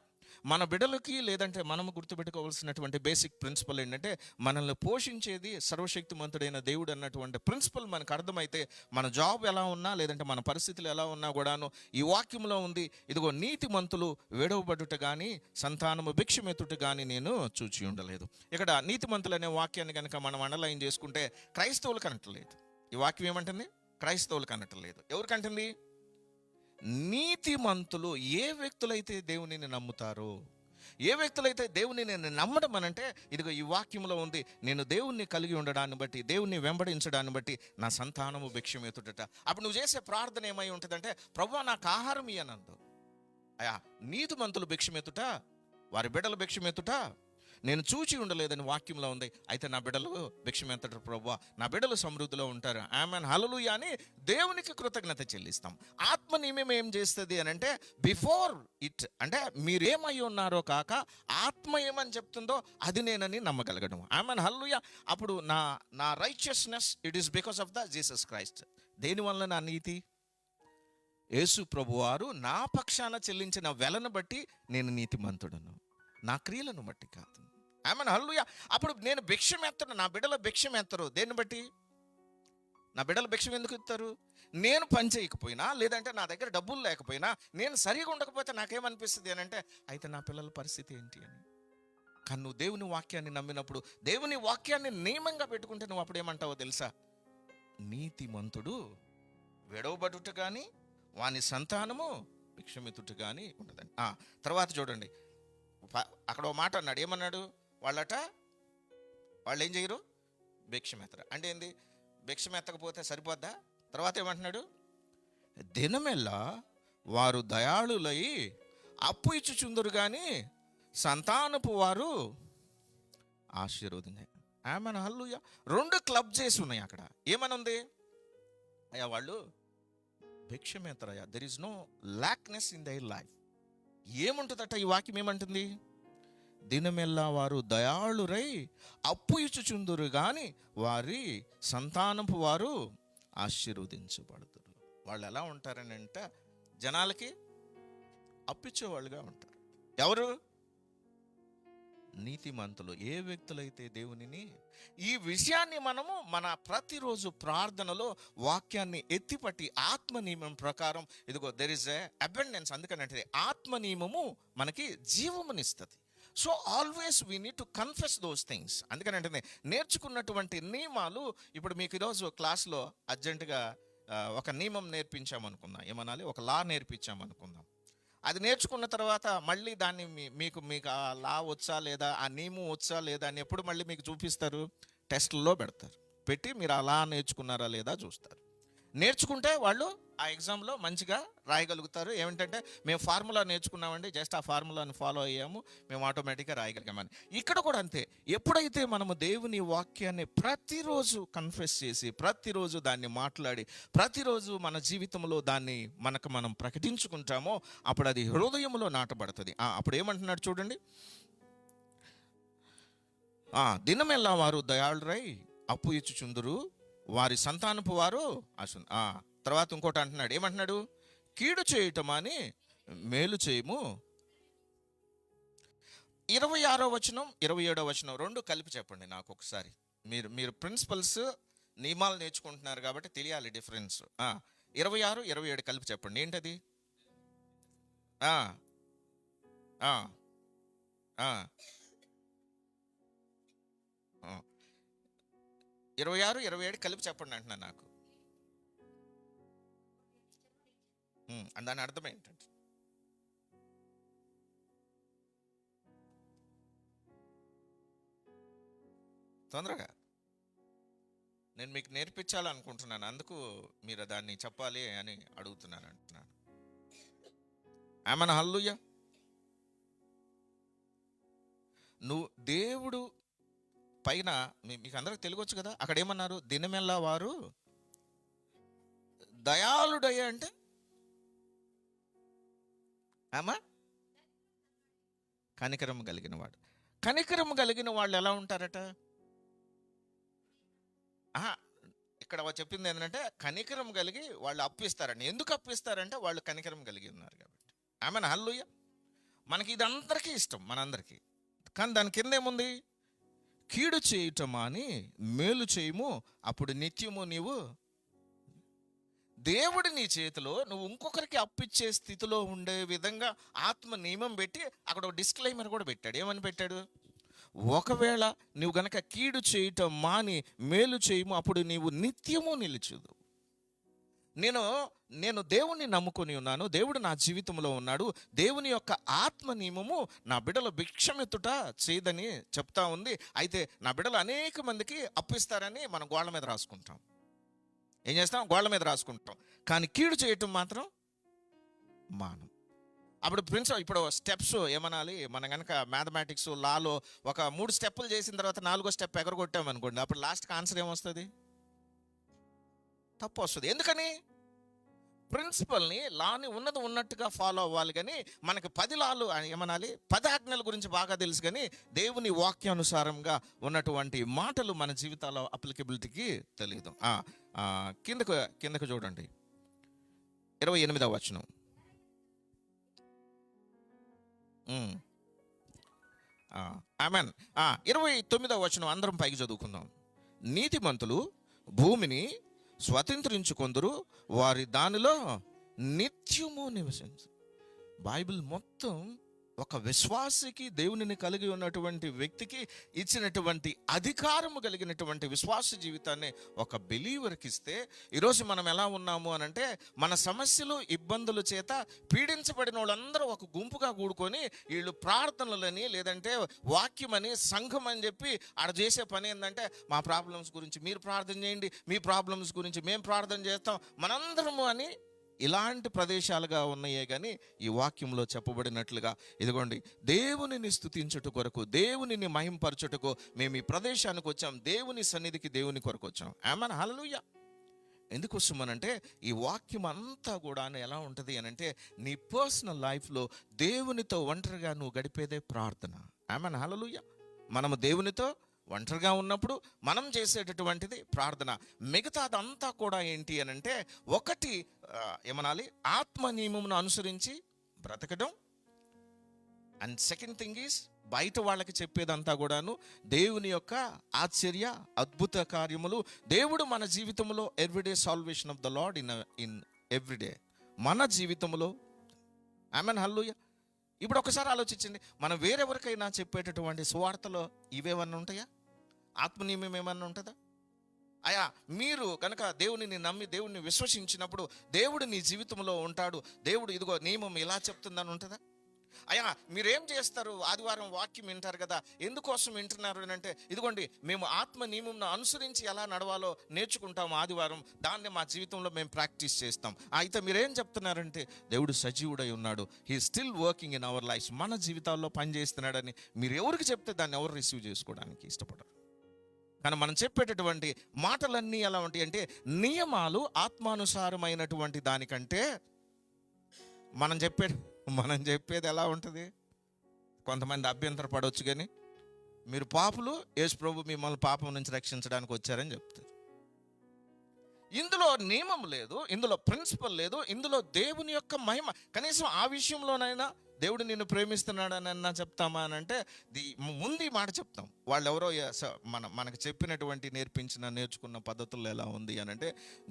మన బిడ్డలకి లేదంటే మనము గుర్తుపెట్టుకోవాల్సినటువంటి బేసిక్ ప్రిన్సిపల్ ఏంటంటే, మనల్ని పోషించేది సర్వశక్తిమంతుడైన దేవుడు అన్నటువంటి ప్రిన్సిపల్ మనకు అర్థమైతే, మన జాబ్ ఎలా ఉన్నా లేదంటే మన పరిస్థితులు ఎలా ఉన్నా కూడాను ఈ వాక్యంలో ఉంది, ఇదిగో నీతిమంతులు విడవబడుట కానీ సంతానము భిక్షమెత్తుట కానీ నేను చూచి ఉండలేదు. ఇక్కడ నీతిమంతులు అనే వాక్యాన్ని కనుక మనం అండర్లైన్ చేసుకుంటే, క్రైస్తవులకు అనట్లేదు. ఈ వాక్యం ఏమంటుంది? క్రైస్తవులకు అనట్లేదు. ఎవరికంటుంది? నీతిమంతులు ఏ వ్యక్తులైతే దేవునిని నమ్ముతారో, ఏ వ్యక్తులైతే దేవునిని నమ్మడం అనంటే, ఇదిగో ఈ వాక్యంలో ఉంది, నేను దేవుణ్ణి కలిగి ఉండడాన్ని బట్టి, దేవుణ్ణి వెంబడించడాన్ని బట్టి నా సంతానము భిక్షమెత్తుట. అప్పుడు నువ్వు చేసే ప్రార్థన ఏమై ఉంటుందంటే, ప్రభువా నాకు ఆహారం ఇయ్యనందు. అయా నీతిమంతులు భిక్షమెత్తుట, వారి బిడ్డలు భిక్షమెత్తుట నేను చూచి ఉండలేదని వాక్యంలో ఉంది. అయితే నా బిడ్డలు భిక్షమెత్తడు ప్రభువా, నా బిడ్డలు సమృద్ధిలో ఉంటారు. ఆమెన్, హల్లెలూయా అని దేవునికి కృతజ్ఞత చెల్లిస్తాం. ఆత్మ నియమం ఏం చేస్తుంది అని అంటే, బిఫోర్ ఇట్ అంటే మీరేమై ఉన్నారో కాక ఆత్మ ఏమని చెప్తుందో అది నేనని నమ్మగలగడం. ఆమెన్, హల్లెలూయా. అప్పుడు నా righteousness it is because of the Jesus Christ. దేనివల్ల నా నీతి? యేసు ప్రభువారు నా పక్షాన చెల్లించిన వెలను బట్టి నేను నీతిమంతుడను, నా క్రియలను బట్టి కాదు. ఆమెన్, హల్లెలూయా. అప్పుడు నేను భిక్షం ఎత్తను, నా బిడ్డల భిక్షం ఎత్తరు. దేన్ని బట్టి? నా బిడ్డల భిక్షం ఎందుకు ఇస్తారు? నేను పని చేయకపోయినా లేదంటే నా దగ్గర డబ్బులు లేకపోయినా, నేను సరిగా ఉండకపోతే నాకేమనిపిస్తుంది అని అంటే, అయితే నా పిల్లల పరిస్థితి ఏంటి అని. కానీ నువ్వు దేవుని వాక్యాన్ని నమ్మినప్పుడు, దేవుని వాక్యాన్ని నియమంగా పెట్టుకుంటే నువ్వు అప్పుడు ఏమంటావో తెలుసా? నీతిమంతుడు విడవబడుట కానీ వాని సంతానము భిక్షమెత్తుట కానీ ఉండదండి. తర్వాత చూడండి, అక్కడ ఒక మాట అన్నాడు. ఏమన్నాడు? వాళ్ళు ఏం చేయరు? భిక్షమెత్తరు. అంటే ఏంది? భిక్షమెత్తకపోతే సరిపోద్దా? తర్వాత ఏమంటున్నాడు? దినమెల్లా వారు దయాళులై అప్పు ఇచ్చుచుందురు కానీ సంతానపు వారు ఆశీర్వదించే. ఆమెను హల్లెలూయా. 2 క్లబ్ చేసి ఉన్నాయి అక్కడ. ఏమని ఉంది? అయ్యా వాళ్ళు భిక్షమెత్తరయ్యా. There is no lackness in their life. ఏముంటుందట ఈ వాక్యం? ఏమంటుంది? దినమెల్లా వారు దయాళురై అప్పు ఇచ్చుచుందురు గాని వారి సంతానపు వారు ఆశీర్వదించబడుతురు. వాళ్ళు ఎలా ఉంటారని అంటే జనాలకి అప్పిచ్చేవాళ్ళుగా ఉంటారు. ఎవరు? నీతిమంతులు. ఏ వ్యక్తులైతే దేవునిని, ఈ విషయాన్ని మనము మన ప్రతిరోజు ప్రార్థనలో వాక్యాన్ని ఎత్తిపట్టి ఆత్మ నియమం ప్రకారం, ఇదిగో దెర్ ఇస్ ఎ అబండెన్స్. అందుకనంటే ఆత్మ నియమము మనకి జీవమునిస్తుంది. So always we need to confess those things. అందుకనంటే నేర్చుకున్నటువంటి నియమాలు, ఇప్పుడు మీకు ఈరోజు క్లాస్లో అర్జెంటుగా ఒక నియమం నేర్పించామనుకుందాం, ఏమనాలి, ఒక లా నేర్పించామనుకుందాం. అది నేర్చుకున్న తర్వాత మళ్ళీ దాన్ని మీకు ఆ లా వచ్చా లేదా, ఆ నియమం వచ్చా లేదా అని ఎప్పుడు మళ్ళీ మీకు చూపిస్తారు? టెస్టుల్లో పెడతారు. పెట్టి మీరు ఆ లా నేర్చుకున్నారా లేదా చూస్తారు. నేర్చుకుంటే వాళ్ళు ఆ ఎగ్జామ్లో మంచిగా రాయగలుగుతారు. ఏమిటంటే మేము ఫార్ములా నేర్చుకున్నామండి, జస్ట్ ఆ ఫార్ములాని ఫాలో అయ్యాము, మేము ఆటోమేటిక్గా రాయగలిగామని. ఇక్కడ కూడా అంతే. ఎప్పుడైతే మనము దేవుని వాక్యాన్ని ప్రతిరోజు కన్ఫెస్ చేసి, ప్రతిరోజు దాన్ని మాట్లాడి, ప్రతిరోజు మన జీవితంలో దాన్ని మనం ప్రకటించుకుంటామో అప్పుడు అది హృదయంలో నాటబడుతుంది. అప్పుడు ఏమంటున్నాడు చూడండి, దినమెల్లా వారు దయాళురై అప్పు ఇచ్చుచుందురు వారి సంతానపు వారు తర్వాత ఇంకోటి అంటున్నాడు. ఏమంటున్నాడు? కీడు చేయటం అని మేలు చేయము. 26వ వచనం 27వ వచనం 2 కలిపి చెప్పండి నాకు ఒకసారి. మీరు ప్రిన్సిపల్స్ నియమాలు నేర్చుకుంటున్నారు కాబట్టి తెలియాలి డిఫరెన్స్. 26, 27 కలిపి చెప్పండి. ఏంటది? 26, 27 కలిపి చెప్పండి అంటున్నాను నాకు. దాని అర్థం ఏంటంటే, తొందరగా నేను మీకు నేర్పించాలనుకుంటున్నాను, అందుకు మీరు దాన్ని చెప్పాలి అని అడుగుతున్నాను అంటున్నాను. ఆమెను హల్లెలూయా. నువ్వు దేవుడు పైన మీకు అందరికి తెలియవచ్చు కదా, అక్కడ ఏమన్నారు? దినమెల్లా వారు దయాళుడయ్యా అంటే కనికరం కలిగిన వాడు. కనికరం కలిగిన వాళ్ళు ఎలా ఉంటారట? ఇక్కడ చెప్పింది ఏంటంటే కనికరం కలిగి వాళ్ళు అప్పిస్తారని. ఎందుకు అప్పిస్తారంటే వాళ్ళు కనికరం కలిగి ఉన్నారు కాబట్టి. ఆమెను హల్లెలూయా. మనకి ఇది అందరికీ ఇష్టం, మనందరికీ. కానీ దాని కింద ఏముంది? కీడు చేయటమా అని మేలు చేయము, అప్పుడు నిత్యము నీవు. దేవుడి నీ చేతిలో నువ్వు ఇంకొకరికి అప్పిచ్చే స్థితిలో ఉండే విధంగా ఆత్మ నియమం పెట్టి అక్కడ ఒక డిస్క్లైమర్ కూడా పెట్టాడు. ఏమని పెట్టాడు? ఒకవేళ నువ్వు గనక కీడు చేయటం మాని మేలు చేయము, అప్పుడు నీవు నిత్యము నిలుచుదు. నేను దేవుణ్ణి నమ్ముకొని ఉన్నాను, దేవుడు నా జీవితంలో ఉన్నాడు, దేవుని యొక్క ఆత్మ నియమము నా బిడ్డల భిక్షమెత్తుట చేయదని చెప్తా ఉంది. అయితే నా బిడ్డలు అనేక మందికి అప్పిస్తారని మనం గోళ్ళ మీద రాసుకుంటాం. ఏం చేస్తాం? గోళ్ళ మీద రాసుకుంటాం. కానీ కీడు చేయటం మాత్రం మానం. అప్పుడు ఇప్పుడు స్టెప్స్ ఏమనాలి, మనం కనుక మ్యాథమెటిక్స్ లాలో ఒక 3 స్టెప్పులు చేసిన తర్వాత 4వ స్టెప్ ఎగరగొట్టామనుకోండి, అప్పుడు లాస్ట్కి ఆన్సర్ ఏమొస్తుంది? తప్పు వస్తుంది. ఎందుకని? ప్రిన్సిపల్ని, లాని ఉన్నట్టుగా ఫాలో అవ్వాలి. కానీ మనకి 10 లాలు ఏమనాలి, 10 ఆజ్ఞల గురించి బాగా తెలుసు, కానీ దేవుని వాక్యానుసారంగా ఉన్నటువంటి మాటలు మన జీవితాల్లో అప్లికబిలిటీకి తెలియదు. కిందకు చూడండి, 28వ వచనం. 29వ వచనం అందరం పైకి చదువుకుందాం. నీతిమంతులు భూమిని స్వతంత్రించుకొందురు, వారి దానిలో నిత్యము నివసించు. బైబిల్ మొత్తం ఒక విశ్వాసికి, దేవునిని కలిగి ఉన్నటువంటి వ్యక్తికి ఇచ్చినటువంటి అధికారము కలిగినటువంటి విశ్వాస జీవితాన్ని ఒక బిలీవర్కి ఇస్తే, ఈరోజు మనం ఎలా ఉన్నాము అని అంటే, మన సమస్యలు ఇబ్బందుల చేత పీడించబడిన వాళ్ళందరూ ఒక గుంపుగా కూడుకొని వీళ్ళు ప్రార్థనలని, లేదంటే వాక్యమని, సంఘం అని చెప్పి ఆడ చేసే పని ఏంటంటే, మా ప్రాబ్లమ్స్ గురించి మీరు ప్రార్థన చేయండి, మీ ప్రాబ్లమ్స్ గురించి మేము ప్రార్థన చేస్తాం మనందరము అని ఇలాంటి ప్రదేశాలుగా ఉన్నాయే కానీ ఈ వాక్యంలో చెప్పబడినట్లుగా ఇదిగోండి, దేవునిని స్తుతించుట కొరకు, దేవునిని మహింపరచుటకు మేము ఈ ప్రదేశానికి వచ్చాం, దేవుని సన్నిధికి, దేవుని కొరకు వచ్చాం. ఆమేన్, హల్లెలూయా. ఎందుకోసమనంటే ఈ వాక్యం అంతా కూడా ఎలా ఉంటుంది అని అంటే, నీ పర్సనల్ లైఫ్లో దేవునితో ఒంటరిగా నువ్వు గడిపేదే ప్రార్థన. ఆమేన్, హల్లెలూయా. మనము దేవునితో ఒంటరిగా ఉన్నప్పుడు మనం చేసేటటువంటిది ప్రార్థన. మిగతాదంతా కూడా ఏంటి అని అంటే, ఒకటి ఏమనాలి, ఆత్మ నియమమును అనుసరించి బ్రతకడం. అండ్ సెకండ్ థింగ్ ఈజ్, బయట వాళ్ళకి చెప్పేదంతా కూడాను దేవుని యొక్క ఆశ్చర్య అద్భుత కార్యములు. దేవుడు మన జీవితంలో everyday salvation of the lord in everyday మన జీవితంలో. ఆమేన్, హల్లెలూయా. ఇప్పుడు ఒకసారి ఆలోచించండి, మనం వేరెవరికైనా చెప్పేటటువంటి సువార్తలో ఇవేమన్నా ఉంటాయా? ఆత్మనియమం ఏమన్నా ఉంటుందా? అయా, మీరు కనుక దేవునిని నమ్మి దేవుడిని విశ్వసించినప్పుడు దేవుడు నీ జీవితంలో ఉంటాడు, దేవుడు ఇదిగో నియమం ఇలా చెప్తుందని ఉంటుందా? అయ్యా, మీరేం చేస్తారు? ఆదివారం వాక్యం వింటారు కదా, ఎందుకోసం వింటున్నారు అని అంటే, ఇదిగోండి మేము ఆత్మ నియమంను అనుసరించి ఎలా నడవాలో నేర్చుకుంటాము ఆదివారం, దాన్ని మా జీవితంలో మేము ప్రాక్టీస్ చేస్తాం. అయితే మీరేం చెప్తున్నారంటే, దేవుడు సజీవుడై ఉన్నాడు, he still working in our life, మన జీవితాల్లో పనిచేస్తున్నాడని మీరు ఎవరికి చెప్తే దాన్ని ఎవరు రిసీవ్ చేసుకోవడానికి ఇష్టపడరు. కానీ మనం చెప్పేటటువంటి మాటలన్నీ ఎలా ఉంటాయి అంటే, నియమాలు ఆత్మానుసారమైనటువంటి దానికంటే మనం చెప్పేది ఎలా ఉంటుంది? కొంతమంది అభ్యంతర పడవచ్చు, కానీ మీరు పాపులు, యేసు ప్రభు మిమ్మల్ని పాపం నుంచి రక్షించడానికి వచ్చారని చెప్తారు. ఇందులో నియమం లేదు, ఇందులో ప్రిన్సిపల్ లేదు, ఇందులో దేవుని యొక్క మహిమ, కనీసం ఆ విషయంలోనైనా దేవుడు నిన్ను ప్రేమిస్తున్నాడనన్నా చెప్తామా అని అంటే, ముందు ఈ మాట చెప్తాం. వాళ్ళు ఎవరో మనకు చెప్పినటువంటి నేర్చుకున్న పద్ధతుల్లో ఎలా ఉంది అని అంటే,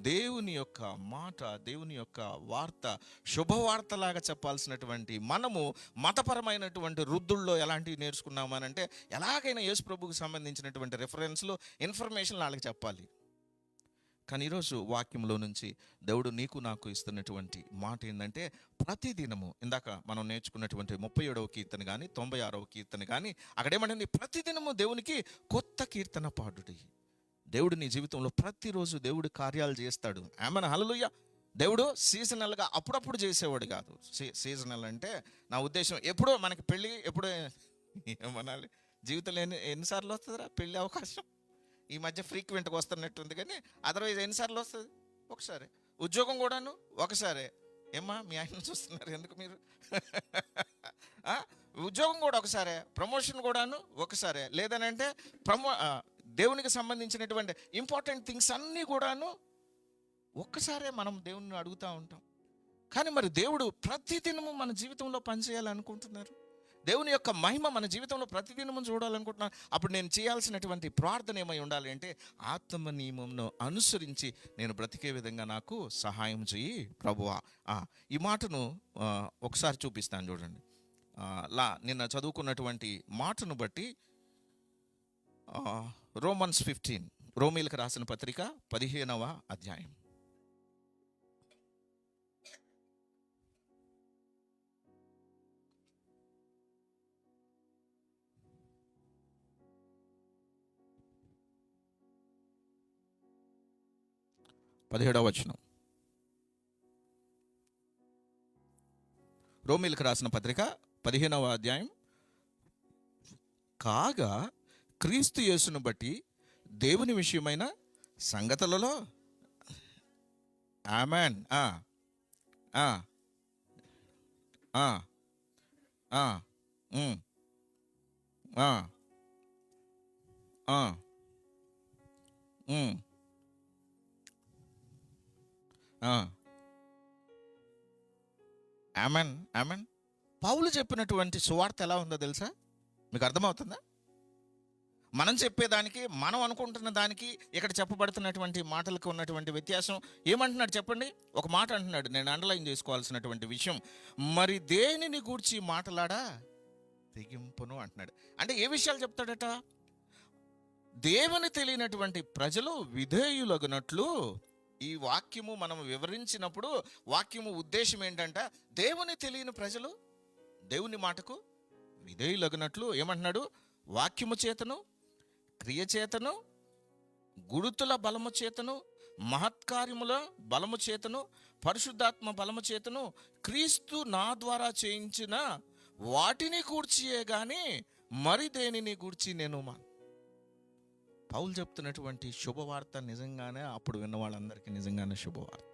దేవుని యొక్క మాట, దేవుని యొక్క వార్త శుభవార్తలాగా చెప్పాల్సినటువంటి మనము మతపరమైనటువంటి వృద్ధుల్లో ఎలాంటివి నేర్చుకున్నాము అని అంటే, ఎలాగైనా యేసు ప్రభువుకు సంబంధించినటువంటి రెఫరెన్స్లు, ఇన్ఫర్మేషన్ వాళ్ళకి చెప్పాలి. కానీ ఈరోజు వాక్యంలో నుంచి దేవుడు నీకు నాకు ఇస్తున్నటువంటి మాట ఏంటంటే, ప్రతిదినము, ఇందాక మనం నేర్చుకున్నటువంటి 37వ కీర్తన కానీ 96వ కీర్తన కానీ అక్కడేమంటే, ప్రతిదినము దేవునికి కొత్త కీర్తన పాడుడి. దేవుడు నీ జీవితంలో ప్రతిరోజు దేవుడు కార్యాలు చేస్తాడు. ఆమేన్, హల్లెలూయా. దేవుడు సీజనల్గా అప్పుడప్పుడు చేసేవాడు కాదు. సీజనల్ అంటే నా ఉద్దేశం, ఎప్పుడో మనకి పెళ్ళి, ఎప్పుడో ఏమనాలి, జీవితంలో ఎన్నిసార్లు వస్తుందిరా పెళ్ళి అవకాశం? ఈ మధ్య ఫ్రీక్వెంట్గా వస్తున్నట్టుంది, కానీ అదర్వైజ్ ఎన్నిసార్లు వస్తుంది? ఒకసారి. ఉద్యోగం కూడాను ఒకసారి. ఏమ్మా మీ ఆయన చూస్తున్నారు ఎందుకు మీరు? ఉద్యోగం కూడా ఒకసారి, ప్రమోషన్ కూడాను ఒకసారి, లేదనంటే దేవునికి సంబంధించినటువంటి ఇంపార్టెంట్ థింగ్స్ అన్నీ కూడాను ఒక్కసారే మనం దేవుణ్ణి అడుగుతూ ఉంటాం. కానీ మరి దేవుడు ప్రతిదినము మన జీవితంలో పనిచేయాలనుకుంటున్నారు. దేవుని యొక్క మహిమ మన జీవితంలో ప్రతిదినము చూడాలనుకుంటున్నాను. అప్పుడు నేను చేయాల్సినటువంటి ప్రార్థన ఏమై ఉండాలి అంటే, ఆత్మ నియమంను అనుసరించి నేను బ్రతికే విధంగా నాకు సహాయం చెయ్యి ప్రభువా. ఈ మాటను ఒకసారి చూపిస్తాను చూడండి. నిన్న చదువుకున్నటువంటి మాటను బట్టి రోమన్స్ 15, రోమీలకు రాసిన పత్రిక 15వ అధ్యాయం. పదిహేడవ వచనం. రోమీలకు రాసిన పత్రిక 15వ అధ్యాయం. కాగా క్రీస్తు యేసును బట్టి దేవుని విషయమైన సంగతులలో, ఆమేన్, ఆమేన్, ఆమేన్. పౌలు చెప్పినటువంటి సువార్త ఎలా ఉందో తెలుసా? మీకు అర్థమవుతుందా? మనం చెప్పేదానికి, మనం అనుకుంటున్న దానికి, ఇక్కడ చెప్పబడుతున్నటువంటి మాటలకు ఉన్నటువంటి వ్యత్యాసం ఏమంటున్నాడు చెప్పండి? ఒక మాట అంటున్నాడు, నేను అండర్లైన్ చేసుకోవాల్సినటువంటి విషయం. మరి దేనిని గూర్చి మాట్లాడా తెగింపును అంటున్నాడు. అంటే ఏ విషయాలు చెప్తాడట? దేవుని తెలియనటువంటి ప్రజలు విధేయులగునట్లు. ఈ వాక్యము మనం వివరించినప్పుడు వాక్యము ఉద్దేశం ఏంటంటే, దేవుని తెలియని ప్రజలు దేవుని మాటకు విధేయులగునట్లు ఏమంటున్నాడు? వాక్యము చేతను, క్రియ చేతను, గురుతుల బలము చేతను, మహత్కార్యముల బలము చేతను, పరిశుద్ధాత్మ బలము చేతను, క్రీస్తు నా ద్వారా చేయించిన వాటిని కూర్చియే గాని మరి దేనిని గూర్చి నేను పౌలు చెప్తున్నటువంటి శుభవార్త నిజంగానే అప్పుడు విన్న వాళ్ళందరికీ నిజంగానే శుభవార్త.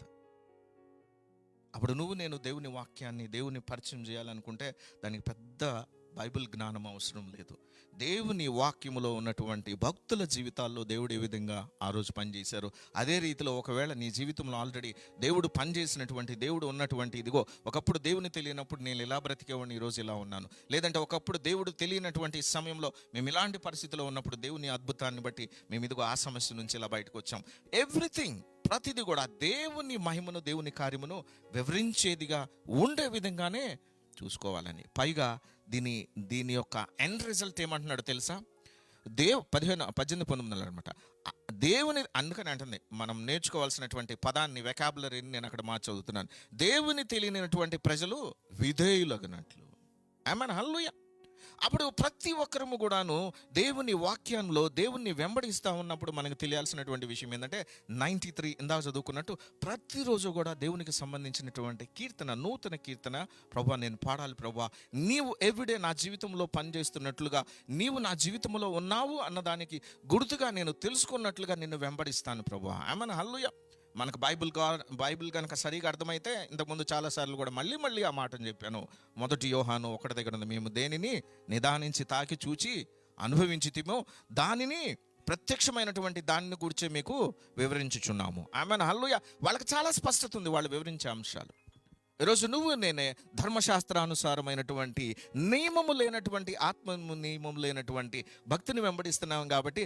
అప్పుడు నేను దేవుని వాక్యాన్ని, దేవుని పరిచయం చేయాలనుకుంటే దానికి పెద్ద బైబిల్ జ్ఞానం అవసరం లేదు. దేవుని వాక్యములో ఉన్నటువంటి భక్తుల జీవితాల్లో దేవుడు ఏ విధంగా ఆ రోజు పనిచేశారు, అదే రీతిలో ఒకవేళ నీ జీవితంలో ఆల్రెడీ దేవుడు పనిచేసినటువంటి, దేవుడు ఉన్నటువంటి, ఇదిగో ఒకప్పుడు దేవుని తెలియనప్పుడు నేను ఇలా బ్రతికేవాడిని, ఈరోజు ఇలా ఉన్నాను, లేదంటే ఒకప్పుడు దేవుడు తెలియనటువంటి సమయంలో మేము ఇలాంటి పరిస్థితిలో ఉన్నప్పుడు దేవుని అద్భుతాన్ని బట్టి మేము ఇదిగో ఆ సమస్య నుంచి ఇలా బయటకు వచ్చాం. ఎవ్రీథింగ్, ప్రతిదీ కూడా దేవుని మహిమను, దేవుని కార్యమును వివరించేదిగా ఉండే విధంగానే చూసుకోవాలని. పైగా దీని యొక్క ఎండ్ రిజల్ట్ ఏమంటున్నాడు తెలుసా? 18-19 అనమాట. దేవుని, అందుకని అంటుంది మనం నేర్చుకోవాల్సినటువంటి పదాన్ని, వెకాబులరీని నేను అక్కడ చదువుతున్నాను. దేవుని తెలియనటువంటి ప్రజలు విధేయులగినట్లు. ఆమేన్, హల్లెలూయా. అప్పుడు ప్రతి ఒక్కరము కూడాను దేవుని వాక్యంలో దేవుణ్ణి వెంబడిస్తూ ఉన్నప్పుడు మనకు తెలియాల్సినటువంటి విషయం ఏంటంటే, 93 ఇందాక చదువుకున్నట్టు ప్రతిరోజు కూడా దేవునికి సంబంధించినటువంటి కీర్తన, నూతన కీర్తన, ప్రభువా నేను పాడాలి, ప్రభువా నీవు ఎవ్రీడే నా జీవితంలో పనిచేస్తున్నట్లుగా, నీవు నా జీవితంలో ఉన్నావు అన్నదానికి గుర్తుగా నేను తెలుసుకున్నట్లుగా నిన్ను వెంబడిస్తాను ప్రభువా. ఆమేన్, హల్లెలూయా. మనకు బైబిల్ కనుక సరిగా అర్థమైతే, ఇంతకుముందు చాలాసార్లు కూడా మళ్ళీ ఆ మాటను చెప్పాను. 1 యోహాను 1 దగ్గర ఉంది, మేము దేనిని నిదానించి తాకి చూచి అనుభవించితిమో దానిని ప్రత్యక్షమైనటువంటి దానిని గురించి మీకు వివరించుచున్నాము. ఆమేన్, హల్లెలూయా. వాళ్ళకి చాలా స్పష్టత ఉంది వాళ్ళు వివరించే అంశాలు. ఈరోజు నేనే ధర్మశాస్త్రానుసారమైనటువంటి నియమము లేనటువంటి, ఆత్మ నియమం లేనటువంటి భక్తిని వెంబడిస్తున్నాం కాబట్టి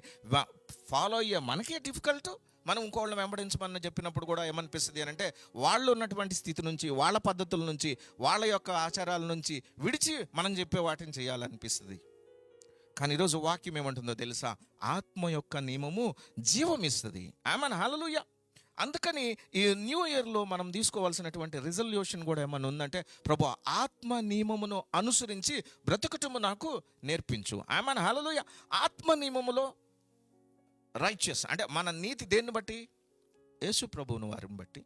ఫాలో అయ్యే మనకే డిఫికల్ట్. మనం ఇంకోళ్ళని వెంబడించమని చెప్పినప్పుడు కూడా ఏమనిపిస్తుంది అని అంటే, వాళ్ళు ఉన్నటువంటి స్థితి నుంచి, వాళ్ళ పద్ధతుల నుంచి, వాళ్ళ యొక్క ఆచారాల నుంచి విడిచి మనం చెప్పే వాటిని చేయాలనిపిస్తుంది. కానీ ఈరోజు వాక్యం ఏమంటుందో తెలుసా? ఆత్మ యొక్క నియమము జీవం ఇస్తుంది. ఆమేన్, హల్లెలూయా. అందుకని ఈ న్యూ ఇయర్లో మనం తీసుకోవాల్సినటువంటి రిజల్యూషన్ కూడా ఏమన్నా ఉందంటే, ప్రభువా ఆత్మ నియమమును అనుసరించి బ్రతుకుటము నాకు నేర్పించు. ఆమేన్, హల్లెలూయా. ఆత్మ నియమములో రైచియస్ అంటే మన నీతి దేన్ని బట్టి? యేసు ప్రభువుని వారిని బట్టి.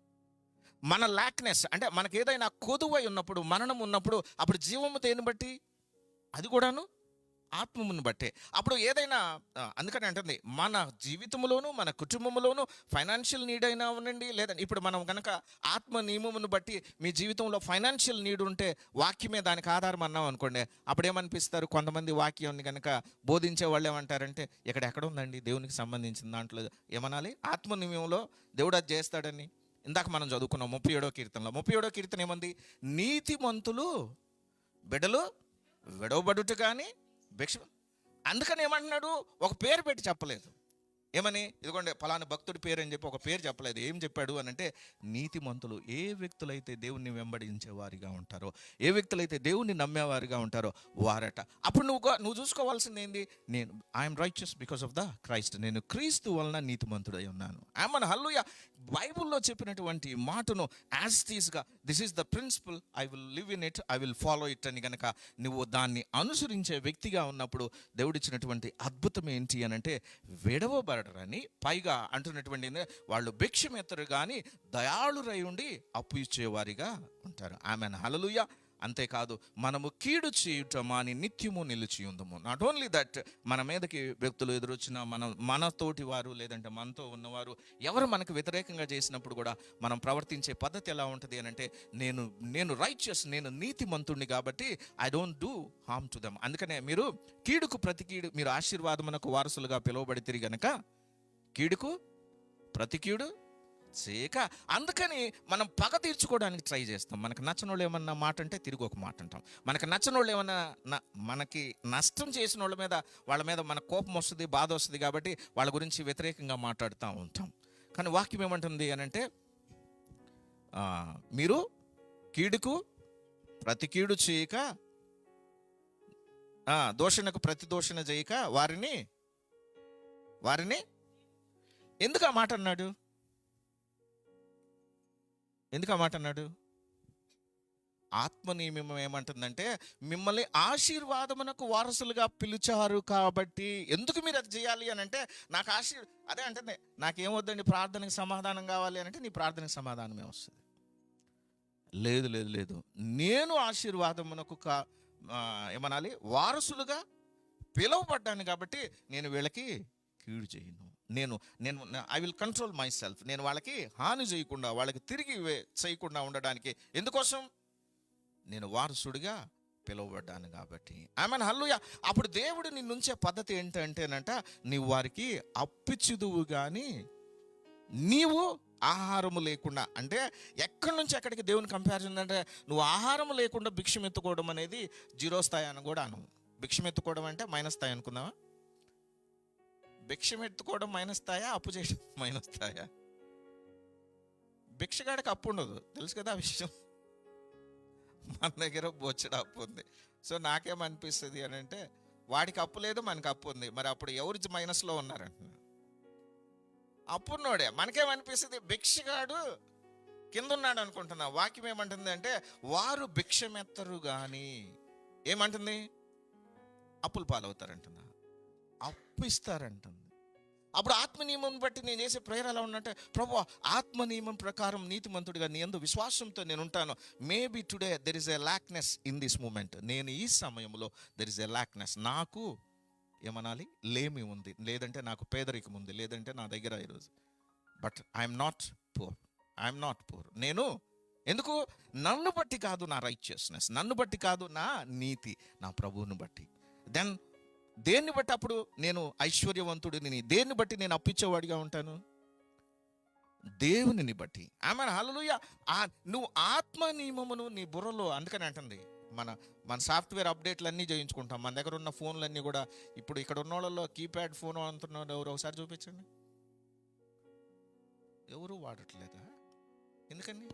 మన లాక్నెస్ అంటే మనకి ఏదైనా కొదువై ఉన్నప్పుడు, మరణం ఉన్నప్పుడు, అప్పుడు జీవము దేన్ని బట్టి? అది కూడాను ఆత్మమును బట్టే. అప్పుడు ఏదైనా, అందుకని అంటుంది మన జీవితంలోనూ మన కుటుంబంలోనూ ఫైనాన్షియల్ నీడ్ అయినా ఉండండి, లేదంటే ఇప్పుడు మనం కనుక ఆత్మ నియమమును బట్టి మీ జీవితంలో ఫైనాన్షియల్ నీడ్ ఉంటే వాక్యమే దానికి ఆధారం అన్నాం అనుకోండి, అప్పుడు ఏమనిపిస్తారు? కొంతమంది వాక్యాన్ని కనుక బోధించే వాళ్ళు ఏమంటారంటే, ఎక్కడ ఉందండి దేవునికి సంబంధించిన దాంట్లో ఏమనాలి? ఆత్మ నియమంలో దేవుడు అది చేస్తాడని. ఇందాక మనం చదువుకున్నాం 37వ కీర్తనలో. 37వ కీర్తన ఏమంది? నీతిమంతులు బిడ్డలు విడవబడుట కానీ భిక్ష. అందుకని ఏమంటున్నాడు? ఒక పేరు పెట్టి చెప్పలేదు. ఏమని? ఇదిగోండి ఫలానా భక్తుడి పేరు అని చెప్పి ఒక పేరు చెప్పలేదు. ఏం చెప్పాడు అని అంటే, నీతిమంతులు, ఏ వ్యక్తులైతే దేవుణ్ణి వెంబడించేవారిగా ఉంటారో, ఏ వ్యక్తులైతే దేవుణ్ణి నమ్మేవారిగా ఉంటారో వారట. అప్పుడు నువ్వు చూసుకోవాల్సింది ఏంది? నేను I'm righteous because of the Christ, నేను క్రీస్తు వలన నీతిమంతుడై ఉన్నాను. ఆమేన్, హల్లెలూయా. బైబుల్లో చెప్పినటువంటి మాటను యాజ్ టీస్గా, this is the principle, I will live in it, I will follow it అని కనుక నువ్వు దాన్ని అనుసరించే వ్యక్తిగా ఉన్నప్పుడు దేవుడిచ్చినటువంటి అద్భుతం ఏంటి అని అంటే, విడవబడరని పైగా అంటున్నటువంటి వాళ్ళు భిక్షమెత్తరు కానీ దయాళురై ఉండి అప్పు ఇచ్చేవారిగా ఉంటారు. ఆమేన్, హల్లెలూయా. అంతేకాదు, మనము కీడు చేయుట మాని నిత్యము నిలిచి ఉందము. నాట్ ఓన్లీ దట్, మన మీదకి వ్యక్తులు ఎదురొచ్చిన, మనతోటి వారు లేదంటే మనతో ఉన్నవారు ఎవరు మనకు వ్యతిరేకంగా చేసినప్పుడు కూడా మనం ప్రవర్తించే పద్ధతి ఎలా ఉంటుంది అని అంటే, నేను రైచియస్, నేను నీతిమంతుడిని కాబట్టి I don't do harm to them. అందుకనే మీరు కీడుకు ప్రతి కీడు, మీరు ఆశీర్వాదమునకు వారసులుగా పిలువబడితే గనక కీడుకు ప్రతి కీడు చేయక. అందుకని మనం పగ తీర్చుకోవడానికి ట్రై చేస్తాం. మనకు నచ్చని వాళ్ళు ఏమన్నా మాట అంటే తిరిగి ఒక మాట అంటాం. మనకు నచ్చని వాళ్ళు ఏమన్నా మనకి నష్టం చేసిన వాళ్ళ మీద మన కోపం వస్తుంది, బాధ వస్తుంది కాబట్టి వాళ్ళ గురించి వ్యతిరేకంగా మాట్లాడుతూ ఉంటాం. కానీ వాక్యం ఏమంటుంది అని అంటే, మీరు కీడుకు ప్రతి కీడు చేయక దూషణకు ప్రతి దూషణ చేయక వారిని ఎందుకు ఆ మాట అన్నాడు? ఎందుకు ఆ మాట అన్నాడు? ఆత్మ నియమం ఏమంటుందంటే, మిమ్మల్ని ఆశీర్వాదమునకు వారసులుగా పిలిచారు కాబట్టి ఎందుకు మీరు అది చేయాలి అని అంటే, నాకు అదే అంటుంది, నాకేమొద్దండి ప్రార్థనకి సమాధానం కావాలి అని అంటే, నీ ప్రార్థనకి సమాధానమే వస్తుంది. లేదు లేదు లేదు, నేను ఆశీర్వాదమునకు ఏమనాలి, వారసులుగా పిలువబడ్డాను కాబట్టి నేను వీళ్ళకి కీడు చేయను. నేను I will control my self. నేను వాళ్ళకి హాని చేయకుండా, వాళ్ళకి తిరిగి చేయకుండా ఉండడానికి, ఎందుకోసం? నేను వారసుడిగా పిలువబడ్డాను కాబట్టి. హల్లెలూయా. అప్పుడు దేవుడు నిన్నుంచే పద్ధతి ఏంటంటేనంట, నీవు వారికి అప్పిచ్చుదువు కానీ నీవు ఆహారము లేకుండా, అంటే ఎక్కడి నుంచి ఎక్కడికి దేవుని కంపారిజన్ అంటే, నువ్వు ఆహారం లేకుండా భిక్షం ఎత్తుకోవడం అనేది జీరో స్థాయి అని కూడా అను. భిక్షం ఎత్తుకోవడం అంటే మైనస్ స్థాయి అనుకుందామా? భిక్షం ఎత్తుకోవడం మైనస్ స్థాయా, అప్పు చేయడం మైనస్ స్థాయా? భిక్షగాడికి అప్పు ఉండదు, తెలుసు కదా ఆ విషయం. మన దగ్గర బొచ్చడు అప్పు ఉంది. సో నాకేమనిపిస్తుంది అని అంటే, వాడికి అప్పు లేదు, మనకి అప్పు ఉంది. మరి అప్పుడు ఎవరు మైనస్లో ఉన్నారంటున్నా? అప్పున్నోడే. మనకేమనిపిస్తుంది, భిక్షగాడు కింద ఉన్నాడు అనుకుంటున్నా. వాక్యం ఏమంటుంది అంటే, వారు భిక్షమెత్తరు కానీ ఏమంటుంది, అప్పులు పాలవుతారంటున్నా, అప్పు ఇస్తారంటుంది. అప్పుడు ఆత్మ నియమం బట్టి నేను చేసే ప్రేయర్ ఎలా ఉన్నట్టే, ప్రభువా ఆత్మ నియమం ప్రకారం నీతిమంతుడిగా నీ యందు విశ్వాసంతో నేను ఉంటాను. Maybe today there is a lackness in this moment. నేను ఈ సమయంలో దెర్ ఇస్ ఎ లాక్నెస్, నాకు ఏమనాలి, లేమి ఉంది, లేదంటే నాకు పేదరికం ఉంది, లేదంటే నా దగ్గర ఈరోజు, బట్ ఐఎమ్ నాట్ పూర్. నేను ఎందుకు? నన్ను బట్టి కాదు నా రైచియస్నెస్, నన్ను బట్టి కాదు నా నీతి, నా ప్రభువుని బట్టి. దెన్ దేన్ని బట్టి అప్పుడు నేను ఐశ్వర్యవంతుడిని, దేన్ని బట్టి నేను అప్పిచ్చేవాడిగా ఉంటాను? దేవునిని బట్టి. హల్లెలూయా. నువ్వు ఆత్మ నియమమును నీ బుర్రలో, అందుకని అంటుంది, మన సాఫ్ట్వేర్ అప్డేట్లు అన్నీ చేయించుకుంటాం. మన దగ్గర ఉన్న ఫోన్లన్నీ కూడా, ఇప్పుడు ఇక్కడ ఉన్న వాళ్ళలో కీప్యాడ్ ఫోన్ అంటున్నారు ఎవరు, ఒకసారి చూపించండి. ఎవరు వాడట్లేదా? ఎందుకని?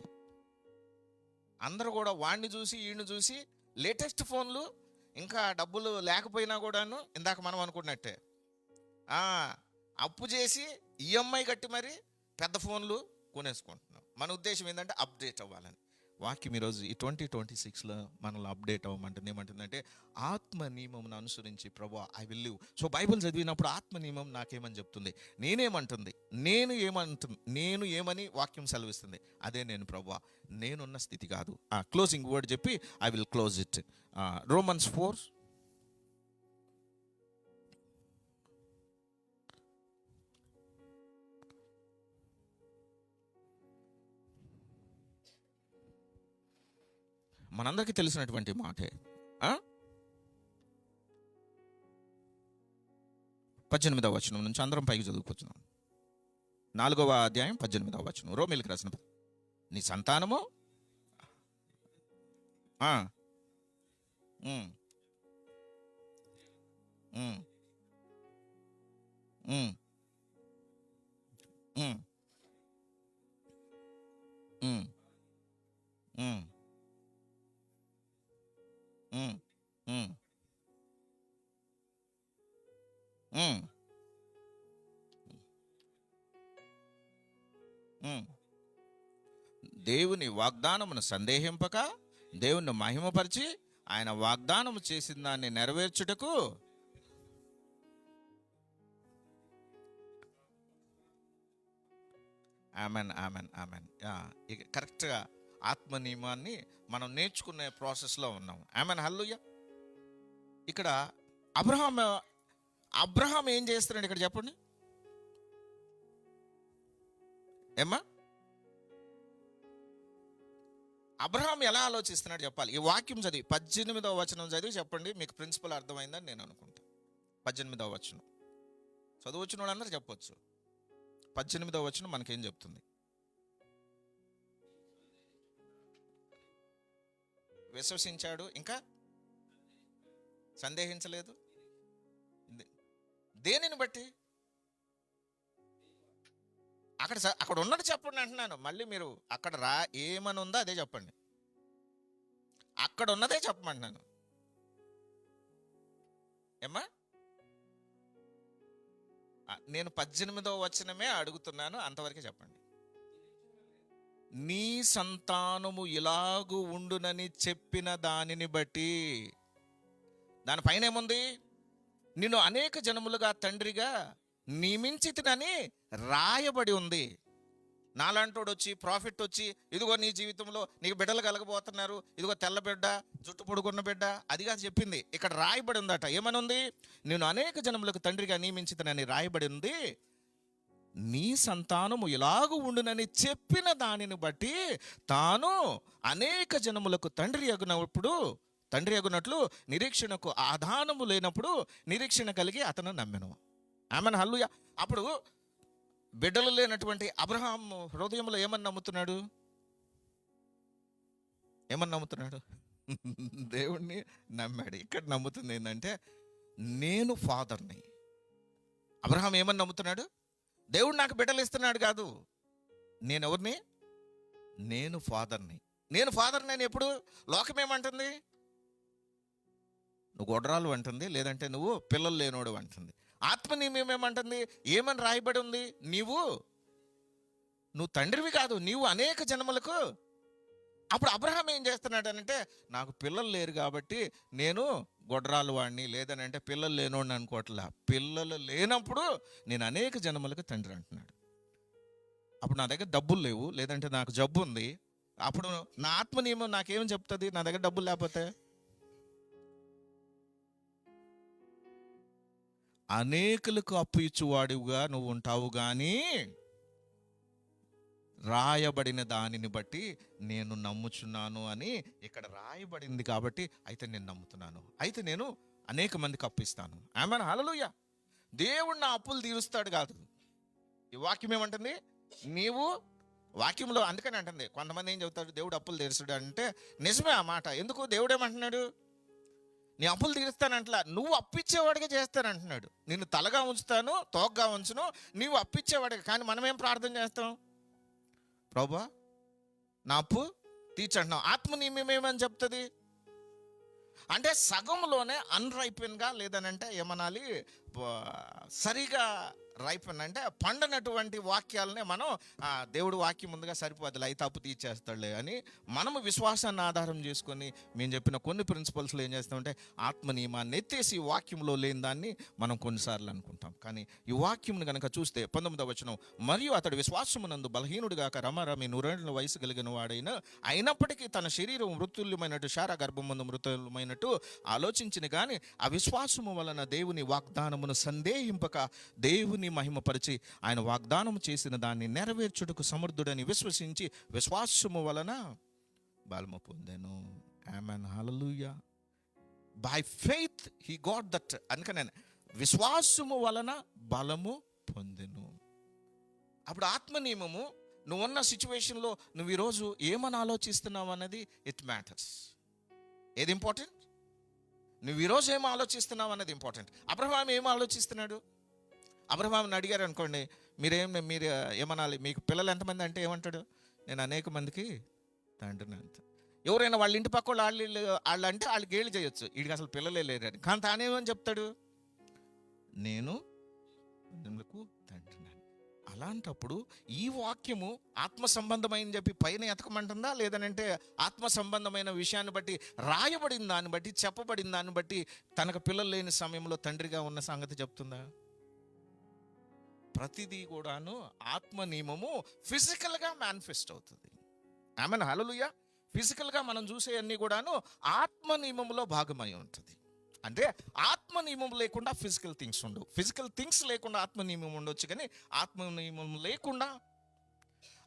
అందరూ కూడా వాడిని చూసి వీడిని చూసి లేటెస్ట్ ఫోన్లు, ఇంకా డబ్బులు లేకపోయినా కూడాను ఇందాక మనం అనుకున్నట్టే అప్పు చేసి ఈఎంఐ కట్టి మరి పెద్ద ఫోన్లు కొనేసుకుంటున్నాం. మన ఉద్దేశం ఏంటంటే అప్డేట్ అవ్వాలని. వాక్యం ఈరోజు ఈ 2026లో మనల్ని అప్డేట్ అవ్వమంటుంది. ఏమంటుందంటే, ఆత్మ నియమమును అనుసరించి ప్రభువా I will live. So Bible చదివినప్పుడు ఆత్మ నియమం నాకేమని చెప్తుంది, నేను ఏమని వాక్యం సెలవిస్తుంది, అదే నేను ప్రభువా, నేనున్న స్థితి కాదు. క్లోజింగ్ వర్డ్ చెప్పి I will close it. Romans 4. మనందరికీ తెలిసినటువంటి మాటే. 18వ వచనం నుంచి అందరం పైకి చదువుకొచ్చున్నాం. 4వ అధ్యాయం 18వ వచనం, రోమీయులకు రాసిన నీ సంతానము దేవుని వాగ్దానమును సందేహింపక దేవుని మహిమపరిచి ఆయన వాగ్దానము చేసిన దాన్ని నెరవేర్చుటకు ఆమెన్. కరెక్ట్గా ఆత్మ నియమాన్ని మనం నేర్చుకునే ప్రాసెస్లో ఉన్నాం. హల్లెలూయా. ఇక్కడ అబ్రహాం ఏం చేస్తున్నాడు ఇక్కడ చెప్పండి ఏమ్మా? అబ్రహాం ఎలా ఆలోచిస్తున్నాడు చెప్పాలి. ఈ వాక్యం చదివి 18వ వచనం చదివి చెప్పండి, మీకు ప్రిన్సిపల్ అర్థమైందని నేను అనుకుంటా. 18వ వచనం చదువువచ్చిన వాళ్ళందరూ చెప్పొచ్చు. 18వ వచనం మనకేం చెప్తుంది? విశ్వసించాడు, ఇంకా సందేహించలేదు. దేనిని బట్టి? అక్కడ ఉన్నది చెప్పండి అంటున్నాను. మళ్ళీ మీరు అక్కడ ఏమని ఉందో అదే చెప్పండి. అక్కడ ఉన్నదే చెప్పమంటున్నాను. ఏమ్మా? నేను 18వ వచనమే అడుగుతున్నాను, అంతవరకే చెప్పండి. నీ సంతానము ఇలాగు ఉండునని చెప్పిన దానిని బట్టి, దానిపైన ఏముంది? నిన్ను అనేక జనములుగా తండ్రిగా నియమించితినని రాయబడి ఉంది. నాలాంటోడు వచ్చి, ప్రాఫిట్ వచ్చి, ఇదిగో నీ జీవితంలో నీకు బిడ్డలు కలగబోతున్నారు, ఇదిగో తెల్ల బిడ్డ, జుట్టు పొడుగున్న బిడ్డ, అదిగా చెప్పింది. ఇక్కడ రాయబడి ఉందట. ఏమని ఉంది? నేను అనేక జనములకు తండ్రిగా నియమించితనని రాయబడి ఉంది. నీ సంతానము ఇలాగూ ఉండునని చెప్పిన దానిని బట్టి తాను అనేక జనములకు తండ్రి అగునట్లు నిరీక్షణకు ఆధానము లేనప్పుడు నిరీక్షణ కలిగి అతను నమ్మెను. ఆమెను హల్లెలూయా. అప్పుడు బిడ్డలు లేనటువంటి అబ్రహాం హృదయంలో ఏమని నమ్ముతున్నాడు? దేవుణ్ణి నమ్మాడు. ఇక్కడ నమ్ముతుంది ఏంటంటే, నేను ఫాదర్ని. అబ్రహాం ఏమని నమ్ముతున్నాడు? దేవుడు నాకు బిడ్డలు ఇస్తున్నాడు కాదు, నేను ఎవరిని? నేను ఫాదర్ని. నేను ఫాదర్ని అని ఎప్పుడు? లోకం ఏమంటుంది? నువ్వు గొడ్రాలు అంటుంది, లేదంటే నువ్వు పిల్లలు లేనోడు అంటుంది. ఆత్మ నీమేమంటుంది? ఏమని రాయబడి ఉంది? నువ్వు తండ్రివి కాదు, నీవు అనేక జన్మలకు. అప్పుడు అబ్రహాం ఏం చేస్తున్నాడు అంటే, నాకు పిల్లలు లేరు కాబట్టి నేను గొడ్రాలు వాడిని, లేదనంటే పిల్లలు లేనోడిని అనుకోవట్లా. పిల్లలు లేనప్పుడు నేను అనేక జన్మలకు తండ్రి అంటున్నాడు. అప్పుడు నా దగ్గర డబ్బులు లేవు, లేదంటే నాకు జబ్బు ఉంది. అప్పుడు నా ఆత్మ నియమం నాకేం చెప్తుంది? నా దగ్గర డబ్బులు లేకపోతే అనేకులకు అప్పు ఇచ్చువాడివిగా నువ్వు ఉంటావు, కానీ రాయబడిన దానిని బట్టి నేను నమ్ముచున్నాను అని ఇక్కడ రాయబడింది. కాబట్టి అయితే నేను నమ్ముతున్నాను, అయితే నేను అనేక మందికి అప్పు ఇస్తాను. ఆమేన్, హల్లెలూయా. దేవుడు నా అప్పులు తీరుస్తాడు కాదు. ఈ వాక్యం ఏమంటుంది? నీవు వాక్యంలో అందుకని అంటుంది. కొంతమంది ఏం చెబుతారు, దేవుడు అప్పులు తీరుస్తాడు అంటే నిజమే ఆ మాట. ఎందుకు? దేవుడు ఏమంటున్నాడు? నీ అప్పులు తీరుస్తానంటలా, నువ్వు అప్పిచ్చేవాడిగా చేస్తానంటున్నాడు. నిన్ను తలగా ఉంచుతాను, తోకగా ఉంచును, నీవు అప్పిచ్చేవాడిగా. కానీ మనం ఏం ప్రార్థన చేస్తాం? ప్రభువా నా అప్పు తీర్చంటున్నావు. ఆత్మ నీమేమని చెప్తుంది అంటే సగంలోనే అన్రైపెన్గా, లేదనంటే ఏమనాలి, సరిగా రైపెన్ అంటే పండనటువంటి వాక్యాలనే మనం దేవుడు వాక్యం ముందుగా సరిపోతుంది, అయితే అప్పు తీర్చేస్తాడులే అని మనము విశ్వాసాన్ని ఆధారం చేసుకొని మేము చెప్పిన కొన్ని ప్రిన్సిపల్స్లో ఏం చేస్తామంటే ఆత్మ నియమాన్ని ఎత్తేసి వాక్యంలో లేని దాన్ని మనం కొన్నిసార్లు అనుకుంటాం. కానీ ఈ వాక్యంను కనుక చూస్తే 19వ వచనం, మరియు అతడు విశ్వాసమునందు బలహీనుడుగాక రమారమి 100 ఏళ్ల వయసు కలిగిన వాడైన అయినప్పటికీ తన శరీరం మృతుల్యమైనట్టు శారా గర్భమందు మృతుల్యమైనట్టు ఆలోచించిన కానీ ఆ విశ్వాసము వలన దేవుని వాగ్దానమును సందేహింపక దేవుని మహిమపరిచి ఆయన వాగ్దానం చేసిన దాన్ని నెరవేర్చుటకు సమర్థుడని విశ్వసించి విశ్వాసము వలన బలము పొందెను. ఆమేన్, హల్లెలూయా. By faith he got that. అందుకనే విశ్వాసము వలన బలము పొందెను. అప్పుడు ఆత్మ నియమము, నువ్వున్న సిచ్యువేషన్లో నువ్వు ఈరోజు ఏమని ఆలోచిస్తున్నావు అన్నది ఇట్ మ్యాటర్స్. ఏది ఇంపార్టెంట్? నువ్వు ఈరోజు ఏం ఆలోచిస్తున్నావు అన్నది ఇంపార్టెంట్. అబ్రహాం ఏం ఆలోచిస్తున్నాడు? అబ్రహాంని అడిగారు అనుకోండి, మీరు ఏమనాలి? మీకు పిల్లలు ఎంతమంది అంటే ఏమంటాడు? నేను అనేక మందికి తండ్రిని అంత. ఎవరైనా వాళ్ళ ఇంటి పక్క వాళ్ళు అంటే వాళ్ళు గేలి చేయొచ్చు, వీడికి అసలు పిల్లలే లేరని. కానీ తానేమని చెప్తాడు? నేను తండ్రిని. అలాంటప్పుడు ఈ వాక్యము ఆత్మ సంబంధమైనని చెప్పి పైన ఎతకమంటుందా, లేదనంటే ఆత్మ సంబంధమైన విషయాన్ని బట్టి రాయబడిన దాన్ని బట్టి చెప్పబడిన దాన్ని బట్టి తనకు పిల్లలు లేని సమయంలో తండ్రిగా ఉన్న సంగతి చెప్తుందా? ప్రతిదీ కూడాను ఆత్మ నియమము ఫిజికల్గా మేనిఫెస్ట్ అవుతుంది. ఆమేన్, హల్లెలూయా. ఫిజికల్గా మనం చూసే అన్నీ కూడాను ఆత్మ నియమంలో భాగమై ఉంటుంది. అంటే ఆత్మ నియమం లేకుండా ఫిజికల్ థింగ్స్ ఉండవు, ఫిజికల్ థింగ్స్ లేకుండా ఆత్మ నియమం ఉండొచ్చు, కానీ ఆత్మ నియమం లేకుండా.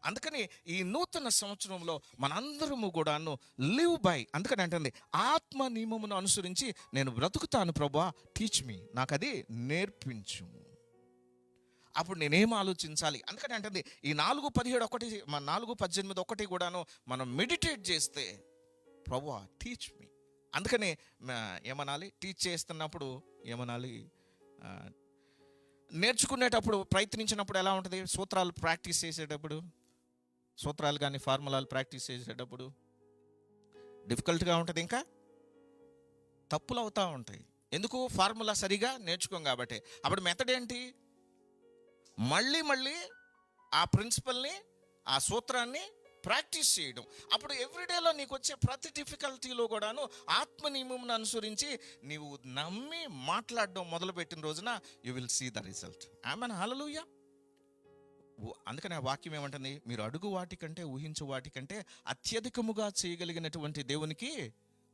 అందుకని ఈ నూతన సంవత్సరంలో మనందరము కూడాను లివ్ బై, అందుకని అంటుంది ఆత్మ నియమమును అనుసరించి నేను బ్రతుకుతాను ప్రభువా, టీచ్ మీ, నాకు అది నేర్పించు. అప్పుడు నేనేం ఆలోచించాలి? అందుకని అంటుంది ఈ 4:17 4:18 కూడాను మనం మెడిటేట్ చేస్తే ప్రభువా టీచ్ మీ. అందుకని ఏమనాలి? టీచ్ చేస్తున్నప్పుడు ఏమనాలి? నేర్చుకునేటప్పుడు ప్రయత్నించినప్పుడు ఎలా ఉంటుంది? సూత్రాలు ప్రాక్టీస్ చేసేటప్పుడు, సూత్రాలు కానీ ఫార్ములాలు ప్రాక్టీస్ చేసేటప్పుడు డిఫికల్ట్గా ఉంటుంది, ఇంకా తప్పులు అవుతూ ఉంటాయి. ఎందుకు? ఫార్ములా సరిగా నేర్చుకోం కాబట్టి. అప్పుడు మెథడ్ ఏంటి? మళ్ళీ మళ్ళీ ఆ ప్రిన్సిపల్ని, ఆ సూత్రాన్ని ప్రాక్టీస్ చేయడం. అప్పుడు ఎవ్రీడేలో నీకు వచ్చే ప్రతి డిఫికల్టీలో కూడాను ఆత్మ నియమం అనుసరించి నీవు నమ్మి మాట్లాడడం మొదలుపెట్టిన రోజున you will see the result. ఆమెన్. హల్లెలూయా. అందుకని ఆ వాక్యం ఏమంటుంది? మీరు అడుగు వాటికంటే, ఊహించు వాటికంటే అత్యధికముగా చేయగలిగినటువంటి దేవునికి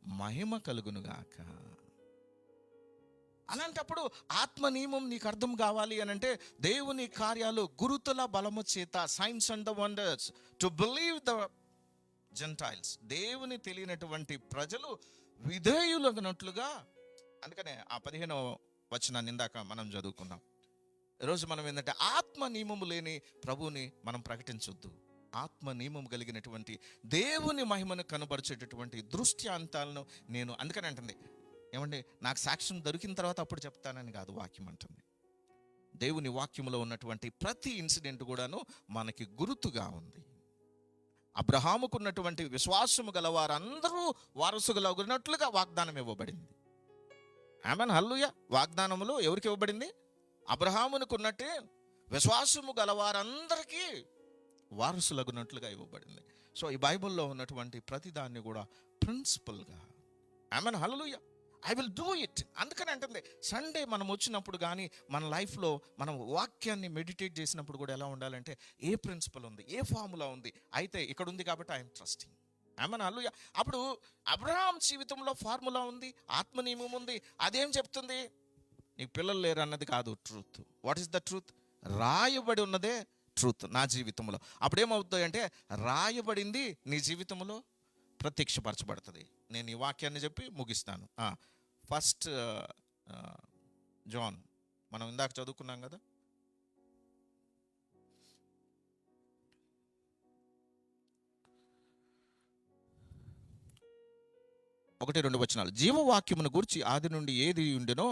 మహిమ కలుగునుగాక. అలాంటప్పుడు ఆత్మ నియమం నీకు అర్థం కావాలి అని అంటే దేవుని కార్యాలు గురుతుల బలము చేత, science and the wonders to believe the Gentiles, దేవుని తెలియనటువంటి ప్రజలు విధేయులగినట్లుగా. అందుకనే ఆ 15వ వచనాన్ని ఇందాక మనం చదువుకున్నాం. ఈరోజు మనం ఏంటంటే ఆత్మ నియమము లేని ప్రభువుని మనం ప్రకటించొద్దు. ఆత్మ నియమం కలిగినటువంటి దేవుని మహిమను కనబరిచేటటువంటి దృష్ట్యాంతాలను నేను, అందుకని అంటుంది ఏమండి, నాకు సాక్ష్యం దొరికిన తర్వాత అప్పుడు చెప్తానని కాదు వాక్యం అంటుంది. దేవుని వాక్యములో ఉన్నటువంటి ప్రతి ఇన్సిడెంట్ కూడాను మనకి గుర్తుగా ఉంది. అబ్రహాముకు ఉన్నటువంటి విశ్వాసము గల వారందరూ వారసులగునట్లుగా వాగ్దానం ఇవ్వబడింది. ఆమెన్. హల్లెలూయా. వాగ్దానములు ఎవరికి ఇవ్వబడింది? అబ్రహామునికి ఉన్నట్టే విశ్వాసము గల వారందరికీ వారసులగునట్లుగా ఇవ్వబడింది. సో ఈ బైబిల్లో ఉన్నటువంటి ప్రతి దాన్ని కూడా ప్రిన్సిపల్గా, ఆమెన్. హల్లెలూయా, ఐ విల్ డూ ఇట్. అందుకని అంటుంది సండే మనం వచ్చినప్పుడు కానీ మన లైఫ్లో మనం వాక్యాన్ని మెడిటేట్ చేసినప్పుడు కూడా ఎలా ఉండాలంటే ఏ ప్రిన్సిపల్ ఉంది, ఏ ఫార్ములా ఉంది, అయితే ఇక్కడ ఉంది కాబట్టి ఐఎమ్ ట్రస్టింగ్. ఆమెన్. హల్లెలూయా. అప్పుడు అబ్రహాం జీవితంలో ఫార్ములా ఉంది, ఆత్మ నియమం ఉంది. అదేం చెప్తుంది? నీకు పిల్లలు లేరు అన్నది కాదు truth. What is the truth? రాయబడి ఉన్నదే ట్రూత్ నా జీవితంలో. అప్పుడేమవుతుంది అంటే రాయబడింది నీ జీవితంలో ప్రత్యక్షపరచబడుతుంది. నేను ఈ వాక్యాన్ని చెప్పి ముగిస్తాను. ఫస్ట్ జాన్ మనం ఇందాక చదువుకున్నాం కదా, 1-2 వచనాలు. జీవవాక్యమును గూర్చి ఆది నుండి ఏది ఉండెనో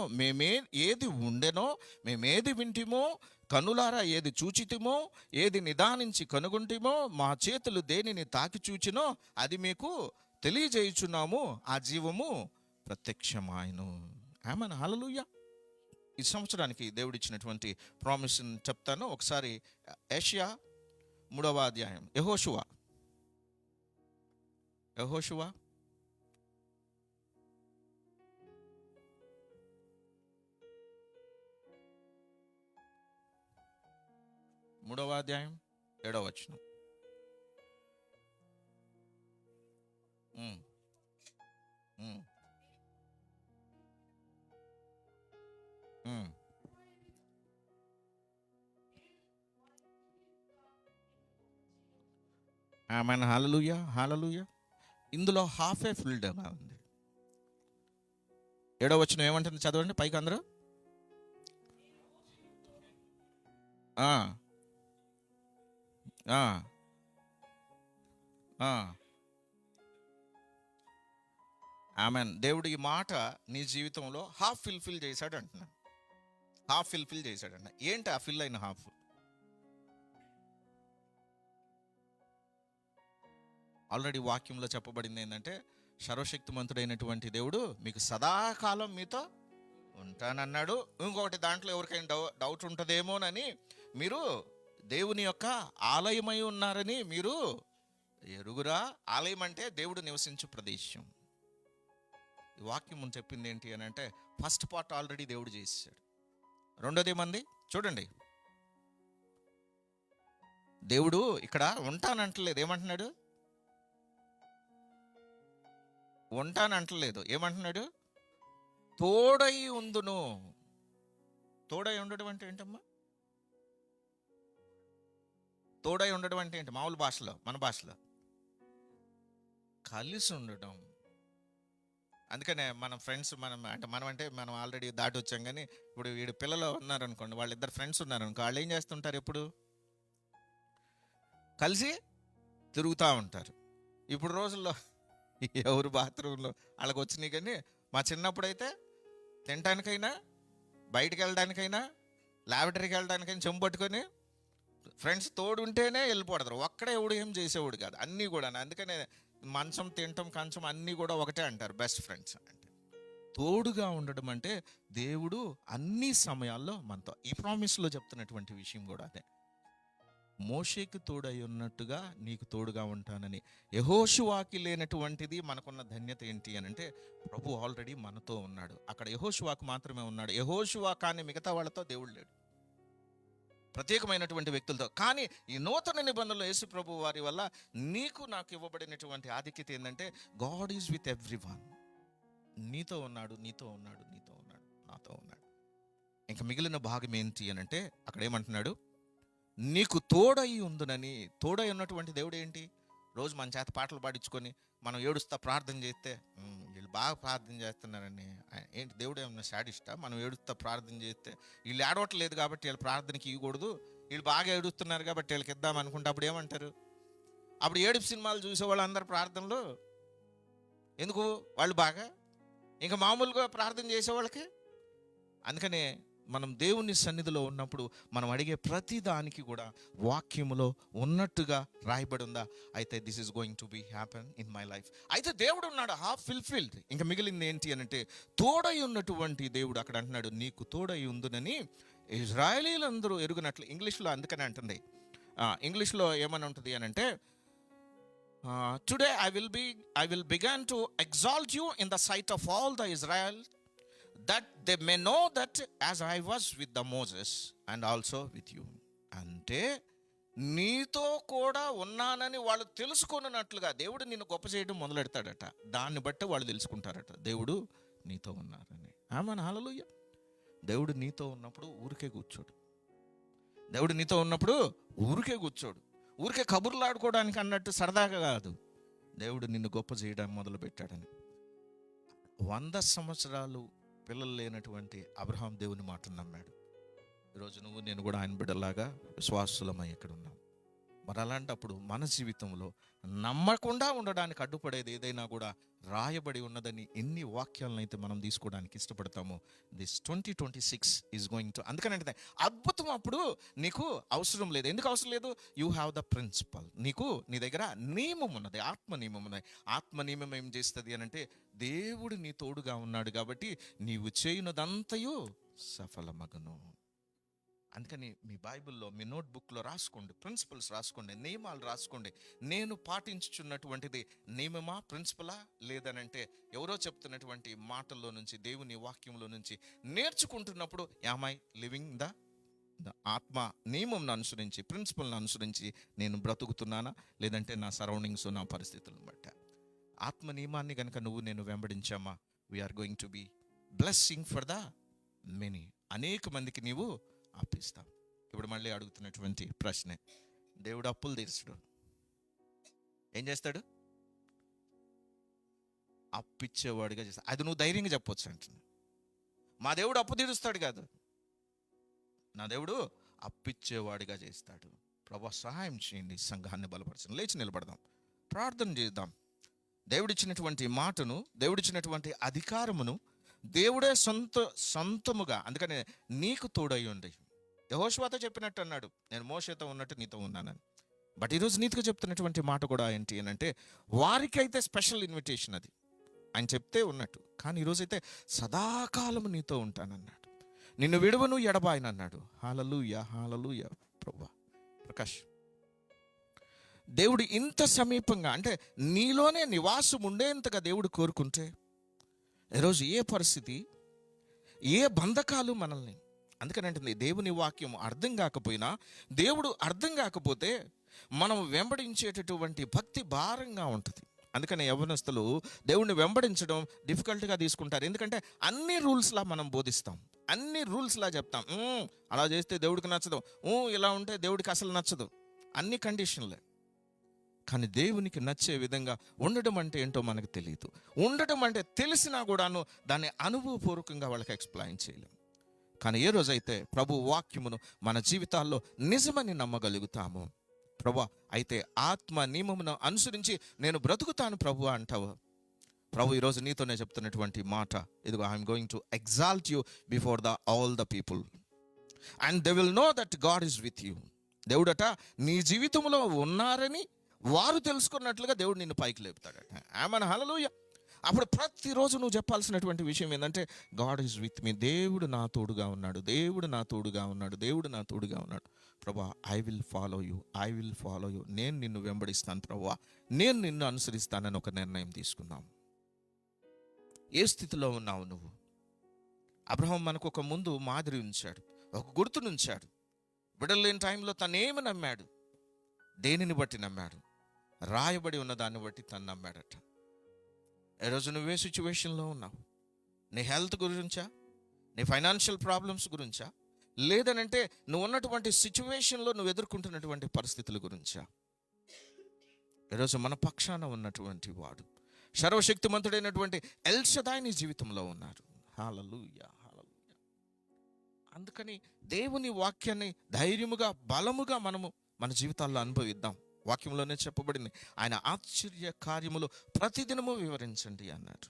మేమేది వింటిమో, కనులారా ఏది చూచితిమో, ఏది నిదానించి కనుగొంటిమో, మా చేతులు దేనిని తాకి చూచినో అది మీకు తెలియజేయుచున్నాము. ఆ జీవము ప్రత్యక్షమాయను. ఆమేన్. హల్లెలూయా. ఈ సంవత్సరానికి దేవుడిచ్చినటువంటి ప్రామిస్ని చెప్తాను ఒకసారి. యెషయా 3వ అధ్యాయం. యెహోషువ 3వ అధ్యాయం 7వ వచనం. ఆమేన్. హల్లెలూయా, హల్లెలూయా. ఇందులో హాఫే ఫుల్గా ఉంది. 7వ వచనం ఏమంటుంది చదవండి పైకి అందరూ. ఆమేన్. దేవుడు ఈ మాట నీ జీవితంలో హాఫ్ ఫిల్ఫిల్ చేశాడు అంటున్నాను. హాఫ్ ఫిల్ఫిల్ చేశాడంట. ఏంటి ఆ ఫిల్ అయిన హాఫ్? ఆల్రెడీ వాక్యంలో చెప్పబడింది ఏంటంటే సర్వశక్తిమంతుడైనటువంటి దేవుడు మీకు సదాకాలం మీతో ఉంటానన్నాడు. ఇంకొకటి దాంట్లో ఎవరికైనా డౌట్ ఉంటుందేమోనని, మీరు దేవుని యొక్క ఆలయమై ఉన్నారని మీరు ఎరుగురా. ఆలయం అంటే దేవుడు నివసించు ప్రదేశం. ఈ వాక్యం చెప్పింది ఏంటి అని అంటే ఫస్ట్ పార్ట్ ఆల్రెడీ దేవుడు చేసాడు. రెండోది ఏమంది చూడండి. దేవుడు ఇక్కడ ఉంటానంటలేదు. ఏమంటున్నాడు? ఉంటానంటలేదు. ఏమంటున్నాడు? తోడై ఉందును. తోడై ఉండడం అంటే ఏంటమ్మా? తోడై ఉండడం అంటే ఏంటి? మామూలు భాషలో, మన భాషలో కలిసి ఉండడం. అందుకనే మన ఫ్రెండ్స్, మనం ఆల్రెడీ దాటి వచ్చాం. కానీ ఇప్పుడు వీడు పిల్లలు ఉన్నారనుకోండి, వాళ్ళిద్దరు ఫ్రెండ్స్ ఉన్నారనుకో, వాళ్ళు ఏం చేస్తుంటారు? ఎప్పుడు కలిసి తిరుగుతూ ఉంటారు. ఇప్పుడు రోజుల్లో ఎవరు బాత్రూంలో వాళ్ళకి వచ్చినాయి. కానీ మా చిన్నప్పుడైతే తినటానికైనా, బయటికి వెళ్ళడానికైనా, లాబరేటరీకి వెళ్ళడానికైనా చెంబు పట్టుకొని ఫ్రెండ్స్ తోడు ఉంటేనే వెళ్ళిపోతారు. ఒక్కడే ఎవడు ఏం చేసేవాడు కాదు, అన్నీ కూడా. అందుకనే మంచం, తినటం, కంచం అన్నీ కూడా ఒకటే అంటారు బెస్ట్ ఫ్రెండ్స్ అంటే. తోడుగా ఉండడం అంటే దేవుడు అన్ని సమయాల్లో మనతో. ఈ ప్రామిస్లో చెప్తున్నటువంటి విషయం కూడా అదే. మోషేకి తోడై ఉన్నట్టుగా నీకు తోడుగా ఉంటానని. యెహోషువాకి లేనటువంటిది మనకున్న ధన్యత ఏంటి అని అంటే ప్రభు ఆల్రెడీ మనతో ఉన్నాడు. అక్కడ యెహోషువాకు మాత్రమే ఉన్నాడు. యెహోషువా కానీ మిగతా వాళ్ళతో దేవుడు లేడు, ప్రత్యేకమైనటువంటి వ్యక్తులతో. కానీ ఈ నూతన నిబంధనలో యేసు ప్రభు వారి వల్ల నీకు నాకు ఇవ్వబడినటువంటి ఆధిక్యత ఏంటంటే గాడ్ ఈజ్ విత్ ఎవ్రీవన్. నీతో ఉన్నాడు, నీతో ఉన్నాడు, నీతో ఉన్నాడు, నాతో ఉన్నాడు. ఇంకా మిగిలిన భాగం ఏంటి అని అంటే అక్కడ ఏమంటున్నాడు, నీకు తోడై ఉందునని. తోడై ఉన్నటువంటి దేవుడు ఏంటి? రోజు మన చేత పాటలు పాడించుకొని మనం ఏడుస్తా ప్రార్థన చేస్తే వీళ్ళు బాగా ప్రార్థన చేస్తున్నారని ఏంటి దేవుడు ఏమన్నా శాడిస్టా? మనం ఏడుస్తా ప్రార్థన చేస్తే వీళ్ళు ఏడవట్లేదు కాబట్టి వీళ్ళ ప్రార్థనకి ఇవ్వకూడదు, వీళ్ళు బాగా ఏడుస్తున్నారు కాబట్టి వీళ్ళకి ఇద్దాం అనుకుంటే అప్పుడు ఏమంటారు? అప్పుడు ఏడుపు సినిమాలు చూసేవాళ్ళు అందరు ప్రార్థనలు ఎందుకు? వాళ్ళు బాగా ఇంకా మామూలుగా ప్రార్థన చేసేవాళ్ళకి. అందుకనే మనం దేవుని సన్నిధిలో ఉన్నప్పుడు మనం అడిగే ప్రతి దానికి కూడా వాక్యములో ఉన్నట్టుగా రాయబడి ఉందా? అయితే this is going to B happen in my life. అయితే దేవుడు ఉన్నాడు హాఫ్ ఫుల్ఫిల్డ్. ఇంకా మిగిలింది ఏంటి అని అంటే తోడై ఉన్నటువంటి దేవుడు. అక్కడ అంటున్నాడు నీకు తోడై ఉందునని ఇజ్రాయేలీలందరూ ఎరుగునట్లు. ఇంగ్లీష్లో అందుకనే అంటుంది. ఇంగ్లీష్లో ఏమని ఉంటుంది అని అంటే today I will begin to exalt you in the sight of all the Israel, that they may know that as I was with the Moses and also with you. అంటే నీతో కూడా ఉన్నానని వాళ్ళు తెలుసుకున్నట్లుగా దేవుడు నిన్ను గొప్ప చేయడం మొదలెడతాడట. దాన్ని బట్టి వాళ్ళు తెలుసుకుంటారట దేవుడు నీతో ఉన్నారని. ఆమేన్, హల్లెలూయా. దేవుడు నీతో ఉన్నప్పుడు ఊరికే కూర్చోడు. దేవుడు నీతో ఉన్నప్పుడు ఊరికే కూర్చోడు. ఊరికే కబుర్లు ఆడుకోవడానికి అన్నట్టు సరదాగా కాదు. దేవుడు నిన్ను గొప్ప చేయడానికి మొదలుపెట్టాడని. 100 సంవత్సరాలు పిల్లలు లేనటువంటి అబ్రహాం దేవుని మాటను నమ్మాడు. ఈరోజు నువ్వు నేను కూడా ఆయన బిడ్డలాగా విశ్వాసులమై ఇక్కడ ఉన్నాం. మరి అలాంటప్పుడు మన జీవితంలో నమ్మకుండా ఉండడానికి అడ్డుపడేది ఏదైనా కూడా రాయబడి ఉన్నదని ఎన్ని వాక్యాలను అయితే మనం తీసుకోవడానికి ఇష్టపడతామో దిస్ 2026 ఈజ్ గోయింగ్ టు. అందుకనంటే అద్భుతం అప్పుడు నీకు అవసరం లేదు. ఎందుకు అవసరం లేదు? You have the principle. నీకు నీ దగ్గర నియమం ఉన్నది, ఆత్మ నియమం ఉన్నది. ఆత్మ నియమం ఏం చేస్తుంది అని అంటే దేవుడు నీ తోడుగా ఉన్నాడు కాబట్టి నీవు చేయునదంతయు సఫలమగును. అందుకని మీ బైబిల్లో మీ నోట్బుక్లో రాసుకోండి, ప్రిన్సిపల్స్ రాసుకోండి, నియమాలు రాసుకోండి. నేను పాటించుచున్నటువంటిది నియమమా, ప్రిన్సిపలా, లేదనంటే ఎవరో చెప్తున్నటువంటి మాటల్లో నుంచి దేవుని వాక్యంలో నుంచి నేర్చుకుంటున్నప్పుడు యామ్ ఐ లివింగ్ ద ఆత్మ నియమంను అనుసరించి, ప్రిన్సిపల్ని అనుసరించి నేను బ్రతుకుతున్నానా, లేదంటే నా సరౌండింగ్స్ నా పరిస్థితులను బట్టి. ఆత్మ నియమాన్ని కనుక నువ్వు నేను వెంబడించామా we are going to be blessing for the many. అనేక మందికి నీవు అప్పిస్తాం. ఇప్పుడు మళ్ళీ అడుగుతున్నటువంటి ప్రశ్నే, దేవుడు అప్పులు తీర్చడు, ఏం చేస్తాడు? అప్పిచ్చేవాడిగా చేస్తాడు. అది నువ్వు ధైర్యంగా చెప్పొచ్చు అంటున్నా. మా దేవుడు అప్పు తీరుస్తాడు కాదు, నా దేవుడు అప్పిచ్చేవాడిగా చేస్తాడు. ప్రభువా సహాయం చేయండి, సంఘాన్ని బలపరచండి. లేచి నిలబడదాం, ప్రార్థన చేద్దాం. దేవుడిచ్చినటువంటి మాటను, దేవుడిచ్చినటువంటి అధికారమును దేవుడే సొంతముగా, అందుకనే నీకు తోడై ఉండి యెహోషువతో చెప్పినట్టు అన్నాడు, నేను మోషేతో ఉన్నట్టు నీతో ఉన్నానని. బట్ ఈరోజు నీతిగా చెప్తున్నటువంటి మాట కూడా ఏంటి అని అంటే వారికైతే స్పెషల్ ఇన్విటేషన్ అది, ఆయన చెప్తే ఉన్నట్టు. కానీ ఈరోజైతే సదాకాలం నీతో ఉంటానన్నాడు, నిన్ను విడువను ఎడబాయనన్నాడు. హల్లెలూయా, హల్లెలూయా. ప్రభువా ప్రకాష్, దేవుడు ఇంత సమీపంగా అంటే నీలోనే నివాసం ఉండేంతగా దేవుడు కోరుకుంటే ఈరోజు ఏ పరిస్థితి, ఏ బంధకాలు మనల్ని, అందుకనంటుంది దేవుని వాక్యం అర్థం కాకపోయినా, దేవుడు అర్థం కాకపోతే మనం వెంబడించేటటువంటి భక్తి భారంగా ఉంటుంది. అందుకని యవ్వనస్తులు దేవుణ్ణి వెంబడించడం డిఫికల్ట్గా తీసుకుంటారు. ఎందుకంటే అన్ని రూల్స్లా మనం బోధిస్తాం, అన్ని రూల్స్లా చెప్తాం. అలా చేస్తే దేవుడికి నచ్చదు, ఇలా ఉంటే దేవుడికి అసలు నచ్చదు, అన్ని కండిషన్లే. కానీ దేవునికి నచ్చే విధంగా ఉండడం అంటే ఏంటో మనకు తెలియదు. ఉండడం అంటే తెలిసినా కూడాను దాన్ని అనుభవపూర్వకంగా వాళ్ళకి ఎక్స్ప్లెయిన్ చేయలేం. కానీ ఏ రోజైతే ప్రభు వాక్యమును మన జీవితాల్లో నిజమని నమ్మగలుగుతాము, ప్రభు అయితే ఆత్మ నియమమును అనుసరించి నేను బ్రతుకుతాను ప్రభు అంటావు. ప్రభు ఈరోజు నీతోనే చెప్తున్నటువంటి మాట ఇదిగో, I'm going to exalt you before all the people and they will know that God is with you. దేవుడట నీ జీవితంలో ఉన్నారని వారు తెలుసుకున్నట్లుగా దేవుడు నిన్ను పైకి లేపుతాడట. ఆమేన్, హల్లెలూయా. అప్పుడు ప్రతిరోజు నువ్వు చెప్పాల్సినటువంటి విషయం ఏంటంటే గాడ్ ఈజ్ విత్ మీ. దేవుడు నా తోడుగా ఉన్నాడు, దేవుడు నా తోడుగా ఉన్నాడు, దేవుడు నా తోడుగా ఉన్నాడు. ప్రభా, I will follow you, I will follow you. నేను నిన్ను వెంబడిస్తాను ప్రభా, నేను నిన్ను అనుసరిస్తానని ఒక నిర్ణయం తీసుకుందాం. ఏ స్థితిలో ఉన్నావు నువ్వు? అబ్రహాం మనకు ఒక ముందు మాదిరి ఉంచాడు, ఒక గుర్తునుంచాడు. విడలేని టైంలో తనేమి నమ్మాడు? దేనిని బట్టి నమ్మాడు? రాయబడి ఉన్న దాన్ని బట్టి తను నమ్మాడట. ఈరోజు నువ్వే సిచ్యువేషన్లో ఉన్నావు? నీ హెల్త్ గురించా, నీ ఫైనాన్షియల్ ప్రాబ్లమ్స్ గురించా, లేదనంటే నువ్వు ఉన్నటువంటి సిచ్యువేషన్లో నువ్వు ఎదుర్కొంటున్నటువంటి పరిస్థితుల గురించా? ఈరోజు మన పక్షాన ఉన్నటువంటి వాడు, సర్వశక్తిమంతుడైనటువంటి ఎల్ షదాయ్ నీ జీవితంలో ఉన్నారు. హల్లెలూయా, హల్లెలూయా. అందుకని దేవుని వాక్యాన్ని ధైర్యముగా, బలముగా మనము మన జీవితాల్లో అనుభవిద్దాం. వాక్యంలోనే చెప్పబడింది, ఆయన ఆశ్చర్య కార్యములు ప్రతిదినము వివరించండి అన్నారు.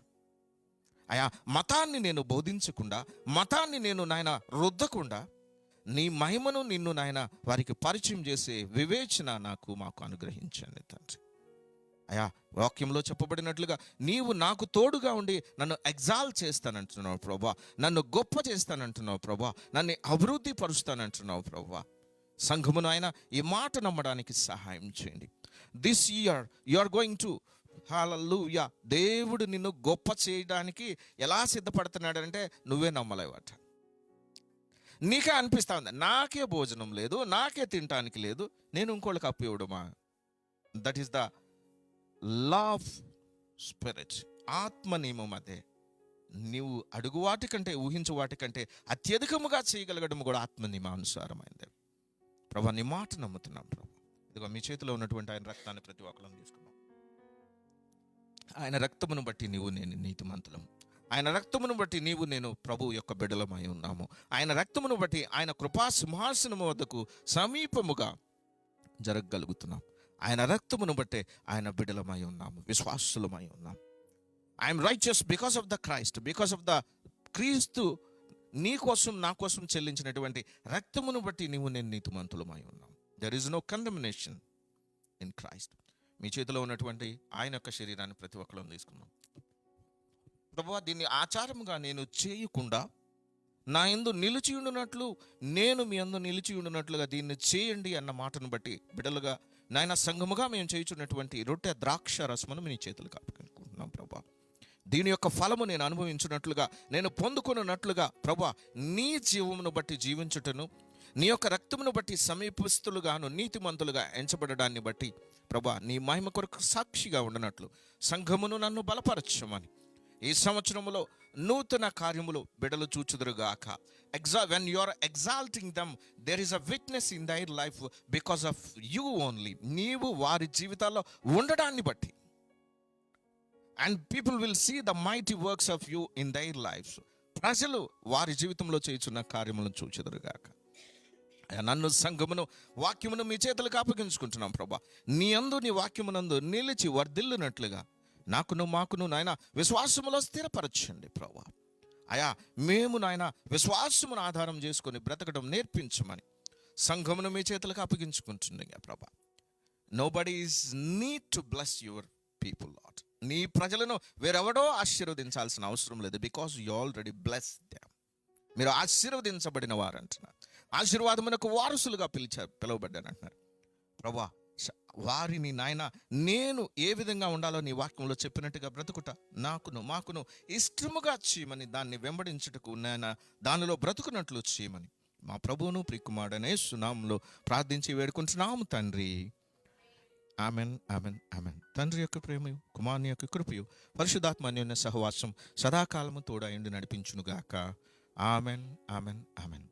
ఆయా మతాన్ని నేను బోధించకుండా, మతాన్ని నేను నాయన రుద్దకుండా, నీ మహిమను నిన్ను నాయన వారికి పరిచయం చేసే వివేచన మాకు అనుగ్రహించండి తండ్రి. అయా వాక్యంలో చెప్పబడినట్లుగా నీవు నాకు తోడుగా ఉండి నన్ను ఎగ్జాల్ట్ చేస్తానంటున్నావు ప్రభా, నన్ను గొప్ప చేస్తానంటున్నావు ప్రభా, నన్ను అభివృద్ధి పరుస్తానంటున్నావు ప్రభా. సంఘమును ఆయన ఈ మాట నమ్మడానికి సహాయం చేయండి. This year you are going to, హల్లెలూయా, దేవుడు నిన్ను గొప్ప చేయడానికి ఎలా సిద్ధపడుతున్నాడంటే నువ్వే నమ్మలేవట. నీకే అనిపిస్తా ఉంది, నాకే భోజనం లేదు, నాకే తినటానికి లేదు, నేను ఇంకోళ్ళకి అప్పు ఇవ్వడమా? That is the law of spirit. ఆత్మ నియమం అదే. నీవు అడుగు వాటికంటే, ఊహించు వాటికంటే అత్యధికముగా చేయగలగడం కూడా ఆత్మ నియమానుసారమైంది. ప్రభా, నీ మాట నమ్ముతున్నాం ప్రభా. ఇదిగో మీ చేతిలో ఉన్నటువంటి ఆయన రక్తాన్ని ప్రతి ఒక్కరం తీసుకున్నాం. ఆయన రక్తమును బట్టి నీవు నేను నీతిమంతులం. ఆయన రక్తమును బట్టి నీవు నేను ప్రభు యొక్క బిడ్డలమై ఉన్నాము. ఆయన రక్తమును బట్టి ఆయన కృపా సింహాసనము వద్దకు సమీపముగా జరగగలుగుతున్నాం. ఆయన రక్తమును బట్టే ఆయన బిడ్డలమై ఉన్నాము, విశ్వాసులమై ఉన్నాం. I'm righteous because of the Christ, because of the క్రీస్తు నీ కోసం నా కోసం చెల్లించినటువంటి రక్తమును బట్టి నీవు నేను నీతిమంతులమై ఉన్నాం. There is no condemnation in Christ. మీ చేతిలో ఉన్నటువంటి ఆయన యొక్క శరీరాన్ని ప్రతి ఒక్కరం తీసుకున్నాం. ప్రభువా, దీన్ని ఆచారముగా నేను చేయకుండా నా యందు నిలిచి ఉండినట్లు, నేను మీ యందు నిలిచి ఉండినట్లుగా దీన్ని చేయండి అన్న మాటను బట్టి బిడ్డలుగా నాయన సంఘముగా మేము చేయుచున్నటువంటి రొట్టె ద్రాక్ష రసమును మీ చేతులకు అప్పగించుకుంటున్నాం ప్రభా. దీని యొక్క ఫలము నేను అనుభవించినట్లుగా, నేను పొందుకున్నట్లుగా ప్రభా, నీ జీవమును బట్టి జీవించుటను, నీ యొక్క రక్తమును బట్టి సమీపస్తులుగాను నీతిమంతులుగా ఎంచబడడాన్ని బట్టి ప్రభా, నీ మహిమ కొరకు సాక్షిగా ఉండనట్లు సంఘమును నన్ను బలపరచమని ఈ సంవత్సరములో నూతన కార్యములు బిడలు చూచుదురుగాక. When you are exalting them, there is a witness in their life because of you only. నీవు వారి జీవితాల్లో ఉండడాన్ని బట్టి, and people will see the mighty works of you in their lives. ప్రజలు వారి జీవితంలో చేయుచున్న కార్యములను చూచుదురుగాక. నన్ను సంఘమును వాక్యమును మీ చేతులకు అప్పగించుకుంటున్నాం ప్రభా. నీ యందు నీ వాక్యమునందు నిలిచి వర్ధిల్లునట్లుగా మాకును నాయన విశ్వాసములో స్థిరపరచండి ప్రభా. అయా మేము నాయన విశ్వాసమును ఆధారం చేసుకొని బ్రతకడం నేర్పించమని సంఘమును మీ చేతులకు అప్పగించుకుంటుండగా ప్రభా. Nobody is need to bless your people lord. నీ ప్రజలను వేరెవడో ఆశీర్వదించాల్సిన అవసరం లేదు, because you already bless them. మీరు ఆశీర్వదించబడిన వారు అంటున్నారు, ఆశీర్వాదమునకు వారసులుగా పిలువబడ్డాను అంటున్నారు ప్రభా. వారిని నాయన నేను ఏ విధంగా ఉండాలో నీ వాక్యంలో చెప్పినట్టుగా బ్రతుకుట మాకును ఇష్టముగా చేయమని, దాన్ని వెంబడించుటకు నాయన దానిలో బ్రతుకున్నట్లు చేయమని మా ప్రభువును ప్రియకుమారుడనే సునామంలో ప్రార్థించి వేడుకుంటున్నాము తండ్రి. Amen, amen, amen. తండ్రి యొక్క ప్రేమయు, కుమారుని యొక్క కృపయు, పరిశుద్ధాత్మ అన్యోన్య సహవాసం సదాకాలము తోడైండి నడిపించునుగాక. Amen, amen, amen.